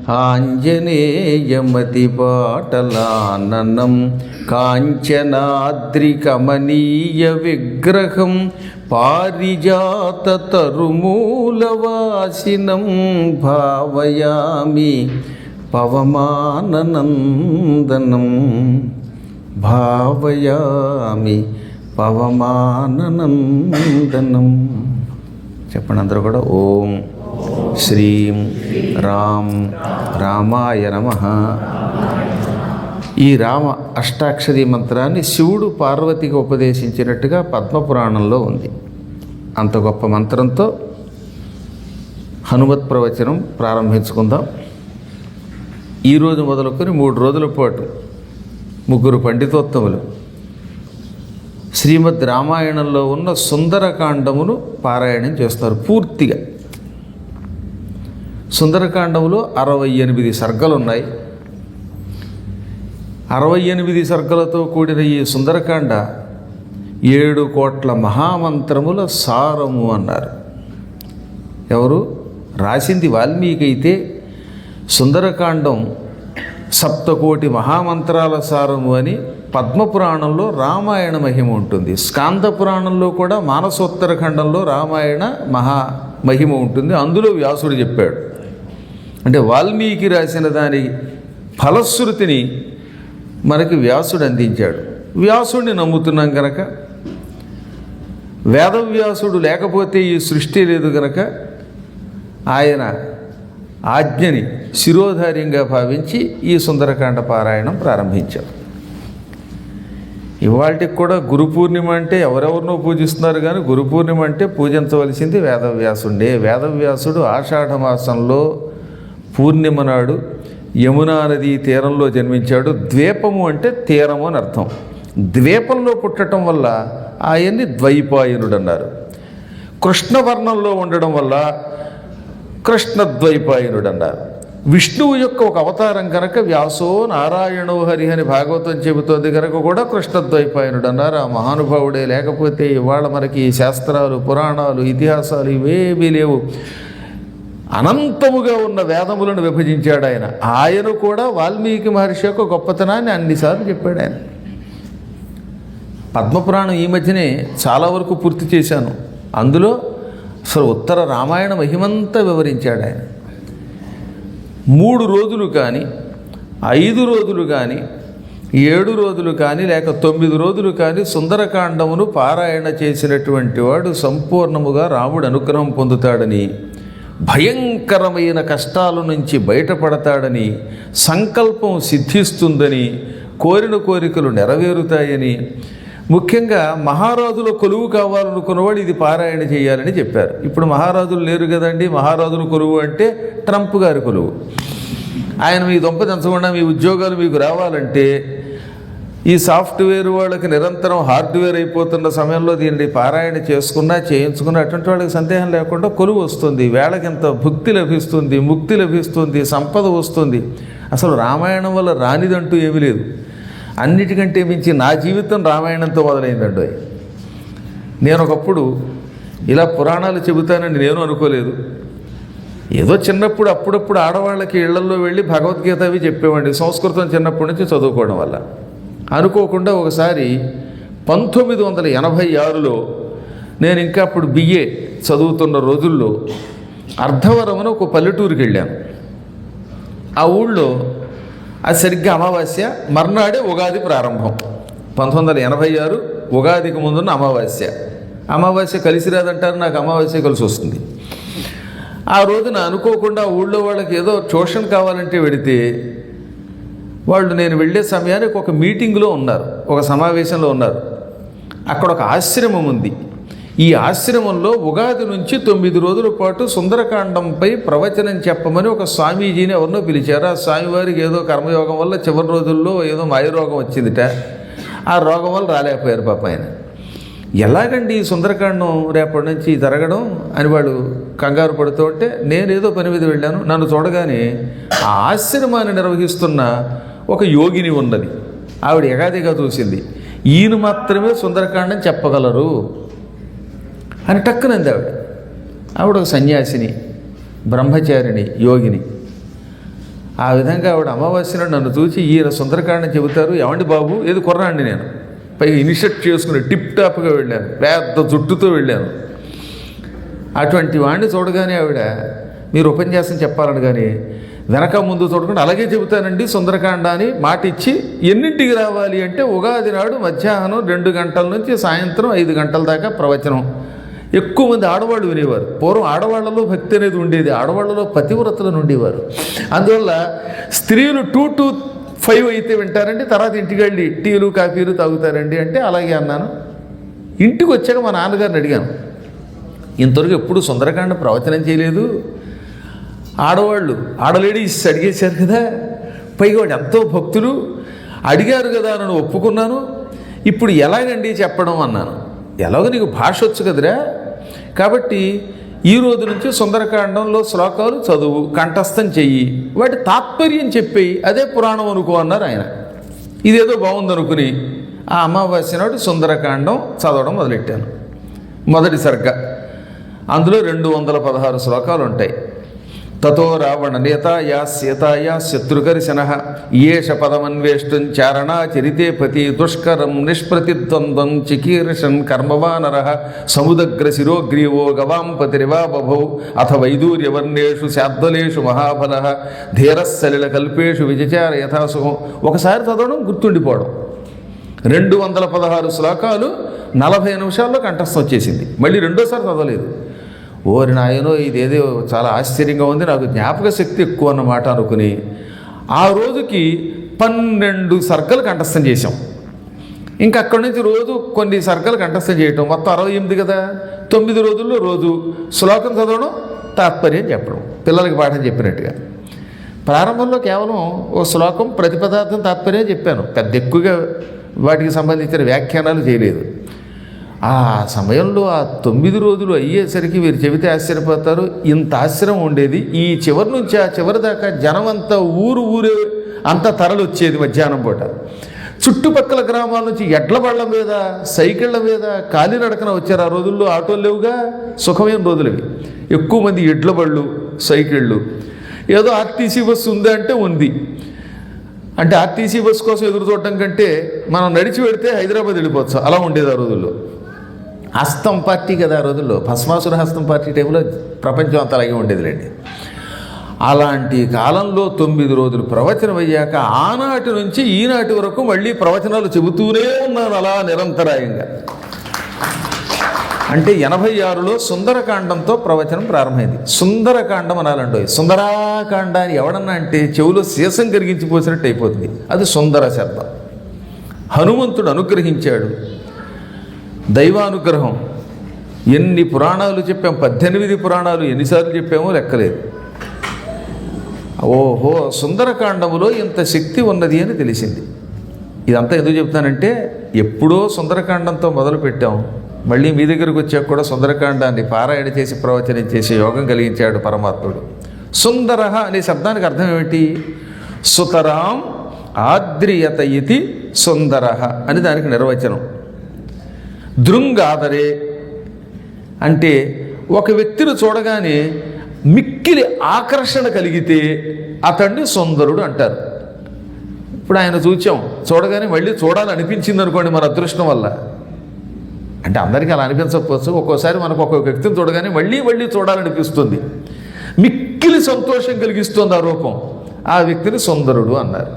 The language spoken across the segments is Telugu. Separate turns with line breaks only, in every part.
ఆంజనేయమతిపాటలాననం కాంచనాద్రికమనీయ విగ్రహం పారిజాత తరుమూలవాసినం భావయామి పవమాననందనం భావయామి పవమాననందనం. చెప్పండి అందరూ కూడా. ఓం శ్రీం రాం రామాయ నమః. ఈ రామ అష్టాక్షరీ మంత్రాన్ని శివుడు పార్వతికి ఉపదేశించినట్టుగా పద్మపురాణంలో ఉంది. అంత గొప్ప మంత్రంతో హనుమత్ ప్రవచనం ప్రారంభించుకుందాం. ఈరోజు మొదలుకొని 3 రోజుల పాటు 3 పండితోత్తములు శ్రీమద్ రామాయణంలో ఉన్న సుందరకాండమును పారాయణం చేస్తారు పూర్తిగా. సుందరకాండములో 68 సర్గలు ఉన్నాయి. 68 సర్గలతో కూడిన ఈ సుందరకాండ 7 కోట్ల మహామంత్రముల సారము అన్నారు. ఎవరు రాసింది? వాల్మీకి అయితే సుందరకాండం 7 కోటి మహామంత్రాల సారము అని పద్మపురాణంలో రామాయణ మహిమ ఉంటుంది. స్కాంద పురాణంలో కూడా మానసోత్తరఖండంలో రామాయణ మహిమ ఉంటుంది. అందులో వ్యాసుడు చెప్పాడు. అంటే వాల్మీకి రాసిన దాని ఫలశ్రుతిని మనకి వ్యాసుడు అందించాడు. వ్యాసుడిని నమ్ముతున్నాం కనుక, వేదవ్యాసుడు లేకపోతే ఈ సృష్టి లేదు కనుక ఆయన ఆజ్ఞని శిరోధార్యంగా భావించి ఈ సుందరకాండ పారాయణం ప్రారంభించాం. ఇవాళకి కూడా గురు పూర్ణిమ అంటే ఎవరెవరినో పూజిస్తున్నారు, కానీ గురు పూర్ణిమ అంటే పూజించవలసింది వేదవ్యాసుడే. వేదవ్యాసుడు ఆషాఢమాసంలో పూర్ణిమ నాడు యమునా నదీ తీరంలో జన్మించాడు. ద్వీపము అంటే తీరము అని అర్థం. ద్వీపంలో పుట్టడం వల్ల ఆయన్ని ద్వైపాయనుడు అన్నారు. కృష్ణవర్ణంలో ఉండడం వల్ల కృష్ణద్వైపాయనుడు అన్నారు. విష్ణువు యొక్క ఒక అవతారం కనుక వ్యాసో నారాయణో హరి అని భాగవతం చెబుతోంది కనుక కూడా కృష్ణద్వైపాయనుడు అన్నారు. ఆ మహానుభావుడే లేకపోతే ఇవాళ మనకి శాస్త్రాలు, పురాణాలు, ఇతిహాసాలు ఇవేమీ లేవు. అనంతముగా ఉన్న వేదములను విభజించాడు ఆయన. ఆయన కూడా వాల్మీకి మహర్షి యొక్క గొప్పతనాన్ని అన్నిసార్లు చెప్పాడు ఆయన. పద్మపురాణం ఈ మధ్యనే చాలా వరకు పూర్తి చేశాను. అందులో అసలు ఉత్తర రామాయణ మహిమంతా వివరించాడు ఆయన. 3 రోజులు కానీ 5 రోజులు కానీ 7 రోజులు కానీ లేక 9 రోజులు కానీ సుందరకాండమును పారాయణ చేసినటువంటి వాడు సంపూర్ణముగా రాముడు అనుగ్రహం పొందుతాడని, భయంకరమైన కష్టాల నుంచి బయటపడతాడని, సంకల్పం సిద్ధిస్తుందని, కోరిన కోరికలు నెరవేరుతాయని, ముఖ్యంగా మహారాజుల కొలువు కావాలనుకున్నవాడు ఇది పారాయణ చేయాలని చెప్పారు. ఇప్పుడు మహారాజులు లేరు కదండి. మహారాజుల కొలువు అంటే ట్రంప్ గారి కొలువు. ఆయన మీ దొంప దంచకుండా మీ ఉద్యోగాలు మీకు రావాలంటే ఈ సాఫ్ట్వేర్ వాళ్ళకి నిరంతరం హార్డ్వేర్ అయిపోతున్న సమయంలో దీన్ని పారాయణ చేసుకున్నా చేయించుకున్నా అటువంటి వాళ్ళకి సందేహం లేకుండా కొలువు వస్తుంది. వేళకింత భుక్తి లభిస్తుంది, ముక్తి లభిస్తుంది, సంపద వస్తుంది. అసలు రామాయణం వల్ల రానిదంటూ ఏమీ లేదు. అన్నిటికంటే మించి నా జీవితం రామాయణంతో మొదలైందండి. నేను ఒకప్పుడు ఇలా పురాణాలు చెబుతానని నేను అనుకోలేదు. ఏదో చిన్నప్పుడు అప్పుడప్పుడు ఆడవాళ్ళకి ఇళ్లల్లో వెళ్ళి భగవద్గీత అవి చెప్పేవాడిని. సంస్కృతం చిన్నప్పటి నుంచి చదువుకోవడం వల్ల. అనుకోకుండా ఒకసారి 1986లో నేను ఇంకా అప్పుడు బిఏ చదువుతున్న రోజుల్లో అర్ధవరమున ఒక పల్లెటూరుకి వెళ్ళాను. ఆ ఊళ్ళో అది సరిగ్గా అమావాస్య, మర్నాడే ఉగాది ప్రారంభం. 1986 ఉగాదికి ముందున్న అమావాస్య. అమావాస్య కలిసి రాదంటారు, నాకు అమావాస్య కలిసి వస్తుంది. ఆ రోజున అనుకోకుండా ఊళ్ళో వాళ్ళకి ఏదో ట్యూషన్ కావాలంటే వెడితే వాళ్ళు నేను వెళ్ళే సమయానికి ఒక మీటింగ్లో ఉన్నారు, ఒక సమావేశంలో ఉన్నారు. అక్కడ ఒక ఆశ్రమం ఉంది. ఈ ఆశ్రమంలో ఉగాది నుంచి 9 రోజుల పాటు సుందరకాండంపై ప్రవచనం చెప్పమని ఒక స్వామీజీని ఎవరినో పిలిచారు. ఆ స్వామివారికి ఏదో కర్మయోగం వల్ల చివరి రోజుల్లో ఏదో మాయరోగం వచ్చిందిట. ఆ రోగం వల్ల రాలేకపోయారు పాప ఆయన. ఎలాగండి ఈ సుందరకాండం రేపటి నుంచి జరగడం అని వాళ్ళు కంగారు పడుతూ ఉంటే నేనేదో పని మీద వెళ్ళాను. నన్ను చూడగానే ఆ ఆశ్రమాన్ని నిర్వహిస్తున్న ఒక యోగిని ఉన్నది. ఆవిడ ఎగాదిగా చూసింది. ఈయన మాత్రమే సుందరకాండం చెప్పగలరు అని టక్కునంది ఆవిడ. ఆవిడ ఒక సన్యాసిని, బ్రహ్మచారిణి, యోగిని. ఆ విధంగా ఆవిడ అమావాస్య నాడు నన్ను చూసి ఈయన సుందరకాండం చెబుతారు, ఏమండి బాబు, ఏది కుర్రాండి నేను, పైగా ఇనిషియేట్ చేసుకుని టిప్ టాప్గా వెళ్ళాను, పెద్ద జుట్టుతో వెళ్ళాను. అటువంటి వాడిని చూడగానే ఆవిడ మీరు ఉపన్యాసం చెప్పాలని కానీ వెనక ముందు చూడకుండా అలాగే చెబుతానండి సుందరకాండ అని మాట ఇచ్చి, ఎన్నింటికి రావాలి అంటే ఉగాది నాడు మధ్యాహ్నం 2 గంటల నుంచి సాయంత్రం 5 గంటల దాకా ప్రవచనం. ఎక్కువ మంది ఆడవాళ్ళు వినేవారు. పూర్వం ఆడవాళ్లలో భక్తి అనేది ఉండేది, ఆడవాళ్లలో పతివ్రతలను ఉండేవారు. అందువల్ల స్త్రీలు 2 to 5 అయితే వింటారండి, తర్వాత ఇంటికి వెళ్ళి టీలు కాఫీలు తాగుతారండి అంటే అలాగే అన్నాను. ఇంటికి వచ్చాక మా నాన్నగారిని అడిగాను, ఇంతవరకు ఎప్పుడు సుందరకాండ ప్రవచనం చేయలేదు, ఆడలేడీస్ అడిగేశారు కదా, పైగా వాడు ఎంతో భక్తులు అడిగారు కదా నన్ను ఒప్పుకున్నాను, ఇప్పుడు ఎలాగండి చెప్పడం అన్నాను. ఎలాగో నీకు భాష వచ్చు కదరా, కాబట్టి ఈ రోజు నుంచి సుందరకాండంలో శ్లోకాలు చదువు, కంఠస్థం చెయ్యి, వాటి తాత్పర్యం చెప్పేయి, అదే పురాణం అనుకో అన్నారు ఆయన. ఇదేదో బాగుందనుకుని ఆ అమావాస్య నాడు సుందరకాండం చదవడం మొదలెట్టాను. మొదటి సర్గ, అందులో 216 శ్లోకాలు ఉంటాయి. తతో రావణ నేతాయా సీతాయా శత్రుకర్శన ఏష పదమన్వేష్టం చారణా చరితే పతి దుష్కరం నిష్ప్రతిద్వంద్వం చికీర్షన్ కర్మవానర సముదగ్ర శిరోగ్రీవో గవాంపతిరివా బభౌ అథ వైదూర్యవర్ణేషు శాద్వలేషు మహాబల ధీరస్సలిల కల్పేషు విజచార యథాసుఖం. ఒకసారి చదవడం గుర్తుండిపోవడం. 216 శ్లోకాలు 40 నిమిషాల్లో కంఠస్థం వచ్చేసింది. మళ్ళీ రెండోసారి చదవలేదు. ఓరి నాయనో, ఇదేదో చాలా ఆశ్చర్యంగా ఉంది, నాకు జ్ఞాపక శక్తి ఎక్కువ అన్నమాట అనుకుని ఆ రోజుకి 12 సర్గలు కంఠస్థం చేశాం. ఇంకా అక్కడి నుంచి రోజు కొన్ని సర్గలు కంఠస్థం చేయటం, మొత్తం 68 కదా. 9 రోజుల్లో రోజు శ్లోకం చదవడం, తాత్పర్యం చెప్పడం, పిల్లలకి పాఠం చెప్పినట్టుగా. ప్రారంభంలో కేవలం ఓ శ్లోకం ప్రతిపదార్థం తాత్పర్యం చెప్పాను, పెద్ద ఎక్కువగా వాటికి సంబంధించిన వ్యాఖ్యానాలు చేయలేదు. ఆ సమయంలో ఆ 9 రోజులు అయ్యేసరికి మీరు చెబితే ఆశ్చర్యపోతారు, ఇంత ఆశ్చర్యం ఉండేది. ఈ చివరి నుంచి ఆ చివరి దాకా జనం అంతా ఊరే అంతా తరలి వచ్చేది. మధ్యాహ్నం పూట చుట్టుపక్కల గ్రామాల నుంచి ఎడ్ల బళ్ళ మీద, సైకిళ్ళ మీద, కాలినడకన వచ్చారు. ఆ రోజుల్లో ఆటోలు లేవుగా, సుఖమైన రోజులవి. ఎక్కువ మంది ఎడ్ల బళ్ళు, సైకిళ్ళు. ఏదో ఆర్టీసీ బస్సు ఉందా అంటే ఉంది. అంటే ఆర్టీసీ బస్సు కోసం ఎదురు చూడటం కంటే మనం నడిచి పెడితే హైదరాబాద్ వెళ్ళిపోవచ్చు, అలా ఉండేది ఆ రోజుల్లో. హస్తం పార్టీ కదా ఆ రోజుల్లో, భస్మాసుర హస్తం పార్టీ టైంలో ప్రపంచం అంతా అలాగే ఉండేదిలేండి. అలాంటి కాలంలో 9 రోజులు ప్రవచనం అయ్యాక ఆనాటి నుంచి ఈనాటి వరకు మళ్ళీ ప్రవచనాలు చెబుతూనే ఉన్నాను అలా నిరంతరాయంగా. అంటే 86లో సుందరకాండంతో ప్రవచనం ప్రారంభమైంది. సుందరకాండం అనాలండి. సుందరాకాండ అని ఎవడన్నా అంటే చెవులో సీసం కరిగించిపోసినట్టు అయిపోతుంది. అది సుందర శబ్దం. హనుమంతుడు అనుగ్రహించాడు, దైవానుగ్రహం. ఎన్ని పురాణాలు చెప్పాం, 18 పురాణాలు ఎన్నిసార్లు చెప్పామో లెక్కలేదు. ఓహో, సుందరకాండములో ఇంత శక్తి ఉన్నది అని తెలిసింది. ఇదంతా ఎందుకు చెప్తానంటే, ఎప్పుడో సుందరకాండంతో మొదలు పెట్టాం, మళ్ళీ మీ దగ్గరకు వచ్చాక కూడా సుందరకాండాన్ని పారాయణ చేసి ప్రవచనం చేసే యోగం కలిగించాడు పరమాత్ముడు. సుందర అనే శబ్దానికి అర్థం ఏమిటి? సుతరాం ఆద్రియత ఇతి సుందర అని దానికి నిర్వచనం. దృంగాదరే అంటే ఒక వ్యక్తిని చూడగానే మిక్కిలి ఆకర్షణ కలిగితే అతన్ని సుందరుడు అంటారు. ఇప్పుడు ఆయన చూడగానే మళ్ళీ చూడాలనిపించింది అనుకోండి మన అదృష్టం వల్ల. అంటే అందరికీ అలా అనిపించకపోవచ్చు, ఒక్కోసారి మనకు ఒక్కొక్క వ్యక్తిని చూడగానే మళ్ళీ చూడాలనిపిస్తుంది, మిక్కిలి సంతోషం కలిగిస్తుంది ఆ రూపం, ఆ వ్యక్తిని సుందరుడు అన్నారు.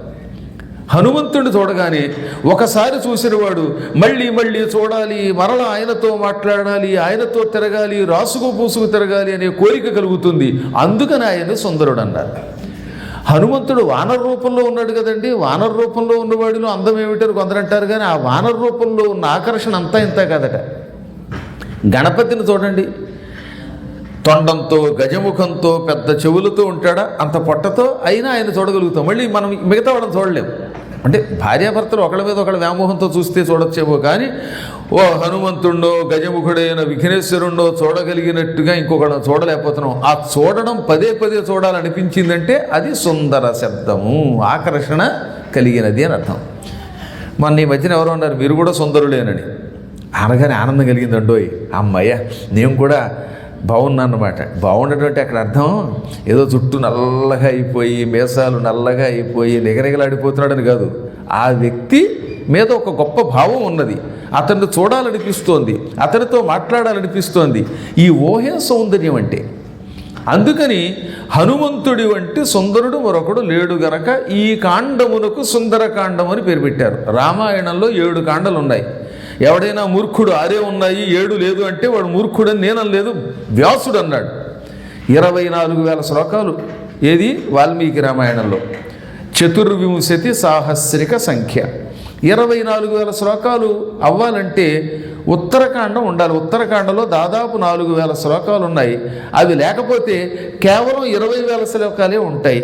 హనుమంతుడిని చూడగానే ఒకసారి చూసినవాడు మళ్ళీ చూడాలి, మరలా ఆయనతో మాట్లాడాలి, ఆయనతో తిరగాలి, రాసుకు పూసుకు తిరగాలి అనే కోరిక కలుగుతుంది. అందుకని ఆయన్ని సుందరుడు అన్నారు. హనుమంతుడు వానర రూపంలో ఉన్నాడు కదండి. వానర రూపంలో ఉన్నవాడిలో అందం ఏమిటని కొందరు అంటారు, కానీ ఆ వానర రూపంలో ఉన్న ఆకర్షణ అంతా ఇంత కదట. గణపతిని చూడండి, తొండంతో, గజముఖంతో, పెద్ద చెవులతో ఉంటాడా, అంత పొట్టతో అయినా ఆయన చూడగలుగుతాం. మళ్ళీ మనం మిగతా వాళ్ళని చూడలేము. అంటే భార్యాభర్తలు ఒకళ్ళ మీద ఒకళ్ళ వ్యామోహంతో చూస్తే చూడొచ్చేమో, కానీ ఓ హనుమంతుడినో గజముఖుడైన విఘ్నేశ్వరుణ్ణో చూడగలిగినట్టుగా ఇంకొకళ్ళని చూడలేకపోతున్నాం. ఆ చూడడం పదే చూడాలనిపించిందంటే అది సుందర శబ్దము, ఆకర్షణ కలిగినది అని అర్థం. మొన్న ఈ మధ్యన ఎవరో అన్నారు మీరు కూడా సుందరులేనని. అనగానే ఆనందం కలిగిందండోయ్, అమ్మయ్య నేను కూడా బాగుందన్నమాట. బాగుండటం అంటే అక్కడ అర్థం ఏదో జుట్టు నల్లగా అయిపోయి, మీసాలు నల్లగా అయిపోయి నిగనిగలాడిపోతున్నాడని కాదు. ఆ వ్యక్తి మీద ఒక గొప్ప భావం ఉన్నది, అతన్ని చూడాలనిపిస్తోంది, అతనితో మాట్లాడాలనిపిస్తోంది. ఈ ఊహే సౌందర్యం అంటే. అందుకని హనుమంతుడి వంటి సుందరుడు మరొకడు లేడు గనక ఈ కాండమునకు సుందరకాండం అని పేరు పెట్టారు. రామాయణంలో 7 కాండలు ఉన్నాయి. ఎవడైనా మూర్ఖుడు 6 ఉన్నాయి 7 లేదు అంటే వాడు మూర్ఖుడని నేనలేదు, వ్యాసుడు అన్నాడు. 24,000 శ్లోకాలు ఏది వాల్మీకి రామాయణంలో. 24 సాహస్రిక సంఖ్య. 24,000 శ్లోకాలు అవ్వాలంటే ఉత్తరకాండం ఉండాలి. ఉత్తరకాండలో దాదాపు 4,000 శ్లోకాలు ఉన్నాయి. అవి లేకపోతే కేవలం 20,000 శ్లోకాలే ఉంటాయి.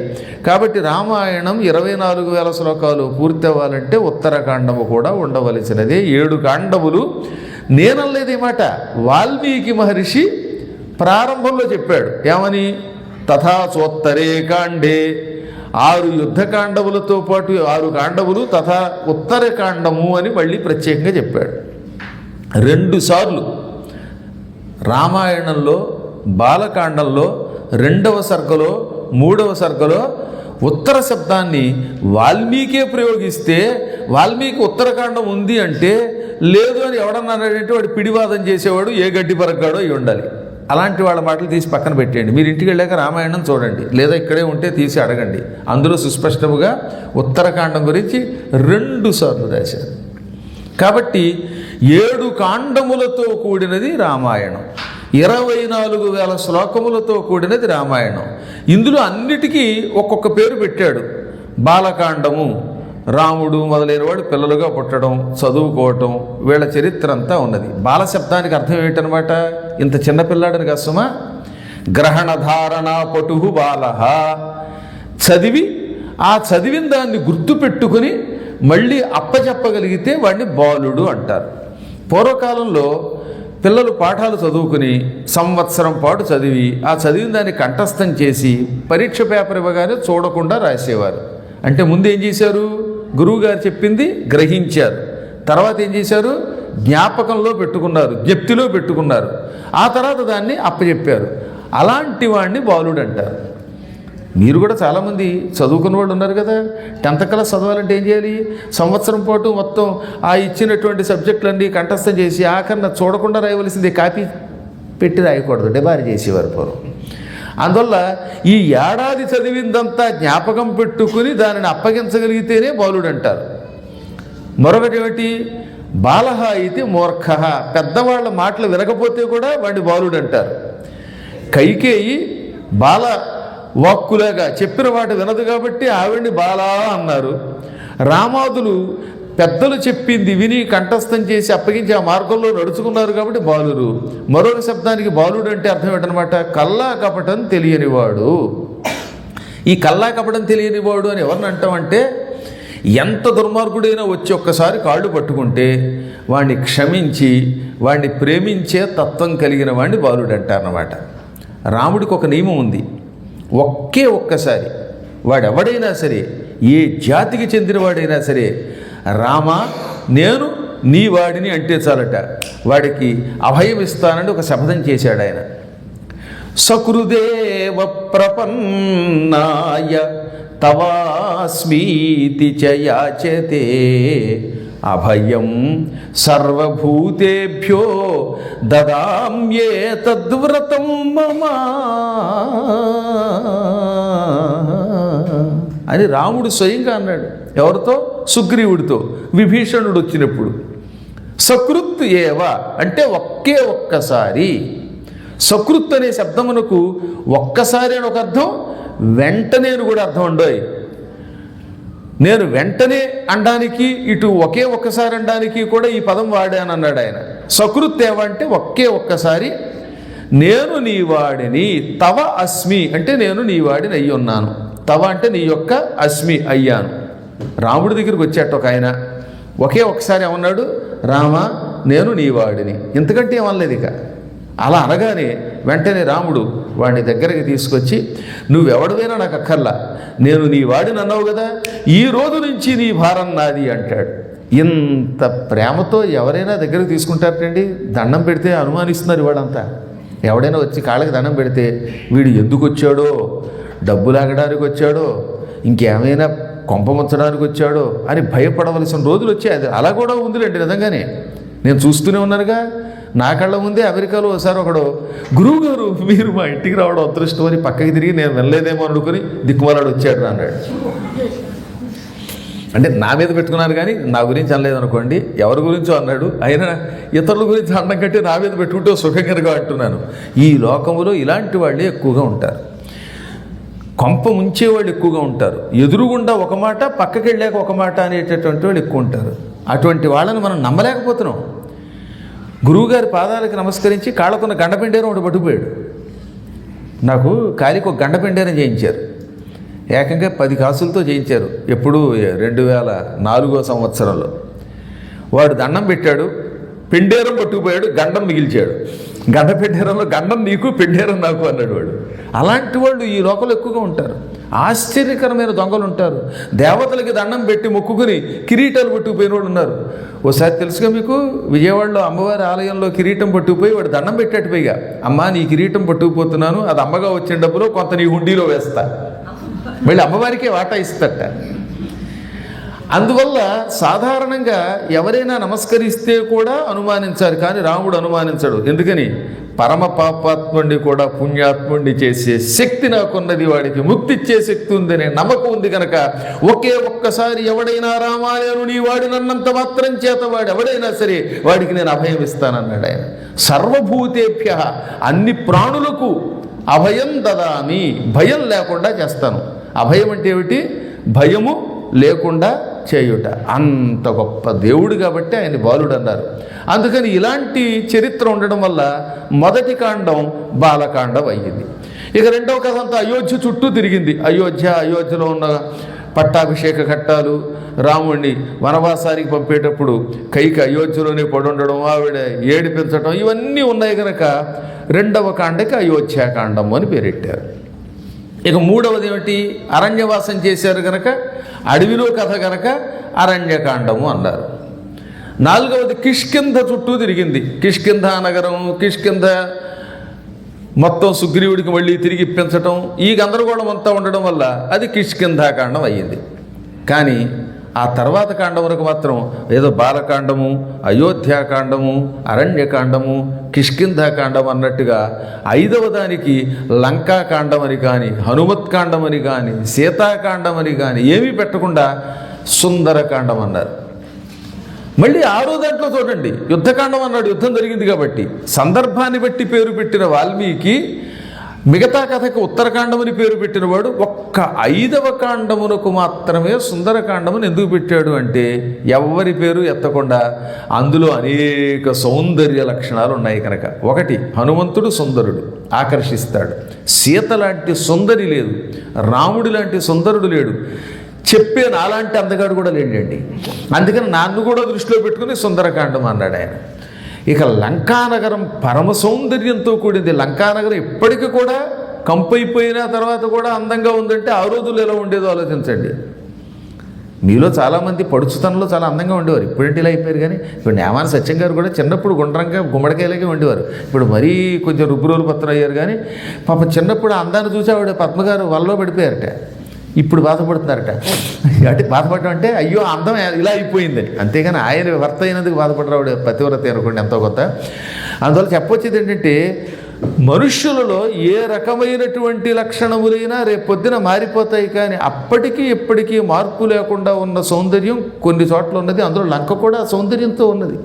కాబట్టి రామాయణం 24,000 శ్లోకాలు పూర్తి అవ్వాలంటే ఉత్తరకాండము కూడా ఉండవలసినదే. 7 కాండములు నేనలేదే మాట. వాల్మీకి మహర్షి ప్రారంభంలో చెప్పాడు ఏమని? తథా చోత్తరే కాండే, 6 యుద్ధకాండములతో పాటు 6 కాండములు తథా ఉత్తరకాండము అని మళ్ళీ ప్రత్యేకంగా చెప్పాడు. 2 సార్లు రామాయణంలో బాలకాండంలో 2వ సర్గలో 3వ సర్గలో ఉత్తర శబ్దాన్ని వాల్మీకే ప్రయోగిస్తే వాల్మీకి ఉత్తరకాండం ఉంది అంటే లేదు అని ఎవడన్నాడంటే వాడు పిడివాదం చేసేవాడు, ఏ గడ్డి పరగ్గాడో అయి ఉండాలి. అలాంటి వాళ్ళ మాటలు తీసి పక్కన పెట్టేయండి. మీరు ఇంటికి వెళ్ళాక రామాయణం చూడండి, లేదా ఇక్కడే ఉంటే తీసి అడగండి. అందులో సుస్పష్టముగా ఉత్తరకాండం గురించి 2 సార్లు రాశారు. కాబట్టి 7 కాండములతో కూడినది రామాయణం, 24,000 శ్లోకములతో కూడినది రామాయణం. ఇందులో అన్నిటికీ ఒక్కొక్క పేరు పెట్టాడు. బాలకాండము, రాముడు మొదలైన వాడు పిల్లలుగా పుట్టడం, చదువుకోవటం, వీళ్ళ చరిత్ర అంతా ఉన్నది. బాల శబ్దానికి అర్థం ఏమిటనమాట? ఇంత చిన్నపిల్లాడని కష్టమా? గ్రహణధారణ పటుహు బాలహ. చదివి ఆ చదివిన దాన్ని గుర్తుపెట్టుకుని మళ్ళీ అప్పచెప్పగలిగితే వాడిని బాలుడు అంటారు. పూర్వకాలంలో పిల్లలు పాఠాలు చదువుకుని సంవత్సరం పాటు చదివి ఆ చదివిన దాన్ని కంఠస్థం చేసి పరీక్ష పేపర్ ఇవ్వగానే చూడకుండా రాసేవారు. అంటే ముందు ఏం చేశారు? గురువుగారు చెప్పింది గ్రహించారు, తర్వాత ఏం చేశారు? జ్ఞాపకంలో పెట్టుకున్నారు, జ్ఞప్తిలో పెట్టుకున్నారు, ఆ తర్వాత దాన్ని అప్పచెప్పారు. అలాంటి వాడిని బాలుడు అంటారు. మీరు కూడా చాలామంది చదువుకున్న వాళ్ళు ఉన్నారు కదా. 10th క్లాస్ చదవాలంటే ఏం చేయాలి? సంవత్సరం పాటు మొత్తం ఆ ఇచ్చినటువంటి సబ్జెక్టులన్నీ కంఠస్థం చేసి ఆఖరణ చూడకుండా రాయవలసింది, కాపీ పెట్టి రాయకూడదు, డెబారీ చేసేవారు పూర్వం. అందువల్ల ఈ ఏడాది చదివిందంతా జ్ఞాపకం పెట్టుకుని దానిని అప్పగించగలిగితేనే బాలుడు అంటారు. మరొకటి ఏమిటి? బాలహ అయితే మూర్ఖ. పెద్దవాళ్ళ మాటలు వినకపోతే కూడా వాడిని బాలుడు అంటారు. కైకేయి బాల వాక్కులాగా చెప్పిన వాటి వినదు కాబట్టి ఆవిడ్ని బాలా అన్నారు. రామాదులు పెద్దలు చెప్పింది విని కంఠస్థం చేసి అప్పగించి ఆ మార్గంలో నడుచుకున్నారు కాబట్టి బాలురు. మరొక శబ్దానికి బాలుడు అంటే అర్థం ఏంటనమాట? కల్లా కపటం తెలియనివాడు. ఈ కల్లా కపటం తెలియనివాడు అని ఎవరిని అంటామంటే, ఎంత దుర్మార్గుడైనా వచ్చి ఒక్కసారి కాళ్ళు పట్టుకుంటే వాడిని క్షమించి వాడిని ప్రేమించే తత్వం కలిగిన వాడిని బాలుడు అంటారన్నమాట. రాముడికి ఒక నియమం ఉంది. ఒక్కసారి వాడెవడైనా సరే, ఏ జాతికి చెందినవాడైనా సరే, రామ నేను నీ వాడిని అంటే చాలట, వాడికి అభయం ఇస్తానని ఒక శపథం చేశాడు ఆయన. సకృదేవ ప్రపన్నాయ తవాస్మీతి చ యాచతే అభయం సర్వభూతేభ్యో దదామ్యే తద్వ్రతం మమ అని రాముడు స్వయంగా అన్నాడు. ఎవరితో? సుగ్రీవుడితో. విభీషణుడు వచ్చినప్పుడు సకృత్ ఏవ అంటే ఒక్కసారి. సకృత్ అనే శబ్దమునకు ఒక్కసారి అని ఒక అర్థం, వెంటనే అని కూడా అర్థం ఉండోయ్. నేను వెంటనే అనడానికి, ఇటు ఒక్కసారి అనడానికి కూడా ఈ పదం వాడాను అన్నాడు ఆయన. సకృత్ ఏవంటే ఒక్కసారి. నేను నీ వాడిని, తవ అస్మి అంటే నేను నీ వాడిని అయ్యి ఉన్నాను. తవ అంటే నీ యొక్క, అస్మి అయ్యాను. రాముడి దగ్గరికి వచ్చేట ఒక ఆయన ఒక్కసారి ఏమన్నాడు? రామ నేను నీ వాడిని. ఇంతకంటే ఏమనలేదు ఇక. అలా అనగానే వెంటనే రాముడు వాడిని దగ్గరికి తీసుకొచ్చి, నువ్వెవడివైనా నాకు అక్కర్లా, నేను నీ వాడిని అన్నావు కదా, ఈ రోజు నుంచి నీ భారం నాది అంటాడు. ఇంత ప్రేమతో ఎవరైనా దగ్గరికి తీసుకుంటారండి? దండం పెడితే అనుమానిస్తున్నారు ఇవాడంతా. ఎవడైనా వచ్చి కాళ్ళకి దండం పెడితే వీడు ఎందుకు వచ్చాడో, డబ్బు లాగడానికి వచ్చాడో, ఇంకేమైనా కొంపముంచడానికి వచ్చాడో అని భయపడవలసిన రోజులు వచ్చాయి. అది అలా కూడా ఉందిలేండి నిజంగానే. నేను చూస్తూనే ఉన్నానుగా, నా కళ్ళ ముందే అమెరికాలో ఒకసారి ఒకడు, గురువు గారు మీరు మా ఇంటికి రావడం అదృష్టం అని పక్కకి తిరిగి నేను వెళ్ళలేదేమో అనుకుని దిక్కుమాలాడు వచ్చాడు అన్నాడు. అంటే నా మీద పెట్టుకున్నారు కానీ నా గురించి అనలేదు అనుకోండి, ఎవరి గురించో అన్నాడు. అయినా ఇతరుల గురించి అనడం కంటే నా మీద పెట్టుకుంటే సుఖంగా అంటున్నాను. ఈ లోకములో ఇలాంటి వాళ్ళే ఎక్కువగా ఉంటారు. కొంప ముంచేవాళ్ళు ఎక్కువగా ఉంటారు. ఎదురుగుండా ఒక మాట, పక్కకి వెళ్ళాక ఒక మాట అనేటటువంటి వాళ్ళు ఎక్కువ ఉంటారు. అటువంటి వాళ్ళని మనం నమ్మలేకపోతున్నాం. గురువుగారి పాదాలకి నమస్కరించి కాళ్ళకున్న గండపెండేరం ఒకటి పట్టుకుపోయాడు. నాకు కాలికి ఒక గండపెండేరం చేయించారు. ఏకంగా 10 కాసులతో చేయించారు. ఎప్పుడు 2004 సంవత్సరంలో. వాడు దండం పెట్టాడు, పెండేరం పట్టుకుపోయాడు, గండం మిగిల్చాడు. గండ పెండేరంలో గండం నీకు, పెండేరం నాకు అన్నాడు వాడు. అలాంటి వాళ్ళు ఈ లోకంలో ఎక్కువగా ఉంటారు. ఆశ్చర్యకరమైన దొంగలు ఉంటారు. దేవతలకి దండం పెట్టి మొక్కుకుని కిరీటాలు పట్టుకుపోయిన వాళ్ళు ఉన్నారు. ఓసారి తెలుసుగా మీకు, విజయవాడలో అమ్మవారి ఆలయంలో కిరీటం పట్టుకుపోయి వాడు దండం పెట్టాడు. పైగా అమ్మా నీ కిరీటం పట్టుకుపోతున్నాను, అది అమ్మగా వచ్చిన డబ్బులో కొంత నీ హుండీలో వేస్తా, మళ్ళీ అమ్మవారికే వాటా ఇస్తట. అందువల్ల సాధారణంగా ఎవరైనా నమస్కరిస్తే కూడా అనుమానించారు, కానీ రాముడు అనుమానించడు. ఎందుకని? పరమ పాపాత్ముడిని కూడా పుణ్యాత్ముడిని చేసే శక్తి నాకున్నది, వాడికి ముక్తి ఇచ్చే శక్తి ఉందనే నమ్మకం ఉంది కనుక ఒక్కసారి ఎవడైనా రామాయణు నీ వాడు నన్నంత మాత్రం చేత వాడు ఎవడైనా సరే వాడికి నేను అభయం ఇస్తానన్నాడు ఆయన. సర్వభూతేభ్య, అన్ని ప్రాణులకు అభయం దదామి, భయం లేకుండా చేస్తాను. అభయం అంటే ఏమిటి? భయము లేకుండా చేయుట. అంత గొప్ప దేవుడు కాబట్టి ఆయన బాలుడు అన్నారు. అందుకని ఇలాంటి చరిత్ర ఉండడం వల్ల మొదటి కాండం బాలకాండం అయ్యింది. ఇక రెండవ కథ అంతా అయోధ్య చుట్టూ తిరిగింది. అయోధ్యలో ఉన్న పట్టాభిషేక ఘట్టాలు, రాముడిని వనవాసానికి పంపేటప్పుడు కైకి అయోధ్యలోనే పడుండడం, ఆవిడ ఏడిపించడం, ఇవన్నీ ఉన్నాయి కనుక రెండవ కాండకి అయోధ్యాకాండం అని పేరెట్టారు. ఇక మూడవది ఏమిటి? అరణ్యవాసం చేశారు కనుక, అడవిలో కథ కనుక అరణ్యకాండము అన్నారు. నాలుగవది కిష్కింధ చుట్టూ తిరిగింది. కిష్కింధ నగరం, కిష్కింధ మొత్తం సుగ్రీవుడికి మళ్ళీ తిరిగి ఇప్పించటం, ఈ గందరగోళం అంతా ఉండడం వల్ల అది కిష్కింధాకాండం అయ్యింది. కానీ ఆ తర్వాత కాండం వరకు మాత్రం ఏదో బాలకాండము, అయోధ్యాకాండము, అరణ్యకాండము, కిష్కింధాకాండం అన్నట్టుగా ఐదవ దానికి లంకాకాండం అని కానీ, హనుమత్కాండం అని కానీ, సీతాకాండం అని కానీ ఏమీ పెట్టకుండా సుందరకాండం అన్నారు. మళ్ళీ ఆరో దాంట్లో చూడండి, యుద్ధకాండం అన్నాడు. యుద్ధం జరిగింది కాబట్టి సందర్భాన్ని బట్టి పేరు పెట్టిన వాల్మీకి మిగతా కథకు ఉత్తరకాండమని పేరు పెట్టినవాడు ఒక్క ఐదవ కాండమునకు మాత్రమే సుందరకాండమును ఎందుకు పెట్టాడు అంటే, ఎవరి పేరు ఎత్తకుండా అందులో అనేక సౌందర్య లక్షణాలు ఉన్నాయి కనుక. ఒకటి, హనుమంతుడు సుందరుడు, ఆకర్షిస్తాడు. సీత లాంటి సుందరి లేదు, రాముడి లాంటి సుందరుడు లేడు, చెప్పే నాలాంటి అందగాడు కూడా లేడండి. అందుకని నన్ను కూడా దృష్టిలో పెట్టుకుని సుందరకాండం అన్నాడు ఆయన. ఇక లంకానగరం పరమ సౌందర్యంతో కూడింది. లంకానగరం ఇప్పటికీ కూడా కంపైపోయిన తర్వాత కూడా అందంగా ఉందంటే ఆ రోజుల్లో ఎలా ఉండేదో ఆలోచించండి. మీలో చాలామంది పడుచుతనంలో చాలా అందంగా ఉండేవారు, ఇప్పుడంటే ఇలా అయిపోయారు. కానీ ఇప్పుడు నేమాన సత్యం గారు కూడా చిన్నప్పుడు గుండ్రంగా గుమ్మడికాయలాగే ఉండేవారు, ఇప్పుడు మరీ కొంచెం రుబ్బురోలు పత్రం అయ్యారు. కానీ పాప చిన్నప్పుడు అందాన్ని చూసి ఆవిడ పద్మగారు వలలో పడిపోయారట. ఇప్పుడు బాధపడుతున్నారట. అంటే బాధపడడం అంటే అయ్యో అందం ఇలా అయిపోయిందని, అంతేగాని ఆయన భర్త అయినందుకు బాధపడరావుడు పతివ్రత అనుకోండి ఎంతో కొత్త. అందువల్ల చెప్పొచ్చేది ఏంటంటే, మనుష్యులలో ఏ రకమైనటువంటి లక్షణములైనా రేపొద్దున మారిపోతాయి, కానీ అప్పటికీ ఎప్పటికీ మార్పు లేకుండా ఉన్న సౌందర్యం కొన్ని చోట్ల ఉన్నది. అందులో లంక కూడా సౌందర్యంతో ఉన్నది.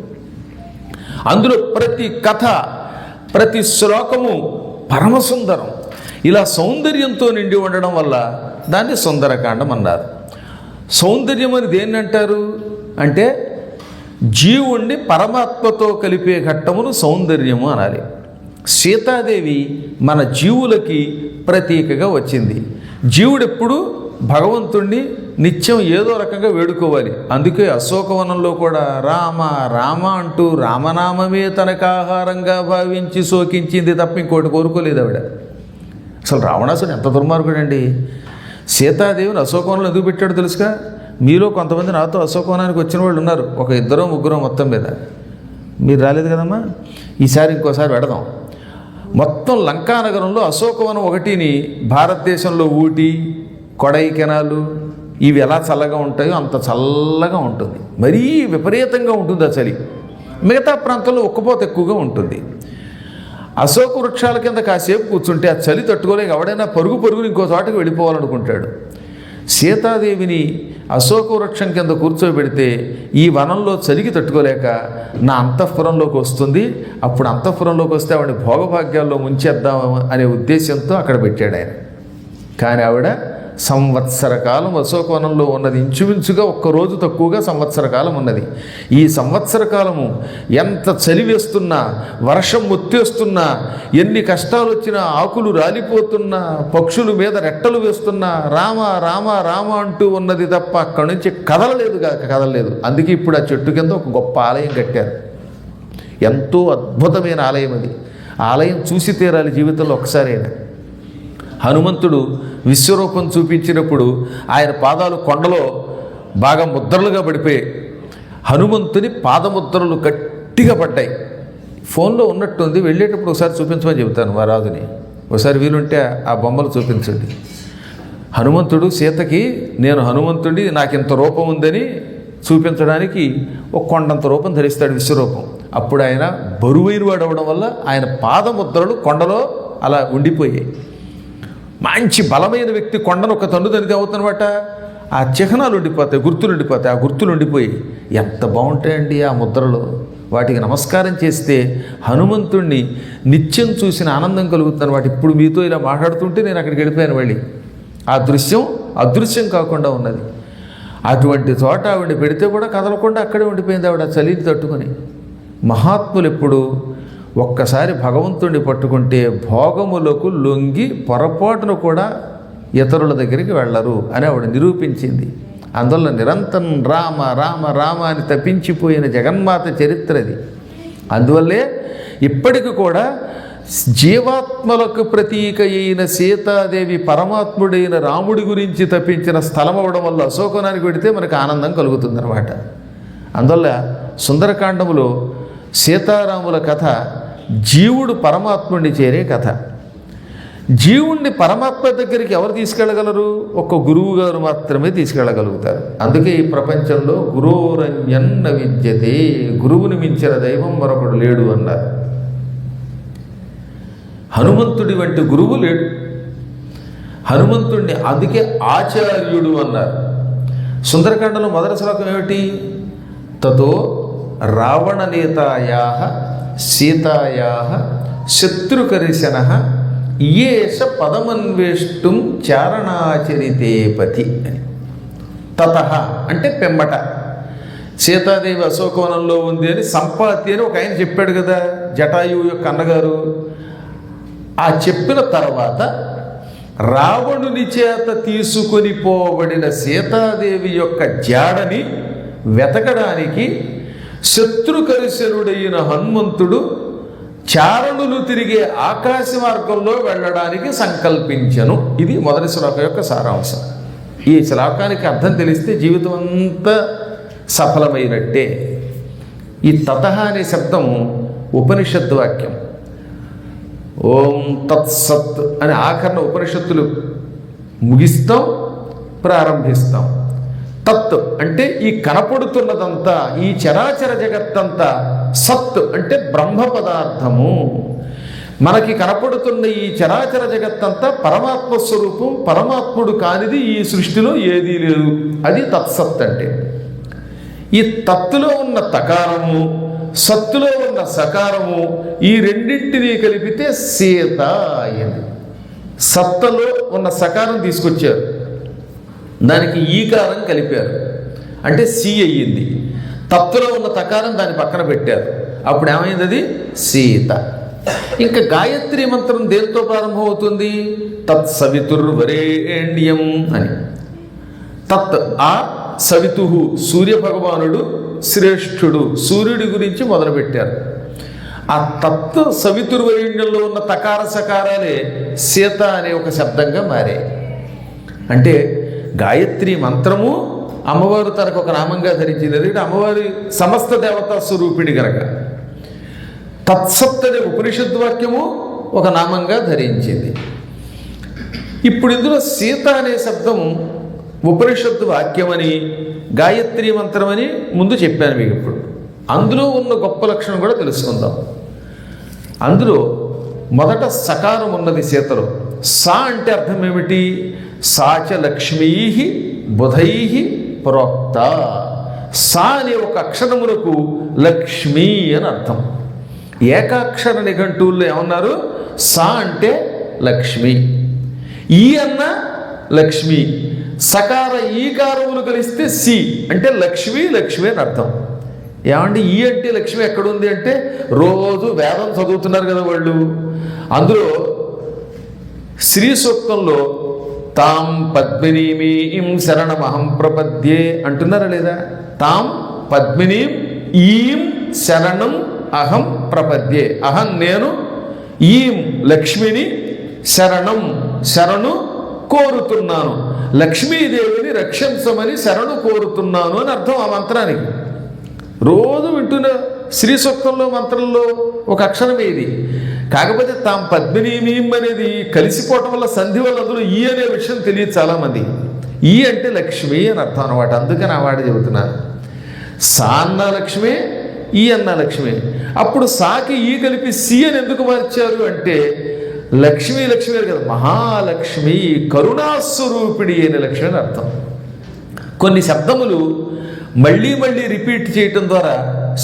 అందులో ప్రతి కథ, ప్రతి శ్లోకము పరమసుందరం. ఇలా సౌందర్యంతో నిండి ఉండడం వల్ల దాన్ని సుందరకాండం అన్నారు. సౌందర్యం అని దేన్ని అంటారు అంటే, జీవుణ్ణి పరమాత్మతో కలిపే ఘట్టమును సౌందర్యము అనాలి. సీతాదేవి మన జీవులకి ప్రతీకగా వచ్చింది. జీవుడెప్పుడు భగవంతుణ్ణి నిత్యం ఏదో రకంగా వేడుకోవాలి. అందుకే అశోకవనంలో కూడా రామ రామ అంటూ రామనామమే తనకు ఆహారంగా భావించి శోకించింది తప్ప ఇంకోటి కోరుకోలేదు ఆవిడ. అసలు రావణాసుడు ఎంత దుర్మార్గుడండి. సీతాదేవిని అశోకవనంలో ఎందుకు పెట్టాడు తెలుసుగా? మీలో కొంతమంది నాతో అశోకవనానికి వచ్చిన వాళ్ళు ఉన్నారు, ఒక 2 3 మొత్తం మీద. మీరు రాలేదు కదమ్మా, ఈసారి ఇంకోసారి పెడదాం. మొత్తం లంకానగరంలో అశోకవనం ఒకటిని భారతదేశంలో ఊటీ, కొడైకెనాలు ఇవి ఎలా చల్లగా ఉంటాయో అంత చల్లగా ఉంటుంది. మరీ విపరీతంగా ఉంటుంది ఆ చలి. మిగతా ప్రాంతంలో ఉక్కపోత ఎక్కువగా ఉంటుంది. అశోక వృక్షాల కింద కాసేపు కూర్చుంటే ఆ చలి తట్టుకోలేక ఎవడైనా పరుగుని ఇంకో చోటకి వెళ్ళిపోవాలనుకుంటాడు. సీతాదేవిని అశోక వృక్షం కింద కూర్చోబెడితే ఈ వనంలో చలికి తట్టుకోలేక నా అంతఃపురంలోకి వస్తుంది. అప్పుడు అంతఃపురంలోకి వస్తే ఆవిడని భోగభాగ్యాల్లో ముంచేద్దాం అనే ఉద్దేశంతో అక్కడ పెట్టాడు ఆయన. కానీ ఆవిడ సంవత్సర కాలం అశోకవనంలో ఉన్నది. ఇంచుమించుగా ఒక్కరోజు తక్కువగా సంవత్సర కాలం ఉన్నది. ఈ సంవత్సర కాలము ఎంత చలి వేస్తున్నా, వర్షం ముత్తేస్తున్నా, ఎన్ని కష్టాలు వచ్చినా, ఆకులు రాలిపోతున్నా, పక్షుల మీద రెట్టలు వేస్తున్నా రామ రామ రామ అంటూ ఉన్నది తప్ప అక్కడి నుంచి కదలలేదు. అందుకే ఇప్పుడు ఆ చెట్టు కింద ఒక గొప్ప ఆలయం కట్టారు. ఎంతో అద్భుతమైన ఆలయం అది. ఆలయం చూసి తీరాలి జీవితంలో ఒకసారైనా. హనుమంతుడు విశ్వరూపం చూపించినప్పుడు ఆయన పాదాలు కొండలో బాగా ముద్రలుగా పడిపోయి హనుమంతుని పాదముద్రలు గట్టిగా పడ్డాయి. ఫోన్లో ఉన్నట్టుంది, వెళ్ళేటప్పుడు ఒకసారి చూపించమని చెబుతాను మా రాజుని. ఒకసారి వీలుంటే ఆ బొమ్మలు చూపించండి. హనుమంతుడు సీతకి నేను హనుమంతుడి నాకు ఇంత రూపం ఉందని చూపించడానికి ఒక కొండంత రూపం ధరిస్తాడు విశ్వరూపం. అప్పుడు ఆయన బరువైన వాడు అవడం వల్ల ఆయన పాదముద్రలు కొండలో అలా ఉండిపోయాయి. మంచి బలమైన వ్యక్తి కొండను ఒక తన్ను తనితే అవుతున్నమాట, ఆ చిహ్నాలు ఉండిపోతాయి, గుర్తులు ఉండిపోతాయి. ఆ గుర్తులు ఉండిపోయి ఎంత బాగుంటాయండి ఆ ముద్రలు. వాటికి నమస్కారం చేస్తే హనుమంతుణ్ణి నిత్యం చూసిన ఆనందం కలుగుతుంది. వాటి ఇప్పుడు మీతో ఇలా మాట్లాడుతుంటే నేను అక్కడికి వెళ్ళిపోయాను. మళ్ళీ ఆ దృశ్యం అదృశ్యం కాకుండా ఉన్నది. అటువంటి చోట ఆవిడ పెడితే కూడా కదలకుండా అక్కడే ఉండిపోయింది ఆవిడ చలిని తట్టుకొని. మహాత్ములు ఎప్పుడు ఒక్కసారి భగవంతుడిని పట్టుకుంటే భోగములకు లొంగి పొరపాటును కూడా ఇతరుల దగ్గరికి వెళ్ళరు అని ఆవిడ నిరూపించింది. అందువల్ల నిరంతరం రామ రామ రామ అని తప్పించిపోయిన జగన్మాత చరిత్రది. అందువల్లే ఇప్పటికి కూడా జీవాత్మలకు ప్రతీక అయిన సీతాదేవి పరమాత్ముడైన రాముడి గురించి తప్పించిన స్థలం అవ్వడం వల్ల అశోకవనానికి వెడితే మనకు ఆనందం కలుగుతుందన్నమాట. అందువల్ల సుందరకాండములో సీతారాముల కథ జీవుడు పరమాత్ముడిని చేరే కథ. జీవుణ్ణి పరమాత్మ దగ్గరికి ఎవరు తీసుకెళ్ళగలరు? ఒక్క గురువు గారు మాత్రమే తీసుకెళ్ళగలుగుతారు. అందుకే ఈ ప్రపంచంలో గురోరన్యన్న విద్యతే, గురువుని మించిన దైవం మరొకడు లేడు అన్నారు. హనుమంతుడి వంటి గురువు లేడు. హనుమంతుడిని అందుకే ఆచార్యుడు అన్నారు. సుందరకాండలో మొదటి శ్లోకం ఏమిటి? తతో రావణనేతాయా సీతాయా శత్రుకరిశన ఏష పదమన్వేష్టం చారణాచరితే పతి అని. తతః అంటే పెమ్మట సీతాదేవి అశోకవనంలో ఉంది అని సంపాతి అని ఒక ఆయన చెప్పాడు కదా, జటాయువు యొక్క అన్నగారు. ఆ చెప్పిన తర్వాత రావణుని చేత తీసుకొని పోబడిన సీతాదేవి యొక్క జాడని వెతకడానికి శత్రుకరిశనుడైన హనుమంతుడు చారణులు తిరిగే ఆకాశ మార్గంలో వెళ్ళడానికి సంకల్పించను. ఇది మొదటి శ్లోకం యొక్క సారాంశం. ఈ శ్లోకానికి అర్థం తెలిస్తే జీవితం అంతా సఫలమైనట్టే. ఈ తతః అనే శబ్దము ఉపనిషత్తు వాక్యం. ఓం తత్సత్ అని ఆఖరణ ఉపనిషత్తులు ముగిస్తాం, ప్రారంభిస్తాం. తత్ అంటే ఈ కనపడుతున్నదంతా, ఈ చరాచర జగత్తంతా. సత్ అంటే బ్రహ్మ పదార్థము. మనకి కనపడుతున్న ఈ చరాచర జగత్తంతా పరమాత్మ స్వరూపం. పరమాత్ముడు కానిది ఈ సృష్టిలో ఏదీ లేదు. అది తత్సత్ అంటే. ఈ తత్తులో ఉన్న తకారము, సత్తులో ఉన్న సకారము, ఈ రెండింటినీ కలిపితే సీత అయింది. సత్తలో ఉన్న సకారం తీసుకొచ్చారు, దానికి ఈకారం కలిపారు, అంటే సి అయ్యింది. తత్తులో ఉన్న తకారం దాని పక్కన పెట్టారు, అప్పుడు ఏమైంది? అది సీత. ఇంకా గాయత్రి మంత్రం దేంతో ప్రారంభమవుతుంది? తత్సవితుర్వరేణ్యం అని. తత్ ఆ సవితు సూర్యభగవానుడు శ్రేష్ఠుడు, సూర్యుడి గురించి మొదలుపెట్టారు. ఆ తత్ సవితుర్వరేణ్యంలో ఉన్న తకార సకారాలే సీత అనే ఒక శబ్దంగా మారాయి. అంటే గాయత్రి మంత్రము అమ్మవారు తనకు ఒక నామంగా ధరించింది. ఎందుకంటే అమ్మవారి సమస్త దేవతా స్వరూపిణి గనక. తత్సత్ అనే ఉపనిషద్ వాక్యము ఒక నామంగా ధరించింది. ఇప్పుడు ఇందులో సీత అనే శబ్దం ఉపనిషత్తు వాక్యమని, గాయత్రీ మంత్రమని ముందు చెప్పాను మీకు. ఇప్పుడు అందులో ఉన్న గొప్ప లక్షణం కూడా తెలుసుకుందాం. అందులో మొదట సకారం ఉన్నది సీతలో. సా అంటే అర్థం ఏమిటి? సాచ లక్ష్మీ బుధై ప్రోక్త. సా అనే ఒక అక్షరములకు లక్ష్మీ అని అర్థం. ఏకాక్షర నిఘంటువుల్లో ఏమన్నారు? సా అంటే లక్ష్మి, ఈ అన్న లక్ష్మి, సకార ఈకారములు కలిస్తే సి అంటే లక్ష్మి, లక్ష్మి అని అర్థం. ఏమంటే ఈ అంటే లక్ష్మి ఎక్కడుంది అంటే, రోజు వేదం చదువుతున్నారు కదా వాళ్ళు, అందులో శ్రీ సూక్తంలో తాం పద్మినీమీం శరణమహం ప్రపద్యే అంటున్నారా లేదా? తాం పద్మినీం ఈం శరణం అహం ప్రపద్యే. అహం నేను, ఈం లక్ష్మిని, శరణం శరణు కోరుతున్నాను, లక్ష్మీదేవిని రక్షించమని శరణు కోరుతున్నాను అని అర్థం ఆ మంత్రానికి. రోజు వింటున్న శ్రీ సూక్తంలో మంత్రంలో ఒక అక్షరం ఇది. కాకపోతే తాం పద్మినీమీం అనేది కలిసిపోవటం వల్ల, సంధి వల్ల అందులో ఈ అనే విషయం తెలియదు చాలామంది. ఈ అంటే లక్ష్మి అని అర్థం అనమాట. అందుకని ఆ వాడు చెబుతున్నాను. సా అన్న లక్ష్మి, ఈ అన్న లక్ష్మి. అప్పుడు సాకి ఈ కలిపి సి అని ఎందుకు మార్చారు అంటే, లక్ష్మీ లక్ష్మి కదా, మహాలక్ష్మి కరుణాస్వరూపిణి అయిన లక్ష్మి అని అర్థం. కొన్ని శబ్దములు మళ్ళీ మళ్ళీ రిపీట్ చేయటం ద్వారా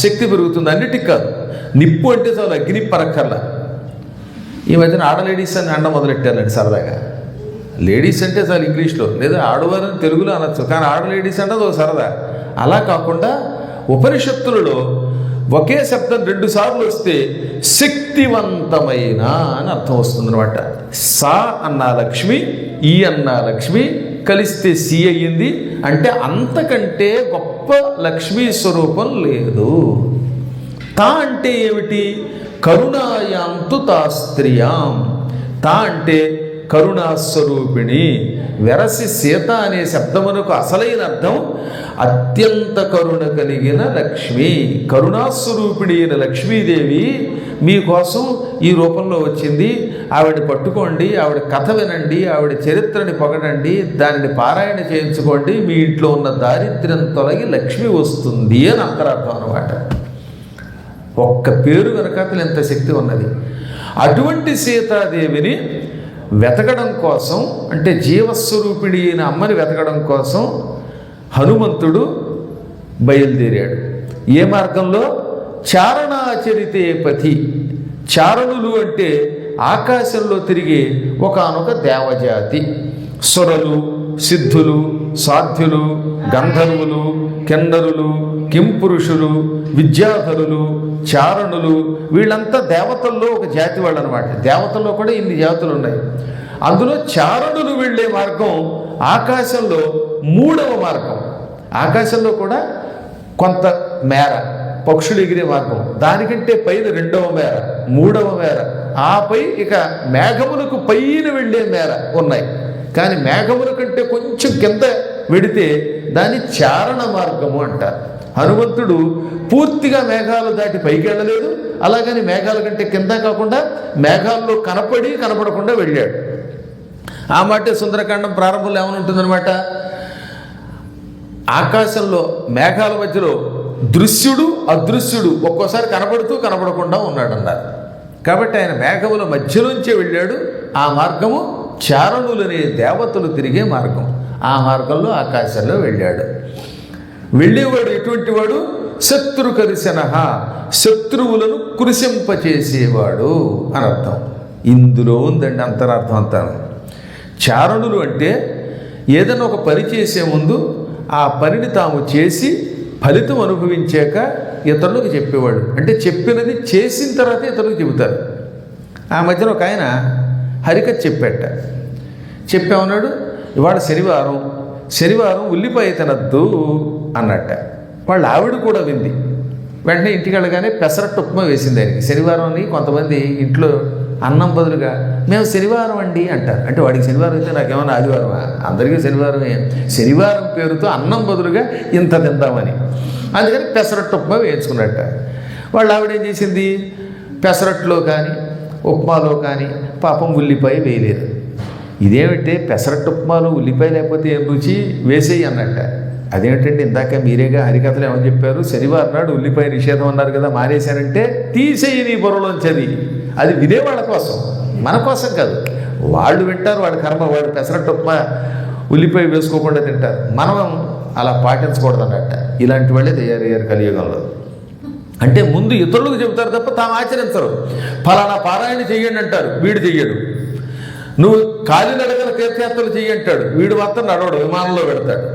శక్తి పెరుగుతుంది, అన్నిటికి కాదు. నిప్పు అంటే చాలు, అగ్ని పరక్కర్ల. ఈ మధ్యన ఆడలేడీస్ అని అండ మొదలెట్టారండి సరదాగా. లేడీస్ అంటే చాలు ఇంగ్లీష్లో, లేదా ఆడవారని తెలుగులో అనొచ్చు, కానీ ఆడలేడీస్ అంటే అది సరదా. అలా కాకుండా ఉపనిషత్తులలో ఒకే శబ్దం 2 సార్లు వస్తే శక్తివంతమైన అని అర్థం వస్తుందన్నమాట. సా అన్నా లక్ష్మి, ఈ అన్నా లక్ష్మి, కలిస్తే సి అయ్యింది. అంటే అంతకంటే గొప్ప లక్ష్మీ స్వరూపం లేదు. తా అంటే ఏమిటి? కరుణాయాంతు తా స్త్రియాం. తా అంటే కరుణాస్వరూపిణి. వెరసి సీత అనే శబ్దమునకు అసలైన అర్థం అత్యంత కరుణ కలిగిన లక్ష్మి, కరుణాస్వరూపిణి అయిన లక్ష్మీదేవి మీకోసం ఈ రూపంలో వచ్చింది. ఆవిడ పట్టుకోండి, ఆవిడ కథ వినండి, ఆవిడ చరిత్రని పొగడండి, దానిని పారాయణ చేయించుకోండి, మీ ఇంట్లో ఉన్న దారిద్ర్యం తొలగి లక్ష్మి వస్తుంది అని అంతరార్థం అన్నమాట. ఒక్క పేరు వెనకాతలు ఎంత శక్తి ఉన్నది. అటువంటి సీతాదేవిని వెతకడం కోసం, అంటే జీవస్వరూపిణి అయిన అమ్మని వెతకడం కోసం హనుమంతుడు బయలుదేరాడు. ఏ మార్గంలో? చారణాచరితే పథి. చారణులు అంటే ఆకాశంలో తిరిగే ఒకానొక దేవజాతి. సురలు, సిద్ధులు, సాధ్యులు, గంధర్వులు, కిన్నరులు, కింపురుషులు, విద్యాధరులు, చారణులు, వీళ్ళంతా దేవతల్లో ఒక జాతి వాళ్ళు అనమాట. దేవతల్లో కూడా ఇన్ని జాతులు ఉన్నాయి. అందులో చారణులు వెళ్ళే మార్గం ఆకాశంలో 3వ మార్గం. ఆకాశంలో కూడా కొంత మేర పక్షులు ఎగిరే మార్గం, దానికంటే పైన 2వ మేర, 3వ మేర, ఆపై ఇక మేఘములకు పైన వెళ్ళే మేర ఉన్నాయి. కానీ మేఘముల కంటే కొంచెం కింద వెడితే దాన్ని చారణ మార్గము అంటారు. హనుమంతుడు పూర్తిగా మేఘాలు దాటి పైకి వెళ్ళలేదు, అలాగని మేఘాల కంటే కింద కాకుండా మేఘాల్లో కనపడకుండా వెళ్ళాడు. ఆ మాటే సుందరకాండం ప్రారంభంలో ఏమనుంటుందన్నమాట, ఆకాశంలో మేఘాల మధ్యలో దృశ్యుడు అదృశ్యుడు ఒక్కోసారి కనపడుతూ కనపడకుండా ఉన్నాడు అన్నారు. కాబట్టి ఆయన మేఘముల మధ్యలోంచే వెళ్ళాడు. ఆ మార్గము చారణులనే దేవతలు తిరిగే మార్గం. ఆ మార్గంలో ఆకాశంలో వెళ్ళాడు. వెళ్ళేవాడు ఎటువంటి వాడు? శత్రుకర్షణ, శత్రువులను కృశింపచేసేవాడు అని అర్థం. ఇందులో ఉందండి అంతరార్థం అంతాను. చారణులు అంటే ఏదైనా ఒక పని చేసే ముందు ఆ పనిని తాము చేసి ఫలితం అనుభవించాక ఇతరులకు చెప్పేవాడు. అంటే చెప్పినది చేసిన తర్వాత ఇతరులకు చెబుతారు. ఆ మధ్యన ఒక ఆయన హరికథ చెప్పామన్నాడు, ఇవాళ శనివారం ఉల్లిపాయ తినద్దు అన్నట్ట. వాళ్ళ ఆవిడ కూడా వింది. వెంటనే ఇంటికి వెళ్ళగానే పెసరట్టు ఉప్మా వేసింది ఆయనకి. శనివారం అని కొంతమంది ఇంట్లో అన్నం బదులుగా మేము శనివారం అండి అంటారు. అంటే వాడికి శనివారం అయితే నాకేమన్నా ఆదివారమా? అందరికీ శనివారమే. శనివారం పేరుతో అన్నం బదులుగా ఇంత తిందామని, అందుకని పెసరట్టు ఉప్మా వేయించుకున్నట్ట. వాళ్ళ ఆవిడ ఏం చేసింది, పెసరట్టులో కానీ ఉప్మాలో కానీ పాపం ఉల్లిపాయ వేయలేదు. ఇదేమిటే పెసరట్టు ఉప్మాలో ఉల్లిపాయ లేకపోతే ఏం రుచి, వేసేయి అన్నట్ట. అదేమిటండి ఇందాక మీరేగా హరికథలు ఏమని చెప్పారు, శనివారం నాడు ఉల్లిపాయ నిషేధం అన్నారు కదా, మానేశారంటే తీసేయి నీ బుర్రలోంచి. అది వినే వాళ్ళ కోసం, మన కోసం కాదు. వాళ్ళు వింటారు, వాడి కర్మ, వాడు పెసరట్టు ఉప్మా ఉల్లిపాయ వేసుకోకుండా తింటారు. మనం అలా పాటించకూడదు అన్నట్ట. ఇలాంటి వాళ్ళే తయారయ్యారు కలియుగంలో. అంటే ముందు ఇతరులకు చెబుతారు తప్ప తాము ఆచరించరు. ఫలానా పారాయణ చెయ్యండి అంటారు, వీడు చెయ్యడు. నువ్వు కాలినడకల తీర్థయాత్రలు చెయ్యంటాడు, వీడు మాత్రం నడవడు, విమానంలో పెడతాడు.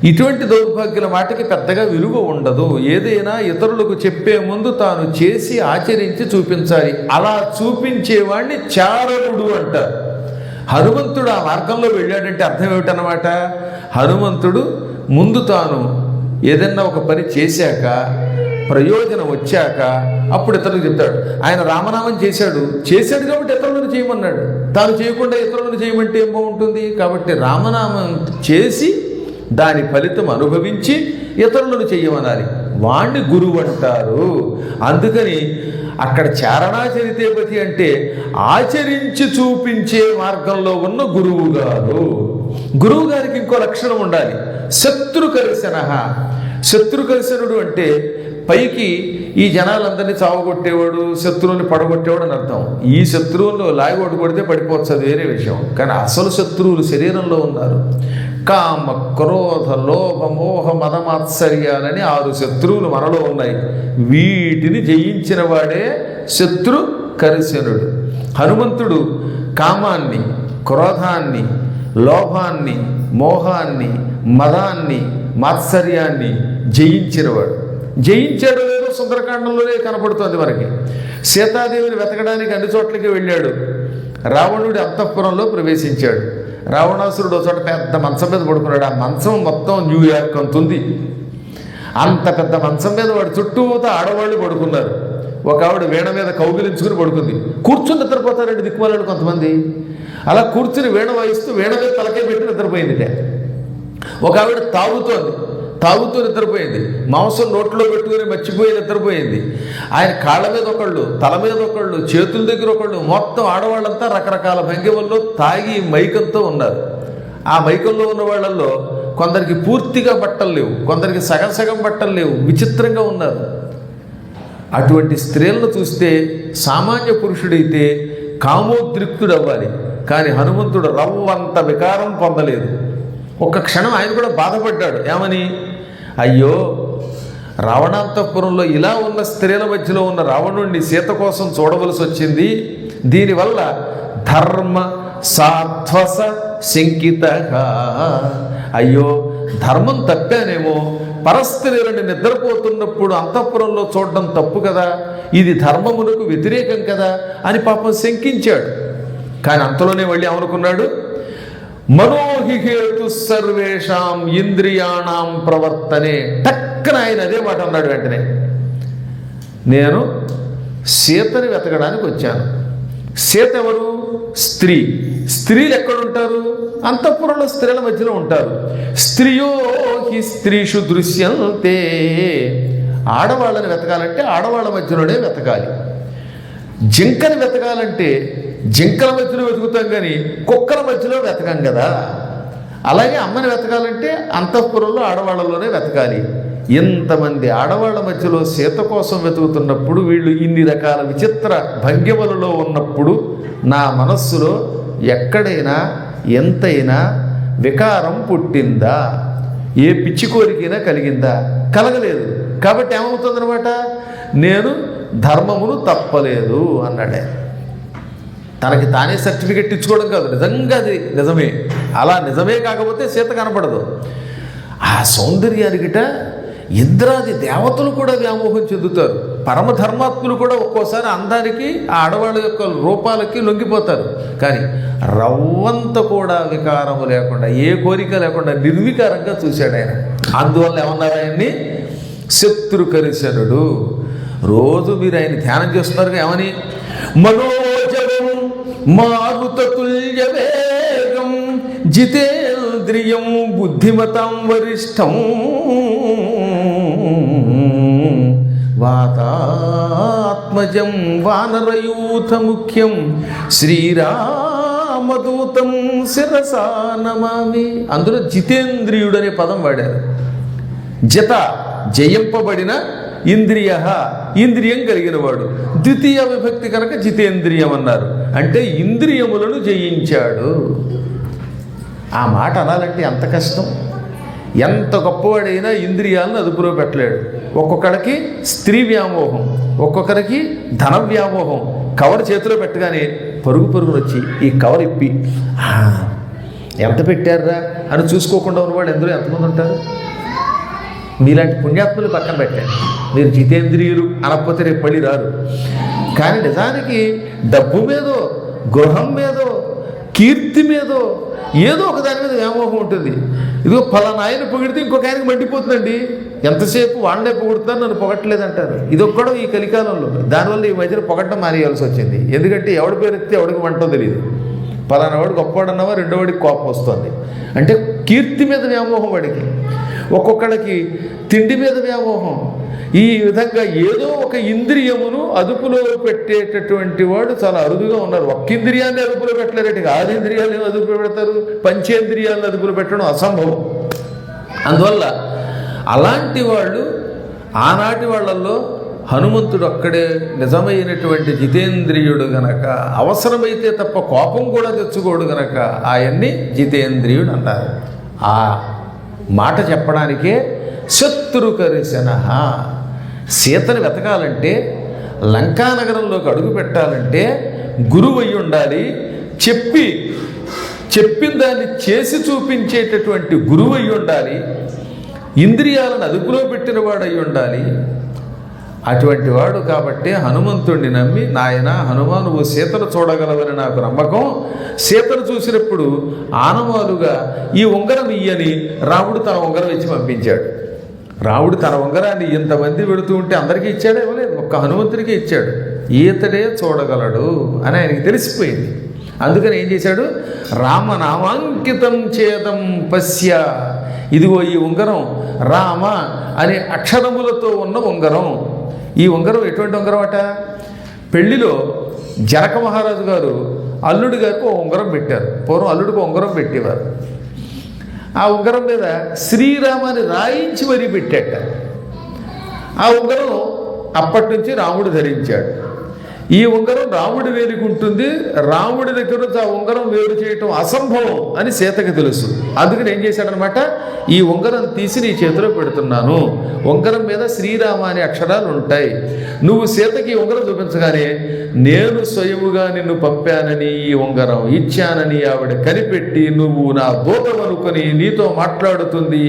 ఇటువంటి దౌర్భాగ్యుల మాటకి పెద్దగా విలువ ఉండదు. ఏదైనా ఇతరులకు చెప్పే ముందు తాను చేసి ఆచరించి చూపించాలి. అలా చూపించేవాడిని చారణుడు అంటారు. హనుమంతుడు ఆ మార్గంలో వెళ్ళాడంటే అర్థం ఏమిటన్నమాట, హనుమంతుడు ముందు తాను ఏదన్నా ఒక పని చేశాక, ప్రయోజనం వచ్చాక అప్పుడు ఇతరులకు చెప్తాడు. ఆయన రామనామం చేశాడు కాబట్టి ఇతరులను చేయమన్నాడు. తాను చేయకుండా ఇతరులను చేయమంటే ఏం బాగుంటుంది? కాబట్టి రామనామం చేసి దాని ఫలితం అనుభవించి ఇతరులను చెయ్యమనాలి. వాణ్ణి గురువు అంటారు. అందుకని అక్కడ చారణాచరితేపతి అంటే ఆచరించి చూపించే మార్గంలో ఉన్న గురువు గారు. గురువు గారికి ఇంకో లక్షణం ఉండాలి, శత్రుకర్షణ. శత్రుకర్షణుడు అంటే పైకి ఈ జనాలందరినీ చావగొట్టేవాడు, శత్రువుని పడగొట్టేవాడు అని అర్థం. ఈ శత్రువుల్లో లాగొట్టు కొడితే పడిపోవచ్చు, అది వేరే విషయం. కానీ అసలు శత్రువులు శరీరంలో ఉన్నారు. కామ, క్రోధ, లోభ, మోహ, మదమాత్సర్యాలని 6 శత్రువులు మనలో ఉన్నాయి. వీటిని జయించిన వాడే శత్రు కర్షణుడు. హనుమంతుడు కామాన్ని, క్రోధాన్ని, లోభాన్ని, మోహాన్ని, మదాన్ని, మాత్సర్యాన్ని జయించినవాడు. జయించాడు లేదో సుందరకాండంలోనే కనపడుతోంది మనకి. సీతాదేవిని వెతకడానికి అన్ని చోట్లకి వెళ్ళాడు. రావణుడి అంతఃపురంలో ప్రవేశించాడు. రావణాసురుడు చోట పెద్ద మంచం మీద పడుకున్నాడు. ఆ మంచం మొత్తం న్యూయార్క్ అంత ఉంది. అంత పెద్ద మంచం మీద వాడు చుట్టూతో ఆడవాళ్ళు పడుకున్నారు. ఒక ఆవిడ వీణ మీద కౌగిలించుకుని పడుకుంది. కూర్చుని నిద్రపోతారండి దిక్కుమాలాడు కొంతమంది. అలా కూర్చుని వీణ వాయిస్తూ వీణ మీద తలకే పెట్టి నిద్రపోయింది. ఒక ఆవిడ తాగుతూ నిద్రపోయింది. మాంసం నోట్లో పెట్టుకుని మర్చిపోయి నిద్రపోయింది. ఆయన కాళ్ళ మీద ఒకళ్ళు, తల మీద ఒకళ్ళు, చేతుల దగ్గర ఒకళ్ళు, మొత్తం ఆడవాళ్ళంతా రకరకాల భంగిమల్లో తాగి మైకంతో ఉన్నారు. ఆ మైకంలో ఉన్న వాళ్ళల్లో కొందరికి పూర్తిగా బట్టలు లేవు, కొందరికి సగం సగం బట్టలు లేవు, విచిత్రంగా ఉన్నారు. అటువంటి స్త్రీలను చూస్తే సామాన్య పురుషుడైతే కామోద్రిక్తుడు అవ్వాలి. కానీ హనుమంతుడు రవ్వంత వికారం పొందలేదు. ఒక్క క్షణం ఆయన కూడా బాధపడ్డాడు. ఏమని? అయ్యో, రావణాంతపురంలో ఇలా ఉన్న స్త్రీల మధ్యలో ఉన్న రావణుణ్ణి సీత కోసం చూడవలసి వచ్చింది. దీనివల్ల ధర్మ సాధ్వస శంకిత. అయ్యో, ధర్మం తప్పానేమో. పరస్త్రీలను నిద్రపోతున్నప్పుడు అంతఃపురంలో చూడడం తప్పు కదా, ఇది ధర్మమునకు వ్యతిరేకం కదా అని పాపం శంకించాడు. కానీ అంతలోనే మళ్ళీ ఏమనుకున్నాడు? మనోహిహేతు సర్వేషాం ఇంద్రియాణం ప్రవర్తనే. టక్కన ఆయన అదే మాట అన్నాడు వెంటనే. నేను సీతని వెతకడానికి వచ్చాను. సీత ఎవరు? స్త్రీ. స్త్రీలు ఎక్కడుంటారు? అంతఃపురంలో స్త్రీల మధ్యలో ఉంటారు. స్త్రియో హి స్త్రీషు దృశ్యంతే. ఆడవాళ్ళని వెతకాలంటే ఆడవాళ్ళ మధ్యలోనే వెతకాలి. జింకని వెతకాలంటే జింకల మధ్యలో వెతుకుతాం, కానీ కుక్కల మధ్యలో వెతకం కదా. అలాగే అమ్మని వెతకాలంటే అంతఃపురంలో ఆడవాళ్ళలోనే వెతకాలి. ఎంతమంది ఆడవాళ్ళ మధ్యలో సీత కోసం వెతుకుతున్నప్పుడు, వీళ్ళు ఇన్ని రకాల విచిత్ర భంగిమలలో ఉన్నప్పుడు నా మనస్సులో ఎక్కడైనా ఎంతైనా వికారం పుట్టిందా? ఏ పిచ్చి కోరికైనా కలిగిందా? కలగలేదు. కాబట్టి ఏమవుతుందన్నమాట, నేను ధర్మమును తప్పలేదు అన్నాడే. తనకి తానే సర్టిఫికెట్ ఇచ్చుకోవడం కాదు, నిజంగా అది నిజమే. అలా నిజమే కాకపోతే సీత కనపడదు. ఆ సౌందర్యానికిట ఇంద్రాది దేవతలు కూడా వ్యామోహం చెందుతారు. పరమధర్మాత్ములు కూడా ఒక్కోసారి అందానికి ఆ ఆడవాళ్ళ యొక్క రూపాలకి లొంగిపోతారు. కానీ రవ్వంత కూడా వికారము లేకుండా, ఏ కోరిక లేకుండా నిర్వికారంగా చూశాడు ఆయన. అందువల్ల ఏమన్నారు ఆయన్ని? శత్రుకర్షణుడు. రోజు మీరు ఆయన ధ్యానం చేస్తున్నారు. ఏమని? మనోజవం మారుతతుల్య వేగం జితేంద్రియం బుద్ధిమతం వరిష్టం వాతాత్మజం రామాత్మజం వానరయూథ ముఖ్యం శ్రీరామదూతం శిరసా నమామి. అందులో జితేంద్రియుడు అనే పదం వాడారు. జత జయింపబడిన, ఇంద్రియ ఇంద్రియం కలిగిన వాడు, ద్వితీయ విభక్తి కనుక జితేంద్రియం అన్నారు. అంటే ఇంద్రియములను జయించాడు. ఆ మాట అనాలంటే ఎంత కష్టం. ఎంత గొప్పవాడైనా ఇంద్రియాలను అదుపులో పెట్టలేడు. ఒక్కొక్కడికి స్త్రీ వ్యామోహం, ఒక్కొక్కరికి ధన వ్యామోహం. కవర్ చేతిలో పెట్టగానే పరుగును వచ్చి ఈ కవర్ ఇప్పి ఎంత పెట్టారా అని చూసుకోకుండా ఉన్నవాడు ఎందులో ఎంతమంది ఉంటారు? మీలాంటి పుణ్యాత్ములు పక్కన పెట్టారు. మీరు జితేంద్రియులు అనకపోతే రేపు పడి రారు. కానీ నిజానికి డబ్బు మీదో, గృహం మీదో, కీర్తి మీదో ఏదో ఒక దాని మీద వ్యామోహం ఉంటుంది. ఇదిగో ఫలానా ఆయన పొగిడితే ఇంకొక ఆయనకి మండిపోతుందండి. ఎంతసేపు వాళ్ళనే పొగుడుతున్నారు, నన్ను పొగట్లేదంటారు. ఇదొక్కడం ఈ కలికాలంలో. దానివల్ల ఈ మధ్యన పొగట్టం మానేయాల్సి వచ్చింది. ఎందుకంటే ఎవడి పేరు ఎత్తే ఎవడికి వంటో తెలియదు. ఫలానా వాడు గొప్పవాడు అన్నవా రెండో వాడికి కోపం వస్తుంది. అంటే కీర్తి మీద వ్యామోహం వాడికి. ఒక్కొక్కడికి తిండి మీద వ్యామోహం. ఈ విధంగా ఏదో ఒక ఇంద్రియమును అదుపులో పెట్టేటటువంటి వాడు చాలా అరుదుగా ఉన్నారు. ఒక్క ఇంద్రియాన్ని అదుపులో పెట్టలేరట, 6 ఇంద్రియాలను అదుపులో పెడతారు. పంచేంద్రియాలను అదుపులో పెట్టడం అసంభవం. అందువల్ల అలాంటి వాళ్ళు ఆనాటి వాళ్ళల్లో హనుమంతుడు ఒక్కడే నిజమైనటువంటి జితేంద్రియుడు గనక, అవసరమైతే తప్ప కోపం కూడా తెచ్చుకోడు గనక ఆయన్ని జితేంద్రియుడు అంటారు. ఆ మాట చెప్పడానికే శత్రుకరిశన. సీతను వెతకాలంటే, లంకానగరంలోకి అడుగు పెట్టాలంటే గురువు అయి ఉండాలి. చెప్పిన దాన్ని చేసి చూపించేటటువంటి గురువు అయి ఉండాలి. ఇంద్రియాలను అదుపులో పెట్టిన వాడు అయి ఉండాలి. అటువంటి వాడు కాబట్టి హనుమంతుడిని నమ్మి, నాయన హనుమా నువ్వు సీతను చూడగలవని నాకు నమ్మకం. సీతను చూసినప్పుడు ఆనవాలుగా ఈ ఉంగరం ఇయ్యని రాముడు తన ఉంగరం ఇచ్చి పంపించాడు. రాముడు తన ఉంగరాన్ని ఇంతమంది వెళుతూ ఉంటే అందరికీ ఇచ్చాడే, ఇవ్వలేదు, ఒక్క హనుమంతుడికి ఇచ్చాడు. ఈతడే చూడగలడు అని ఆయనకి తెలిసిపోయింది. అందుకని ఏం చేశాడు? రామనామాంకితం చేదం పశ్య. ఇదిగో ఈ ఉంగరం రామ అనే అక్షరములతో ఉన్న ఉంగరం. ఈ ఉంగరం ఎటువంటి ఉంగరం అట? పెళ్లిలో జనక మహారాజు గారు అల్లుడి గారికి ఓ ఉంగరం పెట్టారు. పూర్వం అల్లుడికి ఉంగరం పెట్టేవారు. ఆ ఉంగరం మీద శ్రీరామని రాయించి మరీ పెట్టాట. ఆ ఉంగరం అప్పటి నుంచి రాముడు ధరించాడు. ఈ ఉంగరం రాముడి వేలికి ఉంటుంది. రాముడి దగ్గర నుంచి ఆ ఉంగరం వేరు చేయటం అసంభవం అని సీతకి తెలుసు. అందుకని ఏం చేశాడనమాట, ఈ ఉంగరం తీసి నీ చేతిలో పెడుతున్నాను. ఉంగరం మీద శ్రీరామ అనే అక్షరాలు ఉంటాయి. నువ్వు సీతకి ఈ ఉంగరం చూపించగానే నేను స్వయముగా నిన్ను పంపానని, ఈ ఉంగరం ఇచ్చానని ఆవిడ కనిపెట్టి నువ్వు నా దూతం అనుకొని నీతో మాట్లాడుతుంది,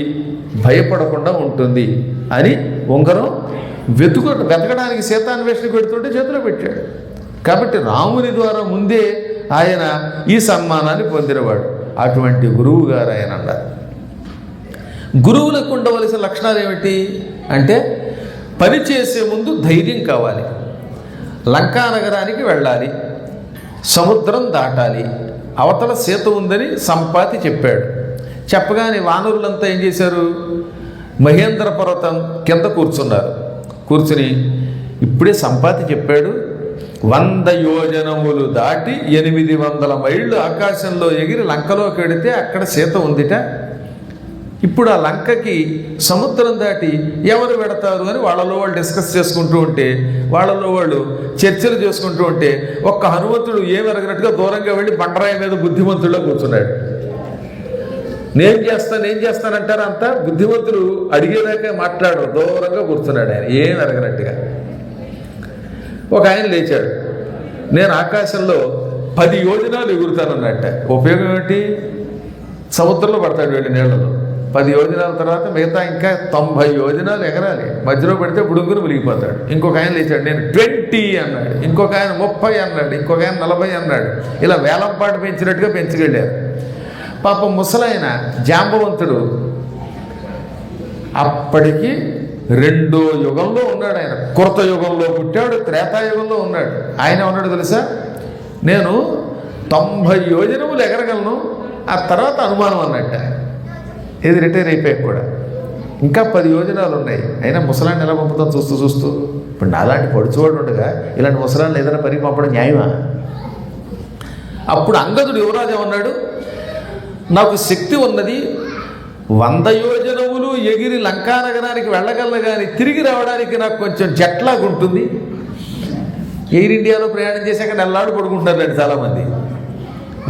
భయపడకుండా ఉంటుంది అని ఉంగరం వెతకడానికి సీతాన్వేషణకు పెడుతుంటే చేతిలో పెట్టాడు. కాబట్టి రాముని ద్వారా ముందే ఆయన ఈ సన్మానాన్ని పొందినవాడు. అటువంటి గురువు గారు ఆయన అన్నారు. గురువులకు ఉండవలసిన లక్షణాలు ఏమిటి అంటే, పని చేసే ముందు ధైర్యం కావాలి. లంకానగరానికి వెళ్ళాలి, సముద్రం దాటాలి, అవతల సీత ఉందని సంపాతి చెప్పాడు. చెప్పగానే వానరులంతా ఏం చేశారు? మహేంద్ర పర్వతం కింద కూర్చున్నారు. కూర్చుని ఇప్పుడే సంపాతి చెప్పాడు, 100 యోజనములు దాటి 800 మైళ్ళు ఆకాశంలో ఎగిరి లంకలోకి వెడితే అక్కడ సీత ఉందిట. ఇప్పుడు ఆ లంకకి సముద్రం దాటి ఎవరు పెడతారు అని వాళ్ళలో వాళ్ళు డిస్కస్ చేసుకుంటూ ఉంటే, వాళ్ళలో వాళ్ళు చర్చలు చేసుకుంటూ ఉంటే, ఒక్క హనుమంతుడు ఏమెరగినట్టుగా దూరంగా వెళ్ళి బండరాయి మీద బుద్ధిమంతుల్లో కూర్చున్నాడు. నేను చేస్తానంటారు. అంతా బుద్ధిమంతులు అడిగేదాకా మాట్లాడు, దూరంగా కూర్చున్నాడు ఆయన ఏం ఎరగనట్టుగా. ఒక ఆయన లేచాడు, నేను ఆకాశంలో 10 యోజనాలు ఎగురుతానన్నట్ట. ఉపయోగం ఏమిటి? సముద్రంలో పడతాడు వెళ్ళి నీళ్లలో. 10 యోజనాల తర్వాత మిగతా ఇంకా 90 యోజనాలు ఎగరాలి. మధ్యలో పడితే బుడుగురు మునిగిపోతాడు. ఇంకొక ఆయన లేచాడు, నేను 20 అన్నాడు. ఇంకొక ఆయన 30 అన్నాడు. ఇంకొక ఆయన 40 అన్నాడు. ఇలా వేలంపాటు పెంచినట్టుగా పెంచుకెళ్ళారు. పాపం ముసలైన జాంబవంతుడు అప్పటికి 2వ యుగంలో ఉన్నాడు. ఆయన కృత యుగంలో పుట్టాడు, త్రేతాయుగంలో ఉన్నాడు. ఆయన ఉన్నాడు తెలుసా, నేను 90 యోజనములు ఎగరగలను, ఆ తర్వాత అనుమానం అన్నట్ట. ఇది రిటైర్ అయిపోయాక కూడా ఇంకా 10 యోజనాలు ఉన్నాయి. అయినా ముసలాన్ని ఎలా పంపుతాం చూస్తూ చూస్తూ. ఇప్పుడు నాలాంటి పడుచువాడు ఉండగా ఇలాంటి ముసలాన్ని ఏదైనా పనికి పంపడం న్యాయమా? అప్పుడు అంగదుడు యువరాజు ఏమన్నాడు, నాకు శక్తి ఉన్నది, 100 యోజనములు ఎగిరి లంకా నగరానికి వెళ్ళగలను, కానీ తిరిగి రావడానికి నాకు కొంచెం జట్లాగా ఉంటుంది. ఎయిర్ ఇండియాలో ప్రయాణం చేశాక నెల్లాడు పడుకుంటున్నారు చాలామంది.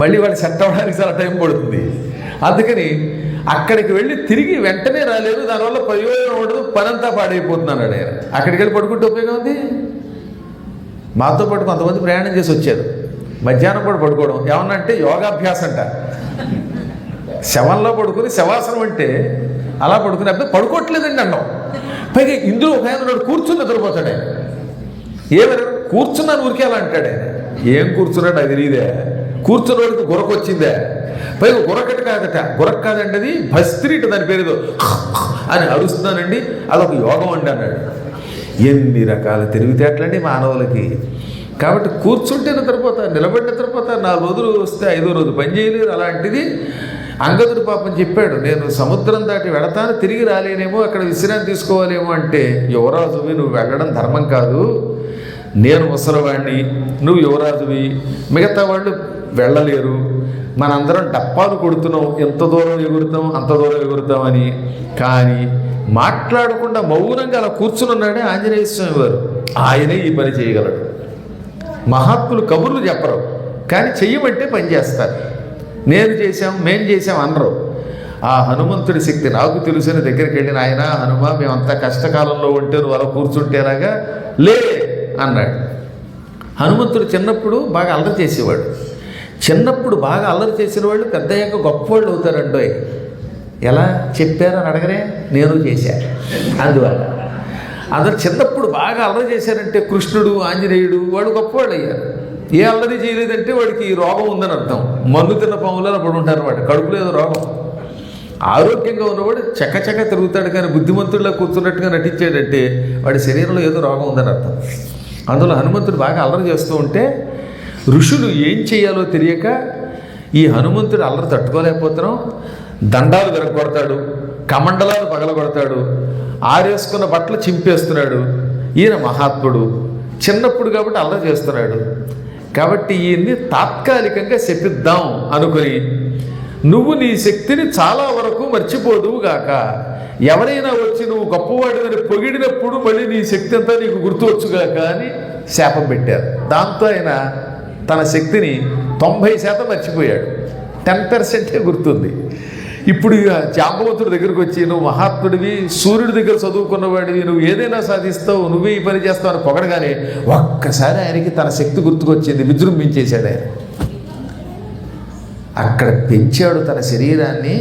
మళ్ళీ వాళ్ళు సెట్ అవ్వడానికి చాలా టైం పడుతుంది. అందుకని అక్కడికి వెళ్ళి తిరిగి వెంటనే రాలేదు, దానివల్ల ప్రయోజనం ఉండదు, పనంతా పాడైపోతున్నాడు ఆయన. అక్కడికి వెళ్ళి పడుకుంటే ఉపయోగం ఉంది. మాతో పాటు కొంతమంది ప్రయాణం చేసి వచ్చారు. మధ్యాహ్నం కూడా పడుకోవడం ఏమన్నా అంటే యోగాభ్యాసం అంట. శవంలో పడుకుని శవాసనం అంటే అలా పడుకుని అబ్బాయి పడుకోవట్లేదండి అన్నాం. పైగా ఇందులో ఒక ఆయన ఉన్నాడు, కూర్చుని నిద్రపోతాడు ఆయన. ఏమైనా కూర్చున్నాను ఊరికే అలా అంటాడు ఆయన. ఏం కూర్చున్నాడు నాకు తెలియదే, కూర్చున్న వాడికి గురకొచ్చిందే. పైగా గురకటి కాదట, గురక కాదండి, అది భస్త్రీట, దాని పేరుదో అని అరుస్తున్నానండి, అదొక యోగం అండి అన్నాడు. ఎన్ని రకాల తెలివితేటలండి మానవులకి. కాబట్టి కూర్చుంటే నిద్రపోతారు, నిలబడి నిద్రపోతారు. 4 రోజులు వస్తే 5వ రోజు పని చేయలేరు. అలాంటిది అంగదుడు పాపం చెప్పాడు, నేను సముద్రం దాటి వెళతాను, తిరిగి రాలేనేమో, అక్కడ విశ్రాంతి తీసుకోవాలేమో. అంటే యువరాజువి, నువ్వు వెళ్ళడం ధర్మం కాదు, నేను ముసలివాడిని, నువ్వు యువరాజువి, మిగతా వాళ్ళు వెళ్ళలేరు, మనందరం డప్పాలు కొడుతున్నాం, ఎంత దూరం ఎగురుతాం అంత దూరం ఎగురుతామని. కానీ మాట్లాడకుండా మౌనంగా అలా కూర్చుని ఉన్నాడే ఆంజనేయ స్వామి వారు. ఆయనే ఈ పని చేయగలడు. మహాత్ములు కబుర్లు చెప్పరు, కానీ చెయ్యమంటే పని చేస్తారు. నేను చేశాం, మేం చేశాం అనరు. ఆ హనుమంతుడి శక్తి నాకు తెలుసుని దగ్గరికి వెళ్ళిన ఆయన, హనుమ మేమంతా కష్టకాలంలో ఉంటే నువ్వు అలా కూర్చుంటేలాగా లే అన్నాడు. హనుమంతుడు చిన్నప్పుడు బాగా అల్లరి చేసేవాడు. చిన్నప్పుడు బాగా అల్లరి చేసిన వాళ్ళు పెద్దయ్యాక గొప్పవాళ్ళు అవుతారండో. ఎలా చెప్పారని అడగరే, నేను చేశాను. అందువల్ల అందరు చిన్నప్పుడు బాగా అల్లరి చేశారంటే కృష్ణుడు, ఆంజనేయుడు వాళ్ళు గొప్పవాళ్ళు అయ్యారు. ఏ అల్లరి చేయలేదంటే వాడికి రోగం ఉందని అర్థం. మందు తిన్న పాములలో పడి ఉంటారు, వాడు కడుపులో ఏదో రోగం. ఆరోగ్యంగా ఉన్నవాడు చక్కచక్క తిరుగుతాడు, కానీ బుద్ధిమంతుడిలో కూర్చున్నట్టుగా నటించాడంటే వాడి శరీరంలో ఏదో రోగం ఉందని అర్థం. అందులో హనుమంతుడు బాగా అల్లరి చేస్తూ ఉంటే ఋషులు ఏం చేయాలో తెలియక ఈ హనుమంతుడు అల్లరి తట్టుకోలేకపోతున్నాం. దండాలు విరగొడతాడు, కమండలాలు పగలగొడతాడు, ఆరేసుకున్న బట్టలు చింపేస్తున్నాడు. ఈయన మహాత్ముడు, చిన్నప్పుడు కాబట్టి అల్లరి చేస్తున్నాడు. కాబట్టి ఈయన్ని తాత్కాలికంగా శపిద్దాం అనుకుని, నువ్వు నీ శక్తిని చాలా వరకు మర్చిపోదువుగాక, ఎవరైనా వచ్చి నువ్వు గొప్పవాడిని పొగిడినప్పుడు మళ్ళీ నీ శక్తి అంతా నీకు గుర్తువచ్చుగాక అని శాపం పెట్టారు. దాంతో ఆయన తన శక్తిని 90% మర్చిపోయాడు, 10% గుర్తుంది. ఇప్పుడు ఇక జాంబవంతుడి దగ్గరికి వచ్చి, నువ్వు మహాత్ముడివి, సూర్యుడి దగ్గర చదువుకున్నవాడివి, నువ్వు ఏదైనా సాధిస్తావు, నువ్వే ఈ పని చేస్తావు అని పొగడగానే ఒక్కసారి ఆయనకి తన శక్తి గుర్తుకొచ్చింది, విజృంభించేశాడు ఆయన. అక్కడ పెంచాడు తన శరీరాన్ని.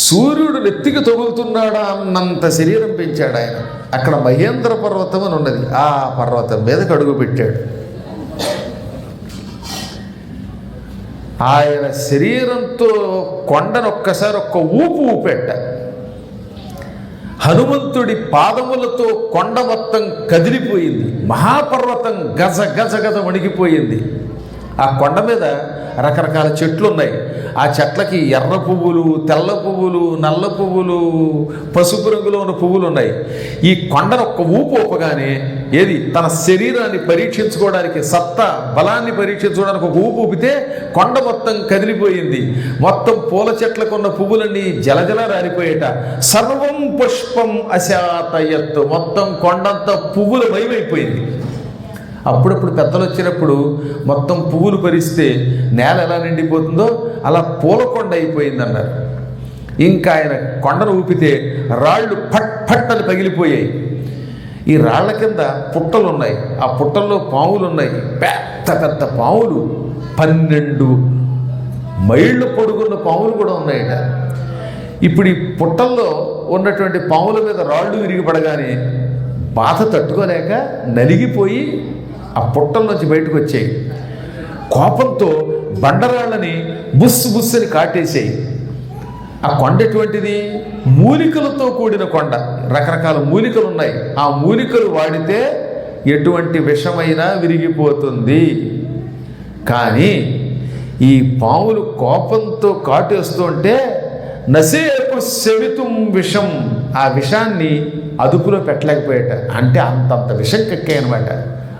సూర్యుడు నెత్తికి తగులుతున్నాడా అన్నంత శరీరం పెంచాడు ఆయన. అక్కడ మహేంద్ర పర్వతం అని ఉన్నది, ఆ పర్వతం మీదకి అడుగు పెట్టాడు. ఆయన శరీరంతో కొండను ఒక్కసారి ఒక్క ఊపు ఊపెట్ట. హనుమంతుడి పాదములతో కొండ మొత్తం కదిలిపోయింది. మహాపర్వతం గజ గజ గజ వణికిపోయింది. ఆ కొండ మీద రకరకాల చెట్లు ఉన్నాయి. ఆ చెట్లకి ఎర్ర పువ్వులు, తెల్ల పువ్వులు, నల్ల పువ్వులు, పసుపు రంగులో ఉన్న పువ్వులు ఉన్నాయి. ఈ కొండను ఒక్క ఊపు ఊపగానే ఏది తన శరీరాన్ని పరీక్షించుకోవడానికి, సత్తా బలాన్ని పరీక్షించుకోవడానికి ఒక ఊపు ఊపితే కొండ మొత్తం కదిలిపోయింది. మొత్తం పూల చెట్లకు ఉన్న పువ్వులన్నీ జలజల రాలిపోయేట. సర్వం పుష్పం అశాతయత్తు, మొత్తం కొండంతా పువ్వుల మయమైపోయింది. అప్పుడప్పుడు పెద్దలు వచ్చినప్పుడు మొత్తం పువ్వులు పరిస్తే నేల ఎలా నిండిపోతుందో అలా పూలకొండ అయిపోయింది అన్నారు. ఇంకా ఆయన కొండను ఊపితే రాళ్ళు ఫట్ ఫట్ అని పగిలిపోయాయి. ఈ రాళ్ల కింద పుట్టలు ఉన్నాయి, ఆ పుట్టల్లో పాములు ఉన్నాయి, పెద్ద పెద్ద పాములు, 12 మైళ్ళు పొడుగున్న పాములు కూడా ఉన్నాయట. ఇప్పుడు ఈ పుట్టల్లో ఉన్నటువంటి పాముల మీద రాళ్ళు విరిగి పడగానే బాధ తట్టుకోలేక నలిగిపోయి ఆ పుట్టల్లోంచి బయటకు వచ్చాయి. కోపంతో బండరాళ్ళని బుస్సు బుస్సుని కాటేసాయి. ఆ కొండ ఎటువంటిది? మూలికలతో కూడిన కొండ. రకరకాల మూలికలు ఉన్నాయి. ఆ మూలికలు వాడితే ఎటువంటి విషమైనా విరిగిపోతుంది. కానీ ఈ పాములు కోపంతో కాటేస్తూ ఉంటే నసేపు శవితుం విషం, ఆ విషాన్ని అదుపులో పెట్టలేకపోయాట. అంటే అంతంత విషం కక్కాయనమాట.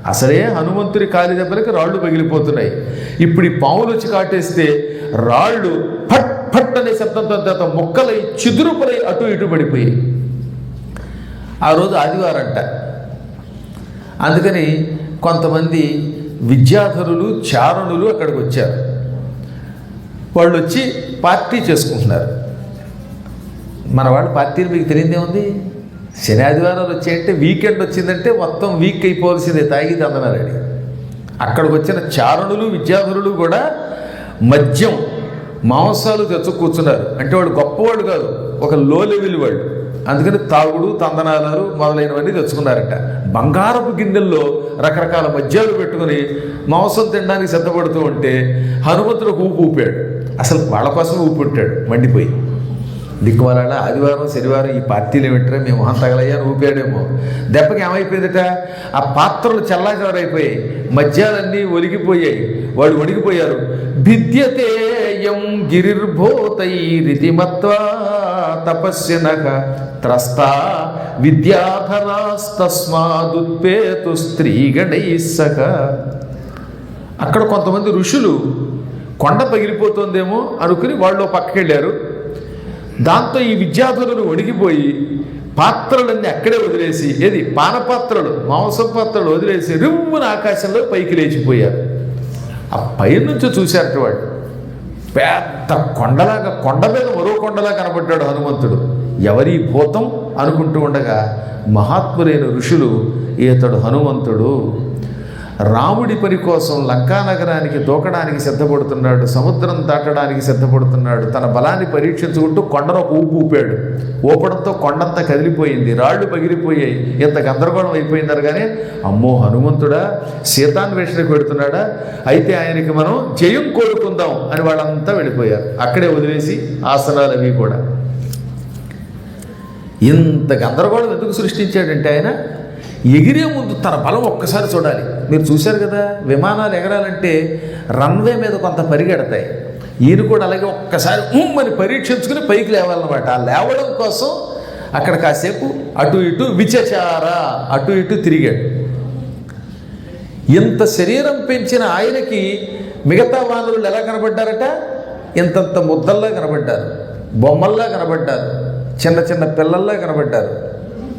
అసలే హనుమంతుడి కాలి దెబ్బలకి రాళ్ళు పగిలిపోతున్నాయి. ఇప్పుడు ఈ పాములు వచ్చి కాటేస్తే రాళ్ళు ఫట్ ఫట్ అనే శబ్దంతో తర్వాత ముక్కలై చిదురుపలై అటు ఇటు పడిపోయి. ఆ రోజు ఆదివారంట. అందుకని కొంతమంది విద్యాధరులు చారణులు అక్కడికి వచ్చారు. వాళ్ళు వచ్చి పార్టీ చేసుకుంటున్నారు. మన వాళ్ళు పార్టీలు మీకు తెలియదే ఉంది. శని ఆదివారాలు వచ్చాయంటే వీకెండ్ వచ్చిందంటే మొత్తం వీక్ అయిపోవాల్సిందే తాగి తందనాలని. అక్కడికి వచ్చిన చారణులు విద్యాధరులు కూడా మద్యం మాంసాలు తెచ్చు కూర్చున్నారు. అంటే వాళ్ళు గొప్పవాళ్ళు కాదు, ఒక లో లెవెల్ వాళ్ళు. అందుకని తాగుడు తందనాలు మొదలైనవన్నీ తెచ్చుకున్నారట. బంగారపు గిన్నెల్లో రకరకాల మద్యాలు పెట్టుకుని మాంసం తినడానికి సిద్ధపడుతూ ఉంటే హనుమంతుడు ఊపాడు. అసలు వాళ్ళ కోసం ఊపిట్టాడు మండిపోయి. దిక్కుమాల ఆదివారం శనివారం ఈ పార్టీలు ఏమిటారా మేము మొహం తగలయ్యాను ఊపాడేమో. దెబ్బకి ఏమైపోయిందట, ఆ పాత్రలు చల్లాచలరైపోయాయి, మద్యాలన్నీ ఒలిగిపోయాయి, వాళ్ళు వణిగిపోయారు. భిద్యతేయం గిరిర్భూతైరితి మత్వా తపస్యనః త్రస్తా విద్యాధరాస్తస్మాదుత్పేతు స్త్రీగణైస్సక. అక్కడ కొంతమంది ఋషులు కొండ పగిలిపోతుందేమో అనుకుని వాళ్ళు పక్కకెళ్ళారు. దాంతో ఈ విద్యాధరులు వణిగిపోయి పాత్రలన్నీ అక్కడే వదిలేసి, ఏది పానపాత్రలు మాంసం పాత్రలు వదిలేసి రివ్వున ఆకాశంలో పైకి లేచిపోయారు. ఆ పైనుంచి చూశారట వాడు. పెద్ద కొండలాగా, కొండ మీద మరో కొండలా కనబడ్డాడు హనుమంతుడు. ఎవరి భూతం అనుకుంటూ ఉండగా మహాత్ములైన ఋషులు ఈతడు హనుమంతుడు రాముడి పని కోసం లంకానగరానికి దూకడానికి సిద్ధపడుతున్నాడు, సముద్రం దాటడానికి సిద్ధపడుతున్నాడు. తన బలాన్ని పరీక్షించుకుంటూ కొండను ఒక ఊపు ఊపాడు. ఊపడంతో కొండంతా కదిలిపోయింది, రాళ్ళు పగిలిపోయాయి. ఇంత గందరగోళం అయిపోయిందరు. కానీ అమ్మో హనుమంతుడా సీతాన్వేషణకు పెడుతున్నాడా, అయితే ఆయనకి మనం జయం కోరుకుందాం అని వాళ్ళంతా వెళ్ళిపోయారు. అక్కడే వదిలేసి ఆసనాలు అవి కూడా. ఇంత గందరగోళం ఎందుకు సృష్టించాడంటే ఆయన ఎగిరే ముందు తన బలం ఒక్కసారి చూడాలి. మీరు చూశారు కదా, విమానాలు ఎగరాలంటే రన్వే మీద కొంత పరిగెడతాయి. ఈయన కూడా అలాగే ఒక్కసారి అని పరీక్షించుకుని పైకి లేవాలన్నమాట. ఆ లేవడం కోసం అక్కడ కాసేపు అటు ఇటు విచచార అటు ఇటు తిరిగాడు. ఇంత శరీరం పెంచిన ఆయనకి మిగతా వానరులు ఎలా కనబడ్డారట, ఇంతంత ముద్దల్లా కనబడ్డారు, బొమ్మల్లా కనబడ్డారు, చిన్న చిన్న పిల్లల్లా కనబడ్డారు.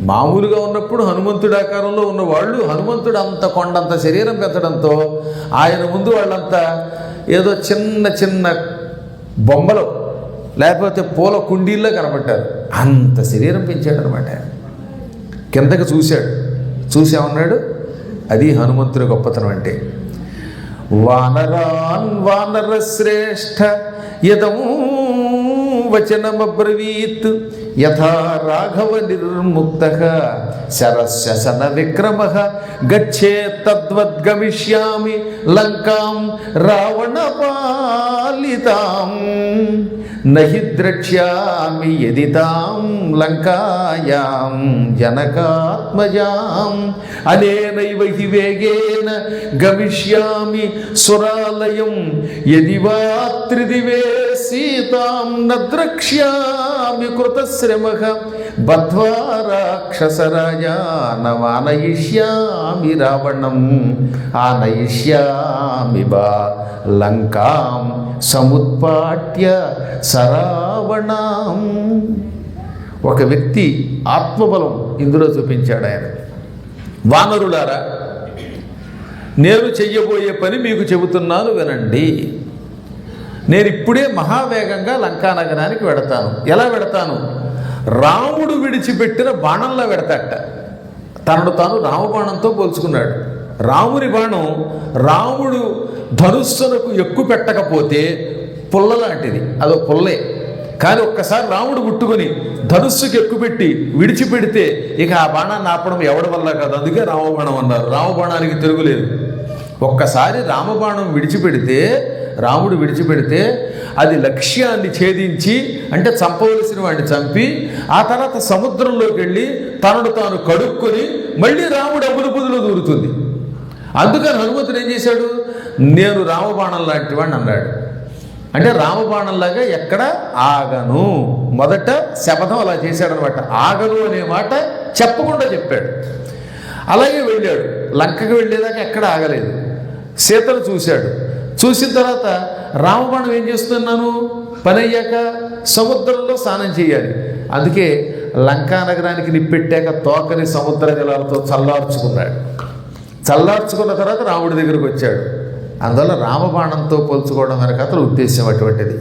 మామూలుగా ఉన్నప్పుడు హనుమంతుడి ఆకారంలో ఉన్న వాళ్ళు హనుమంతుడు అంత కొండంత శరీరం పెంచడంతో ఆయన ముందు వాళ్ళంతా ఏదో చిన్న చిన్న బొమ్మలు లేకపోతే పూల కుండీల్లో కనబడ్డారు. అంత శరీరం పెంచాడు అనమాట. కిందకి చూశాడు, చూసామన్నాడు. అది హనుమంతుడి గొప్పతనం అంటే. వానరాన్ వానర శ్రేష్ఠ యదం వచనమబ్రవీత్ యథా రాఘవ నిర్ముక్తః శరశన విక్రమః గచ్చేత్ తద్వద్గమిష్యామి లంకాం రావణ పాలితాం నహి ద్రక్ష్యామి యది తాం లంకాయాం జనకాత్మజాం అనేనైవ హి వేగేన గమిష్యామి సురాలయం యది వా త్రిదివే సీతాం న ద్రక్ష్యామి కృతశ్రమః బద్ధ్వా రాక్షసరాజానమానయిష్యామి రావణం ఆనయిష్యామి బా లంకాం సముత్పాట్య సరావణం. ఒక వ్యక్తి ఆత్మబలం ఇందులో చూపించాడు ఆయన. వానరులారా, నేను చెయ్యబోయే పని మీకు చెబుతున్నాను వినండి. నేను ఇప్పుడే మహావేగంగా లంకానగరానికి వెడతాను. ఎలా వెడతాను? రాముడు విడిచిపెట్టిన బాణంలా వెడతాట. తనను తాను రామబాణంతో పోల్చుకున్నాడు. రాముని బాణం రాముడు ధనుస్సునకు ఎక్కువ పెట్టకపోతే పుల్ల లాంటిది, అదో పుల్లే. కానీ ఒక్కసారి రాముడు ముట్టుకొని ధనుస్సుకి ఎక్కుపెట్టి విడిచిపెడితే ఇక ఆ బాణాన్ని ఆపడం ఎవడి వల్ల కాదు. అందుకే రామబాణం అన్నారు. రామబాణానికి తిరుగులేదు. ఒక్కసారి రామబాణం విడిచిపెడితే, రాముడు విడిచిపెడితే అది లక్ష్యాన్ని ఛేదించి, అంటే చంపవలసిన వాడిని చంపి ఆ తర్వాత సముద్రంలోకి వెళ్ళి తనను తాను కడుక్కొని మళ్ళీ రాముడు అబులు బుదులు దూరుతుంది. అందుకని హనుమంతుడు ఏం చేశాడు? నేను రామబాణం లాంటి వాడిని అన్నాడు. అంటే రామబాణంలాగా ఎక్కడ ఆగను. మొదట శపథం అలా చేశాడనమాట. ఆగను అనే మాట చెప్పకుండా చెప్పాడు. అలాగే వెళ్ళాడు. లంకకి వెళ్ళేదాకా ఎక్కడ ఆగలేదు. సీతను చూశాడు. చూసిన తర్వాత రామబాణం ఏం చేస్తున్నాను, పని అయ్యాక సముద్రంలో స్నానం చేయాలి. అందుకే లంకా నగరానికి నిప్పెట్టాక తోకని సముద్ర జలాలతో చల్లార్చుకున్నాడు. చల్లార్చుకున్న తర్వాత రాముడి దగ్గరకు వచ్చాడు. అందువల్ల రామబాణంతో పోల్చుకోవడం వెనక అతను ఉద్దేశం అటువంటిది.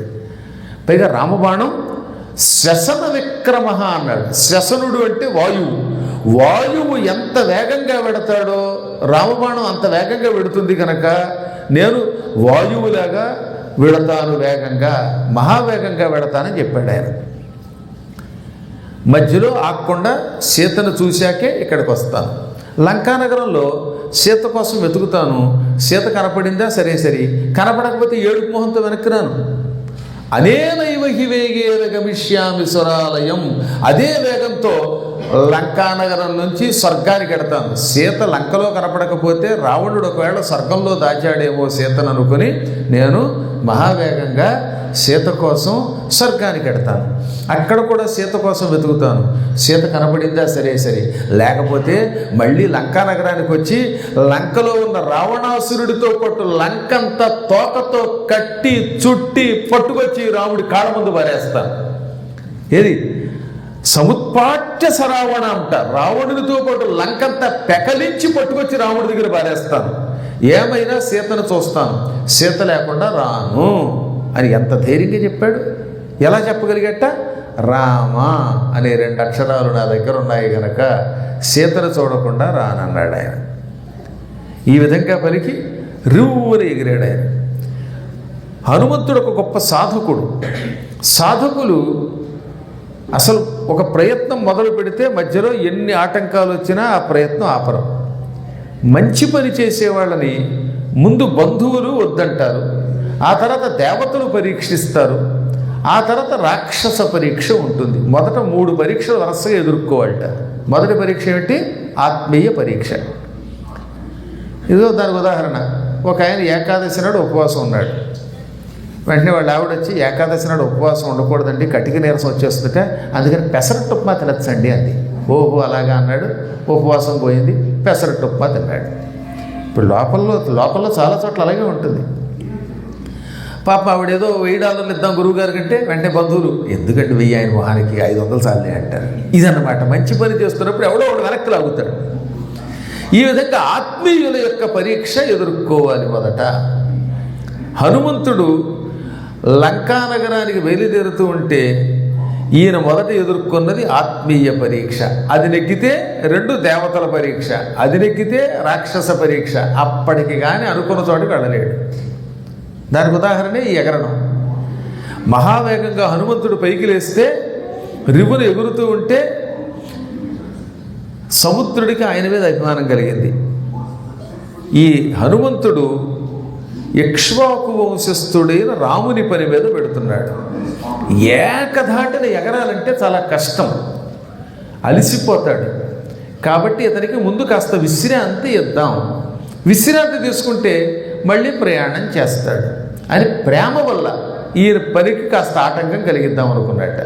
పైగా రామబాణం శ్వసన విక్రమ అన్నాడు. శ్వసనుడు అంటే వాయువు. వాయువు ఎంత వేగంగా వెడతాడో రామబాణం అంత వేగంగా వెడుతుంది కనుక నేను వాయువులాగా వెడతాను, వేగంగా, మహావేగంగా వెడతానని చెప్పాడు ఆయన. మధ్యలో ఆగకుండా సీతను చూశాకే ఇక్కడికి వస్తాను. లంకానగరంలో సీత కోసం వెతుకుతాను. సీత కనపడిందా, సరే సరే. కనపడకపోతే ఏడుపు మొహంతో వెనక్కి రాను. అనేనైవ హి వేగేన గమిష్యామి సురాలయం. అదే వేగంతో లంకానగరం నుంచి స్వర్గానికి ఎడతాను. సీత లంకలో కనపడకపోతే రావణుడు ఒకవేళ స్వర్గంలో దాచాడేమో సీతను అనుకుని నేను మహావేగంగా సీత కోసం స్వర్గానికి ఎడతాను. అక్కడ కూడా సీత కోసం వెతుకుతాను. సీత కనపడిందా, సరే సరే. లేకపోతే మళ్ళీ లంకా నగరానికి వచ్చి లంకలో ఉన్న రావణాసురుడితో పాటు లంకంతా తోకతో కట్టి చుట్టి పట్టుకొచ్చి రాముడి కాళ్ళ ముందు పారేస్తాను. ఏది సముత్పాట్య సరావణ అంట. రావణుడితో పాటు లంకంతా పెకలించి పట్టుకొచ్చి రాముడి దగ్గర పారేస్తాను. ఏమైనా సీతను చూస్తాను, సీత లేకుండా రాను అని ఎంత ధైర్యంగా చెప్పాడు. ఎలా చెప్పగలిగట? రామ అనే 2 అక్షరాలు నా దగ్గర ఉన్నాయి గనక సీతను చూడకుండా రానన్నాడు ఆయన. ఈ విధంగా పలికి రివ్వున ఎగిరాడు ఆయన. హనుమంతుడు ఒక గొప్ప సాధకుడు. సాధకులు అసలు ఒక ప్రయత్నం మొదలు పెడితే మధ్యలో ఎన్ని ఆటంకాలు వచ్చినా ఆ ప్రయత్నం ఆపరం. మంచి పని చేసేవాళ్ళని ముందు బంధువులు వద్దంటారు, ఆ తర్వాత దేవతలు పరీక్షిస్తారు, ఆ తర్వాత రాక్షస పరీక్ష ఉంటుంది. మొదట 3 పరీక్షలు వరుసగా ఎదుర్కోవాలట. మొదటి పరీక్ష ఏమిటి? ఆత్మీయ పరీక్ష. ఇదో దానికి ఉదాహరణ. ఒక ఆయన ఏకాదశి నాడు ఉపవాసం ఉన్నాడు. వెంటనే వాళ్ళ ఆవిడ వచ్చి, ఏకాదశి నాడు ఉపవాసం ఉండకూడదండి, కటిక నీరసం వచ్చేస్తుందట, అందుకని పెసరట్టు ఉప్మా తినచ్చండి అంది. ఓహో అలాగా అన్నాడు. ఉపవాసం పోయింది, పెసరట్టు ఉప్మా తిన్నాడు. ఇప్పుడు లోపల్లో చాలా చోట్ల అలాగే ఉంటుంది. పాప ఆవిడేదో $1000 ఇద్దాం గురువుగారి కంటే వెంటనే బంధువులు, ఎందుకంటే 1000 ఆయన మొహానికి 500 చాలే అంటారు. ఇదన్నమాట. మంచి పని చేస్తున్నప్పుడు ఎవడో ఒకడు వెనక్కి లాగుతాడు. ఈ విధంగా ఆత్మీయుల యొక్క పరీక్ష ఎదుర్కోవాలి మొదట. హనుమంతుడు లంకానగరానికి బయలుదేరుతూ ఉంటే ఈయన మొదట ఎదుర్కొన్నది ఆత్మీయ పరీక్ష. అది నెగ్గితే 2 దేవతల పరీక్ష, అది నెగ్గితే రాక్షస పరీక్ష. అప్పటికి కానీ అనుకున్న చోటుకు వెళ్ళలేడు. దానికి ఉదాహరణే ఈ ఎగరడం. మహావేగంగా హనుమంతుడు పైకి లేస్తే రివును ఎగురుతూ ఉంటే సముద్రుడికి ఆయన మీద అభిమానం కలిగింది. ఈ హనుమంతుడు ఇక్ష్వాకు వంశస్థుడైన రాముని పని మీద పెడుతున్నాడు. ఏకధాటిన ఎగరాలంటే చాలా కష్టం, అలసిపోతాడు. కాబట్టి ఇతనికి ముందు కాస్త విశ్రాంతి ఇద్దాం, విశ్రాంతి తీసుకుంటే మళ్ళీ ప్రయాణం చేస్తాడు అని ప్రేమ వల్ల ఈ పనికి కాస్త ఆటంకం కలిగిద్దాం అనుకున్నట్ట.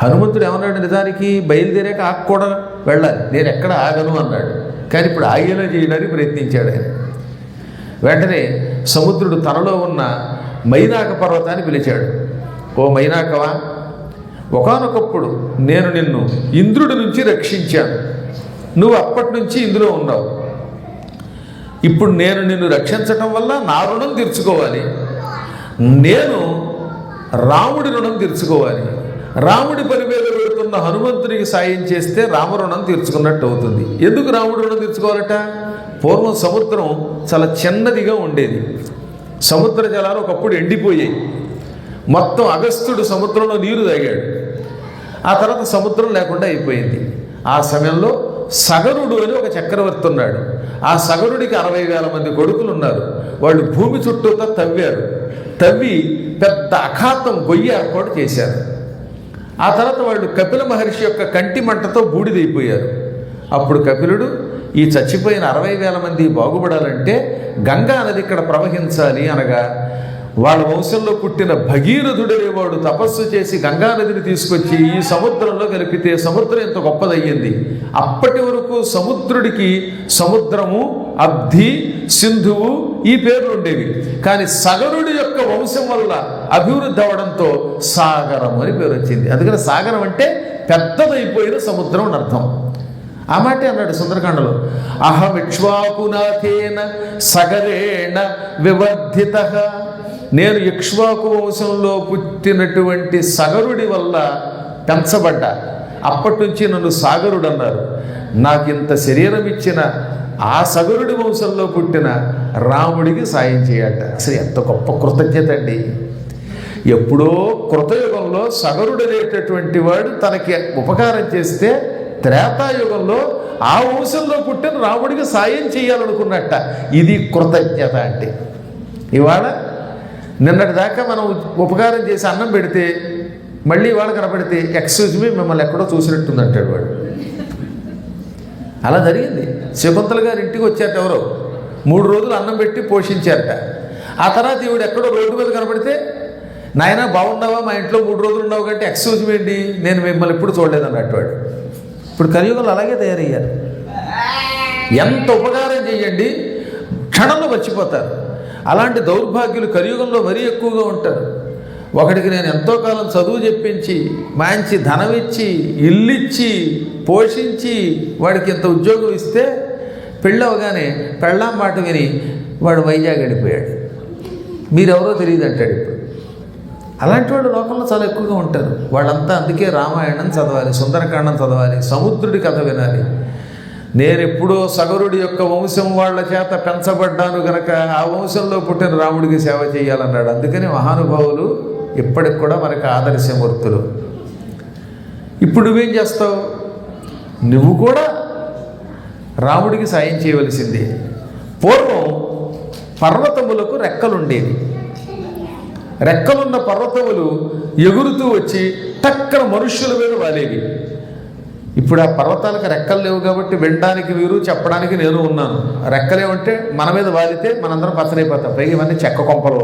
హనుమంతుడు ఏమన్నాడు? నిజానికి బయలుదేరాక ఆగకూడా వెళ్ళాలి, నేను ఎక్కడ ఆగను అన్నాడు. కానీ ఇప్పుడు ఆగేలా చేయడానికి ప్రయత్నించాడు ఆయన. వెంటనే సముద్రుడు తనలో ఉన్న మైనాక పర్వతాన్ని పిలిచాడు. ఓ మైనాకవా, ఒకానొకప్పుడు నేను నిన్ను ఇంద్రుడి నుంచి రక్షించాను, నువ్వు అప్పటి నుంచి ఇందులో ఉన్నావు. ఇప్పుడు నేను నిన్ను రక్షించటం వల్ల నా రుణం తీర్చుకోవాలి, నేను రాముడి రుణం తీర్చుకోవాలి. రాముడి పని మీద పెడుతున్న హనుమంతునికి సాయం చేస్తే రామరుణం తీర్చుకున్నట్టు అవుతుంది. ఎందుకు రాముడి రుణం తీర్చుకోవాలట? పూర్వం సముద్రం చాలా చిన్నదిగా ఉండేది. సముద్ర జలాలు ఒకప్పుడు ఎండిపోయాయి. మొత్తం అగస్త్యుడు సముద్రంలో నీరు తాగాడు. ఆ తర్వాత సముద్రం లేకుండా అయిపోయింది. ఆ సమయంలో సగరుడు అని ఒక చక్రవర్తి ఉన్నాడు. ఆ సగరుడికి 60,000 మంది కొడుకులు ఉన్నారు. వాళ్ళు భూమి చుట్టూతో తవ్వి పెద్ద అఖాతం గొయ్యి ఏర్పాటు చేశారు. ఆ తర్వాత వాళ్ళు కపిల మహర్షి యొక్క కంటి మంటతో బూడిదైపోయారు. అప్పుడు కపిలుడు, ఈ చచ్చిపోయిన 60,000 మంది బాగుపడాలంటే గంగా నది ఇక్కడ ప్రవహించాలి అనగా వాళ్ళ వంశంలో పుట్టిన భగీరథుడనేవాడు తపస్సు చేసి గంగానదిని తీసుకొచ్చి ఈ సముద్రంలో కలిపితే సముద్రం ఎంత గొప్పదయ్యింది. అప్పటి వరకు సముద్రుడికి సముద్రము, అబ్ధి, సింధువు ఈ పేర్లు ఉండేవి. కానీ సగరుడి యొక్క వంశం వల్ల అభివృద్ధి అవడంతో సాగరం అని పేరు వచ్చింది. అందుకని సాగరం అంటే పెద్దదైపోయిన సముద్రం అని అర్థం. ఆ మాటే అన్నాడు సుందరకాండలో, అహమిక్ష్వాకునాథేన సగరేణ వివర్ధిత. నేను ఇక్ష్వాకు వంశంలో పుట్టినటువంటి సగరుడి వల్ల పెంచబడ్డా, అప్పటి నుంచి నన్ను సాగరుడు అన్నారు. నాకు ఇంత శరీరం ఇచ్చిన ఆ సగరుడి వంశంలో పుట్టిన రాముడికి సాయం చేయట. అసలు ఎంత గొప్ప కృతజ్ఞత అండి. ఎప్పుడో కృతయుగంలో సగరుడు అనేటటువంటి వాడు తనకి ఉపకారం చేస్తే త్రేతాయుగంలో ఆ వంశంలో పుట్టిన రాముడికి సాయం చేయాలనుకున్నట్ట. ఇది కృతజ్ఞత అంటే. ఇవాళ నిన్నటి దాకా మనం ఉపకారం చేసి అన్నం పెడితే మళ్ళీ ఇవాళ కనపడితే ఎక్స్క్యూజ్ మీ మిమ్మల్ని ఎక్కడో చూసినట్టుంది అంటాడు వాడు. అలా జరిగింది. శకుంతల గారి ఇంటికి వచ్చారట ఎవరో, 3 రోజులు అన్నం పెట్టి పోషించారట. ఆ తర్వాత ఈవిడ ఎక్కడో రోడ్డు మీద కనపడితే, నాయన బాగున్నావా, మా ఇంట్లో 3 రోజులు ఉన్నావు కంటే ఎక్స్క్యూజ్ మీ అండి, నేను మిమ్మల్ని ఎప్పుడు చూడలేదన్నట్టు వాడు. ఇప్పుడు కలియుగంలో అలాగే తయారయ్యారు. ఎంత ఉపకారం చేయండి క్షణంలో మర్చిపోతారు. అలాంటి దౌర్భాగ్యులు కలియుగంలో మరీ ఎక్కువగా ఉంటారు. ఒకడికి నేను ఎంతో కాలం చదువు చెప్పించి మంచి ధనం ఇచ్చి ఇల్లిచ్చి పోషించి వాడికి ఇంత ఉద్యోగం ఇస్తే పెళ్ళవగానే పెళ్ళాం మాట విని వాడు వైజాగ్ వెళ్ళిపోయాడు, మీరెవరో తెలియదు అంటాడు. ఇప్పుడు అలాంటి వాళ్ళు లోకంలో చాలా ఎక్కువగా ఉంటారు. వాళ్ళంతా అందుకే రామాయణం చదవాలి, సుందరకాండం చదవాలి, సముద్రుడి కథ వినాలి. నేను ఎప్పుడో సగరుడి యొక్క వంశం వాళ్ళ చేత పెంచబడ్డాను గనక ఆ వంశంలో పుట్టిన రాముడికి సేవ చేయాలన్నాడు. అందుకని మహానుభావులు ఇప్పటికి కూడా మనకు ఆదర్శమూర్తులు. ఇప్పుడు నువ్వేం చేస్తావు? నువ్వు కూడా రాముడికి సాయం చేయవలసిందే. పూర్వం పర్వతములకు రెక్కలుండేవి. రెక్కలున్న పర్వతములు ఎగురుతూ వచ్చి టక్కన మనుష్యుల మీద వాలేవి. ఇప్పుడు ఆ పర్వతాలకు రెక్కలు లేవు కాబట్టి వినడానికి వీరు, చెప్పడానికి నేను ఉన్నాను. రెక్కలేమంటే మన మీద వాలితే మనందరం పచ్చరైపోతాం. పైగా ఇవన్నీ చెక్క కొంపలు,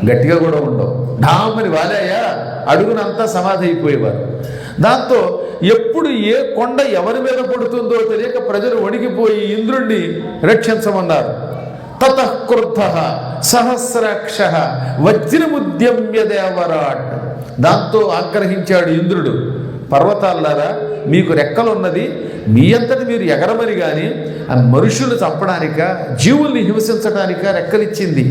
గట్టిగా కూడా ఉండవు. ఢామని వాలాయా అడుగునంతా సమాధి అయిపోయేవారు. దాంతో ఎప్పుడు ఏ కొండ ఎవరి మీద పడుతుందో తెలియక ప్రజలు వణికిపోయి ఇంద్రుణ్ణి రక్షించమన్నారు. తతః క్రుద్ధః సహస్రాక్షః వజ్రముద్యమ్య దేవరాట్. దాంతో ఆగ్రహించాడు ఇంద్రుడు, పర్వతాలారా మీకు రెక్కలున్నది, మీ అంతటి మీరు ఎగరమని కానీ ఆ మనుషులు చంపడానిక, జీవుల్ని హింసించడానిక రెక్కలిచ్చింది.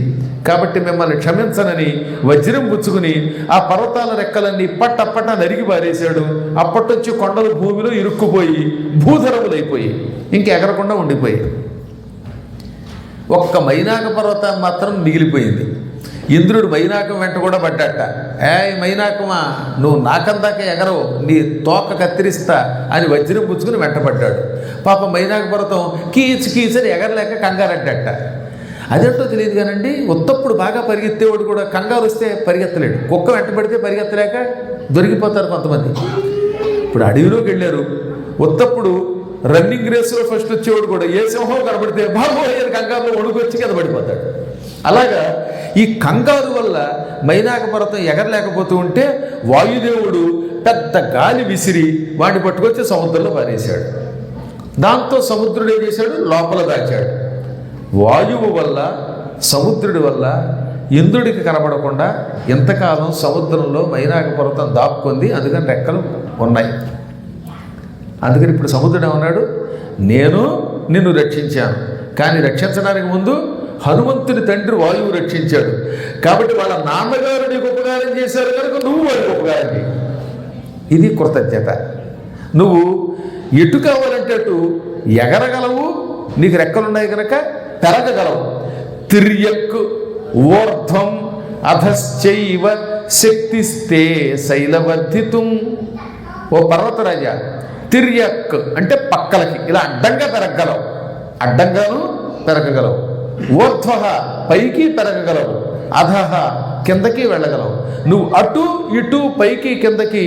కాబట్టి మిమ్మల్ని క్షమించనని వజ్రం పుచ్చుకుని ఆ పర్వతాల రెక్కలన్నీ పట్టపట్ట నరిగి పారేశాడు. అప్పటి నుంచి కొండలు భూమిలో ఇరుక్కుపోయి భూధరములైపోయి ఇంక ఎగరకుండా ఉండిపోయి ఒక్క మైనాక పర్వతం మాత్రం మిగిలిపోయింది. ఇంద్రుడు మైనాకం వెంట కూడా పడ్డట. మైనాకమా, నువ్వు నాకందాక ఎగరవు, నీ తోక కత్తిరిస్తా అని వజ్రం పుచ్చుకుని వెంటపడ్డాడు. పాప మైనాక పర్వతం కీచు కీచని ఎగరలేక కంగారడ్డట. అదేంటో తెలియదు కానండి, ఉత్తప్పుడు బాగా పరిగెత్తేవాడు కూడా కంగారు వస్తే పరిగెత్తలేడు. కుక్క వెంటబడితే పరిగెత్తలేక దొరికిపోతారు కొంతమంది. ఇప్పుడు అడవిలోకి వెళ్ళారు, ఉత్తప్పుడు రన్నింగ్ రేసులో ఫస్ట్ వచ్చేవాడు కూడా ఏ సింహం కనబడితే బాబోయే కంగారులో వణుకొచ్చి కింద పడిపోతాడు. అలాగా ఈ కంగారు వల్ల మైనాక పర్వతం ఎగరలేకపోతూ ఉంటే వాయుదేవుడు పెద్ద గాలి విసిరి వాడిని పట్టుకొచ్చి సముద్రంలో పారేశాడు. దాంతో సముద్రుడు ఏం చేశాడు, లోపల దాచాడు. వాయువు వల్ల, సముద్రుడి వల్ల ఇంద్రుడికి కనబడకుండా ఎంతకాలం సముద్రంలో మైనాక పర్వతం దాక్కుంది. అందుకని రెక్కలు ఉన్నాయి. అందుకని ఇప్పుడు సముద్రుడు ఏమన్నాడు, నేను నిన్ను రక్షించాను, కానీ రక్షించడానికి ముందు హనుమంతుని తండ్రి వాయువు రక్షించాడు. కాబట్టి వాళ్ళ నాన్నగారు నీకు ఉపకారం చేశారు కనుక నువ్వు వారికి ఉపకారం చేయి. ఇది కృతజ్ఞత. నువ్వు ఎటు కావాలంటే అటు ఎగరగలవు, నీకు రెక్కలున్నాయి కనుక పెరగగలవు. తిర్యక్ ఊర్ధ్వం అధశ్చైవ శక్తిస్తే శైలవర్ధితుం. ఓ పర్వతరాజా, తిర్యక్ అంటే పక్కలకి ఇలా అడ్డంగా పెరగగలవు, అడ్డంగాను పెరగగలవు. ఊర్ధ్వ పైకి పెరగగలవు. అధహ కిందకి వెళ్ళగలవు. నువ్వు అటు ఇటు పైకి కిందకి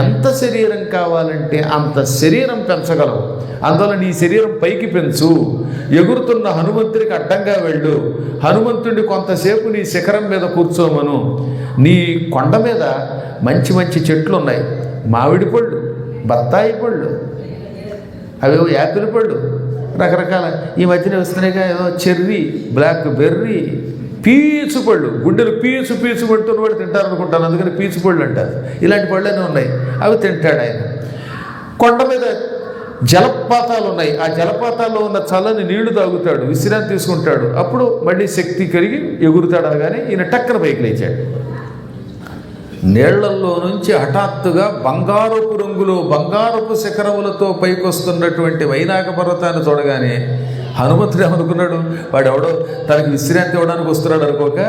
ఎంత శరీరం కావాలంటే అంత శరీరం పెంచగలవు. అందువల్ల నీ శరీరం పైకి పెంచు. ఎగురుతున్న హనుమంతుడికి అడ్డంగా వెళ్ళు. హనుమంతుడిని కొంతసేపు నీ శిఖరం మీద కూర్చోమను. నీ కొండ మీద మంచి మంచి చెట్లు ఉన్నాయి. మామిడి పళ్ళు, బత్తాయి పళ్ళు, అవేవో యాపిల్ పళ్ళు, రకరకాల ఈ మధ్యన వస్తున్నాయిగా ఏదో చెర్రీ, బ్లాక్ బెర్రీ, పీచు పళ్ళు. గుండెలు పీచు పీచు పడుతున్న వాడు తింటారు అనుకుంటాను, అందుకని పీచు పళ్ళు అంటారు. ఇలాంటి పళ్ళనే ఉన్నాయి, అవి తింటాడు ఆయన. కొండ మీద జలపాతాలు ఉన్నాయి. ఆ జలపాతాల్లో ఉన్న చల్లని నీళ్లు తాగుతాడు, విశ్రాంతి తీసుకుంటాడు. అప్పుడు మళ్ళీ శక్తి కలిగి ఎగురుతాడు. అనగానే ఈయన టక్కన పైకి లేచాడు. నీళ్లల్లో నుంచి హఠాత్తుగా బంగారపు రంగులో బంగారపు శిఖరములతో పైకొస్తున్నటువంటి వైనాక పర్వతాన్ని చూడగానే హనుమంతుడు ఏమనుకున్నాడు, వాడు ఎవడో తనకి విశ్రాంతి ఇవ్వడానికి వస్తున్నాడు అనుకోక,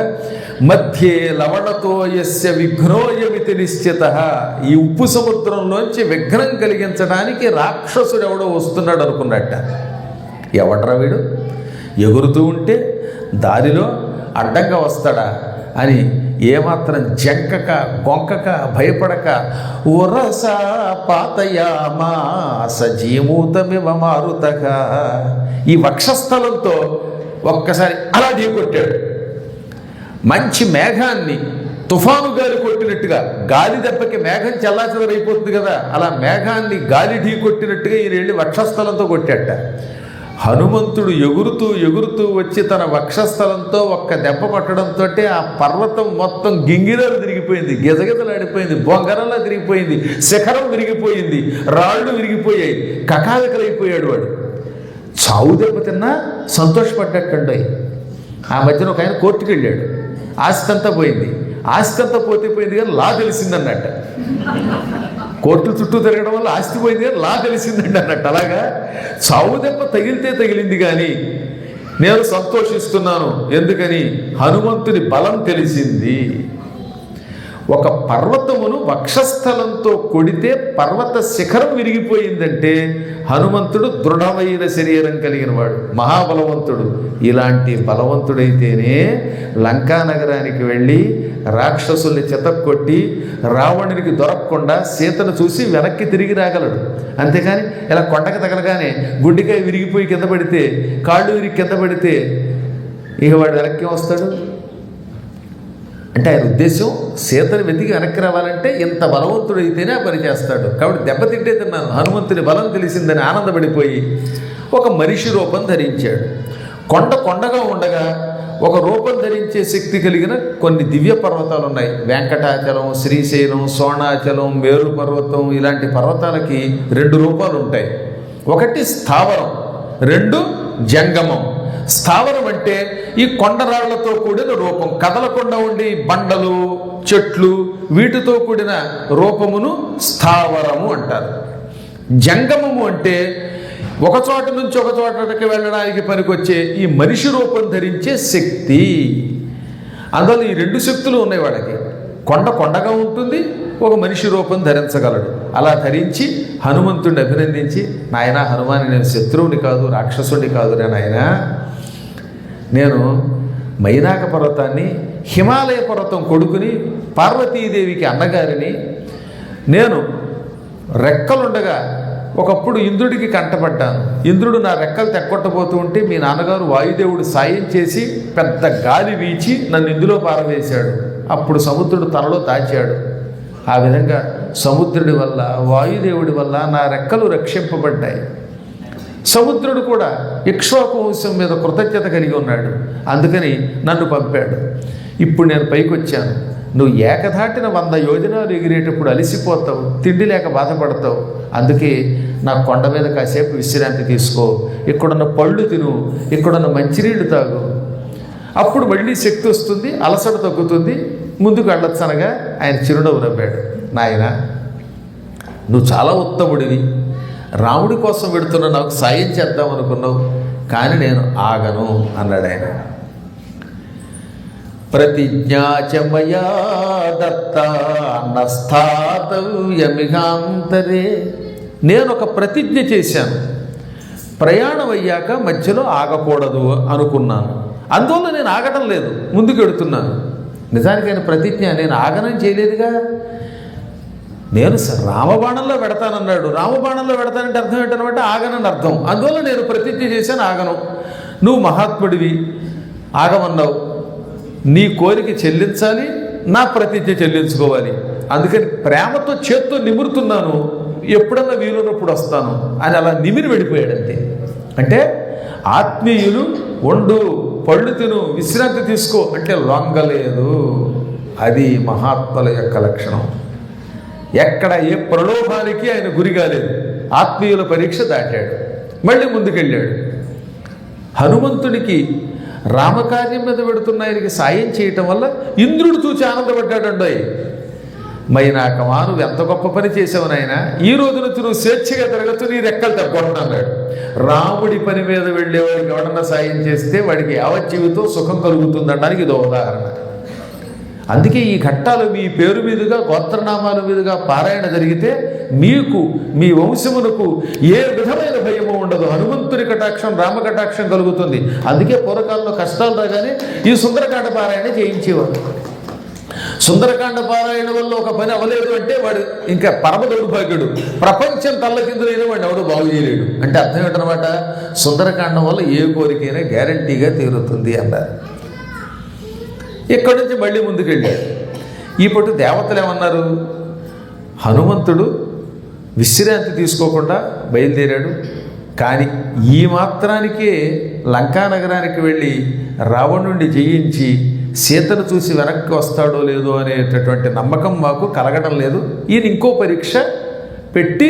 మధ్యే లవణతో యస్య విఘ్నోయమితి నిశ్చిత, ఈ ఉప్పు సముద్రంలోంచి విఘ్నం కలిగించడానికి రాక్షసుడు ఎవడో వస్తున్నాడు అనుకున్నట్ట. ఎవడ్రా వీడు, ఎగురుతూ ఉంటే దారిలో అడ్డంగా వస్తాడా అని ఏమాత్రం జంకక గొంకక భయపడక ఉరస పాతయామా సజీమూతమివ మారుతగా ఈ వక్షస్థలంతో ఒక్కసారి అలా ఢీకొట్టాడు. మంచి మేఘాన్ని తుఫాను గాలి కొట్టినట్టుగా, గాలి దెబ్బకి మేఘం చల్లాచెదరైపోతుంది కదా, అలా మేఘాన్ని గాలి ఢీ కొట్టినట్టుగా ఈయన వెళ్ళి వక్షస్థలంతో కొట్టాట. హనుమంతుడు ఎగురుతూ ఎగురుతూ వచ్చి తన వక్షస్థలంతో ఒక్క దెబ్బ కొట్టడంతో ఆ పర్వతం మొత్తం గింగిరాలు తిరిగిపోయింది, గిజగిజలాడిపోయింది, బొంగరలా తిరిగిపోయింది, శిఖరం విరిగిపోయింది, రాళ్ళు విరిగిపోయాయి, కకావికలైపోయాడు వాడు. చావు దెబ్బ తిన్నా సంతోషపడ్డట్టండి. ఆ మధ్యన ఒక ఆయన కోర్టుకు వెళ్ళాడు, ఆస్తి అంతా పోయింది. ఆస్తి అంతా పోతే పోయింది కానీ లా తెలిసిందన్నట్ట. కోర్టుల చుట్టూ తిరగడం వల్ల ఆస్తి పోయింది కానీ లా తెలిసిందండి అన్నట్టు. అలాగా చావు దెబ్బ తగిలితే తగిలింది కానీ నేను సంతోషిస్తున్నాను. ఎందుకని? హనుమంతుని బలం తెలిసింది. ఒక పర్వతమును వక్షస్థలంతో కొడితే పర్వత శిఖరం విరిగిపోయిందంటే హనుమంతుడు దృఢమైన శరీరం కలిగిన వాడు, మహాబలవంతుడు. ఇలాంటి బలవంతుడైతేనే లంకా నగరానికి వెళ్ళి రాక్షసుల్ని చితక్కొట్టి రావణునికి దొరకకుండా సీతను చూసి వెనక్కి తిరిగి రాగలడు. అంతేకాని ఇలా కొండకు తగలగానే గుడ్డికాయ విరిగిపోయి కింద పడితే, కాళ్ళు విరిగి కింద పడితే ఇక వాడు వెనక్కి వస్తాడు. అంటే ఆయన ఉద్దేశం సీతను వెతికి వెనక్కి రావాలంటే ఇంత బలవంతుడైతేనే ఆ పని చేస్తాడు. కాబట్టి దెబ్బతింటే తిన్నాను, హనుమంతుని బలం తెలిసిందని ఆనందపడిపోయి ఒక మనిషి రూపం ధరించాడు. కొండగా ఉండగా ఒక రూపం ధరించే శక్తి కలిగిన కొన్ని దివ్య పర్వతాలు ఉన్నాయి. వెంకటాచలం, శ్రీశైలం, సోణాచలం, మేరు పర్వతం, ఇలాంటి పర్వతాలకి 2 రూపాలు ఉంటాయి. ఒకటి స్థావరం, 2 జంగమం. స్థావరం అంటే ఈ కొండరాళ్లతో కూడిన రూపం, కదలకుండా ఉండి బండలు, చెట్లు, వీటితో కూడిన రూపమును స్థావరము అంటారు. జంగమము అంటే ఒక చోట నుంచి ఒక చోటకి వెళ్ళడానికి పనికొచ్చే ఈ మనిషి రూపం ధరించే శక్తి. అందువల్ల ఈ 2 శక్తులు ఉన్నాయి వాడికి. కొండగా ఉంటుంది, ఒక మనిషి రూపం ధరించగలడు. అలా ధరించి హనుమంతుడిని అభినందించి, నాయన హనుమాని, నేను శత్రువుని కాదు, రాక్షసుని కాదు నాయన, నేను మైనాక పర్వతాన్ని, హిమాలయ పర్వతం కొడుకుని, పార్వతీదేవికి అన్నగారిని. నేను రెక్కలుండగా ఒకప్పుడు ఇంద్రుడికి కంటపడ్డాను. ఇంద్రుడు నా రెక్కలు తెక్కొట్టబోతూ ఉంటే మీ నాన్నగారు వాయుదేవుడు సాయం చేసి పెద్ద గాలి వీచి నన్ను ఇందులో పారవేశాడు. అప్పుడు సముద్రుడు తనలో దాచాడు. ఆ విధంగా సముద్రుడి వల్ల, వాయుదేవుడి వల్ల నా రెక్కలు రక్షింపబడ్డాయి. సముద్రుడు కూడా ఇక్ష్వాకు వంశం మీద కృతజ్ఞత కలిగి ఉన్నాడు, అందుకని నన్ను పంపాడు. ఇప్పుడు నేను పైకి వచ్చాను. నువ్వు ఏకధాటిన 100 యోజనాలు ఎగిరేటప్పుడు అలసిపోతావు, తిండి లేక బాధపడతావు. అందుకే నా కొండ మీద కాసేపు విశ్రాంతి తీసుకో, ఇక్కడున్న పళ్ళు తిను, ఇక్కడున్న మంచినీళ్ళు తాగు, అప్పుడు మళ్ళీ శక్తి వస్తుంది, అలసట తగ్గుతుంది, ముందుకు వెళ్ళొచ్చనగా ఆయన చిరునవ్వు నవ్వాడు. నాయన, నువ్వు చాలా ఉత్తముడివి, రాముడి కోసం పెడుతున్న నాకు సాయం చేద్దాం అనుకున్నావు, కానీ నేను ఆగను అన్నాడు ఆయన. ప్రతిజ్ఞాచమయా దత్త నస్థాతవ్యమిహాంతరే, నేను ఒక ప్రతిజ్ఞ చేశాను, ప్రయాణం అయ్యాక మధ్యలో ఆగకూడదు అనుకున్నాను. అందువల్ల నేను ఆగటం లేదు, ముందుకు వెడుతున్నాను. నిజానికి ఆయన ప్రతిజ్ఞ నేను ఆగనం చేయలేదుగా. నేను రామబాణంలో పెడతానన్నాడు. రామబాణంలో పెడతానంటే అర్థం ఏంటనమాట? ఆగనని అర్థం. అందువల్ల నేను ప్రతిజ్ఞ చేశాను ఆగను. నువ్వు మహాత్ముడివి, ఆగమన్నావు, నీ కోరిక చెల్లించాలి, నా ప్రతిజ్ఞ చెల్లించుకోవాలి. అందుకని ప్రేమతో చేత్తో నిమురుతున్నాను, ఎప్పుడన్నా వీలున్నప్పుడు వస్తాను అని అలా నిమిరి వెళ్ళిపోయాడంతే. అంటే ఆత్మీయులు వండు, పళ్ళు తిను, విశ్రాంతి తీసుకో అంటే లొంగలేదు. అది మహాత్ముల యొక్క లక్షణం. ఎక్కడ ఏ ప్రలోభానికి ఆయన గురి కాలేదు. ఆత్మీయుల పరీక్ష దాటాడు, మళ్ళీ ముందుకెళ్ళాడు. హనుమంతుడికి రామకార్యం మీద పెడుతున్న ఆయనకి సాయం చేయటం వల్ల ఇంద్రుడు చూచి ఆనందపడ్డాడండి. మైనాకమా, నువ్వు ఎంత గొప్ప పని చేసావు నాయన, ఈ రోజు నుంచి నువ్వు స్వేచ్ఛగా తిరగచ్చు, నీ రెక్కలు తగ్గొట్టన్నాడు. రాముడి పని మీద వెళ్ళేవాడికి ఎవడన్నా సాయం చేస్తే వాడికి యావజ్జీవితం సుఖం కలుగుతుందనడానికి ఇదో ఉదాహరణ. అందుకే ఈ ఘట్టాలు మీ పేరు మీదుగా, గోత్రనామాల మీదుగా పారాయణ జరిగితే మీకు, మీ వంశమునకు ఏ విధమైన భయము ఉండదు. హనుమంతుని కటాక్షం, రామ కటాక్షం కలుగుతుంది. అందుకే పూర్వకాలంలో కష్టాలు రాగానే ఈ సుందరకాండ పారాయణ చేయించేవాడు. సుందరకాండ పారాయణ వల్ల ఒక పని అవ్వలేదు అంటే వాడు ఇంకా పరమ దౌర్భాగ్యుడు, ప్రపంచం తల్లకిందులైన వాడిని ఎవడు బాగు చేయలేడు. అంటే అర్థం ఏంటనమాట? సుందరకాండం వల్ల ఏ కోరికైనా గ్యారంటీగా తీరుతుంది అన్నారు. ఇక్కడి నుంచి మళ్ళీ ముందుకెళ్ళాడు. ఈ పొట్టు దేవతలు ఏమన్నారు? హనుమంతుడు విశ్రాంతి తీసుకోకుండా బయలుదేరాడు. కానీ ఈ మాత్రానికే లంకానగరానికి వెళ్ళి రావణుణ్ణి జయించి సీతను చూసి వెనక్కి వస్తాడో లేదో అనేటటువంటి నమ్మకం మాకు కలగడం లేదు. ఈయన ఇంకో పరీక్ష పెట్టి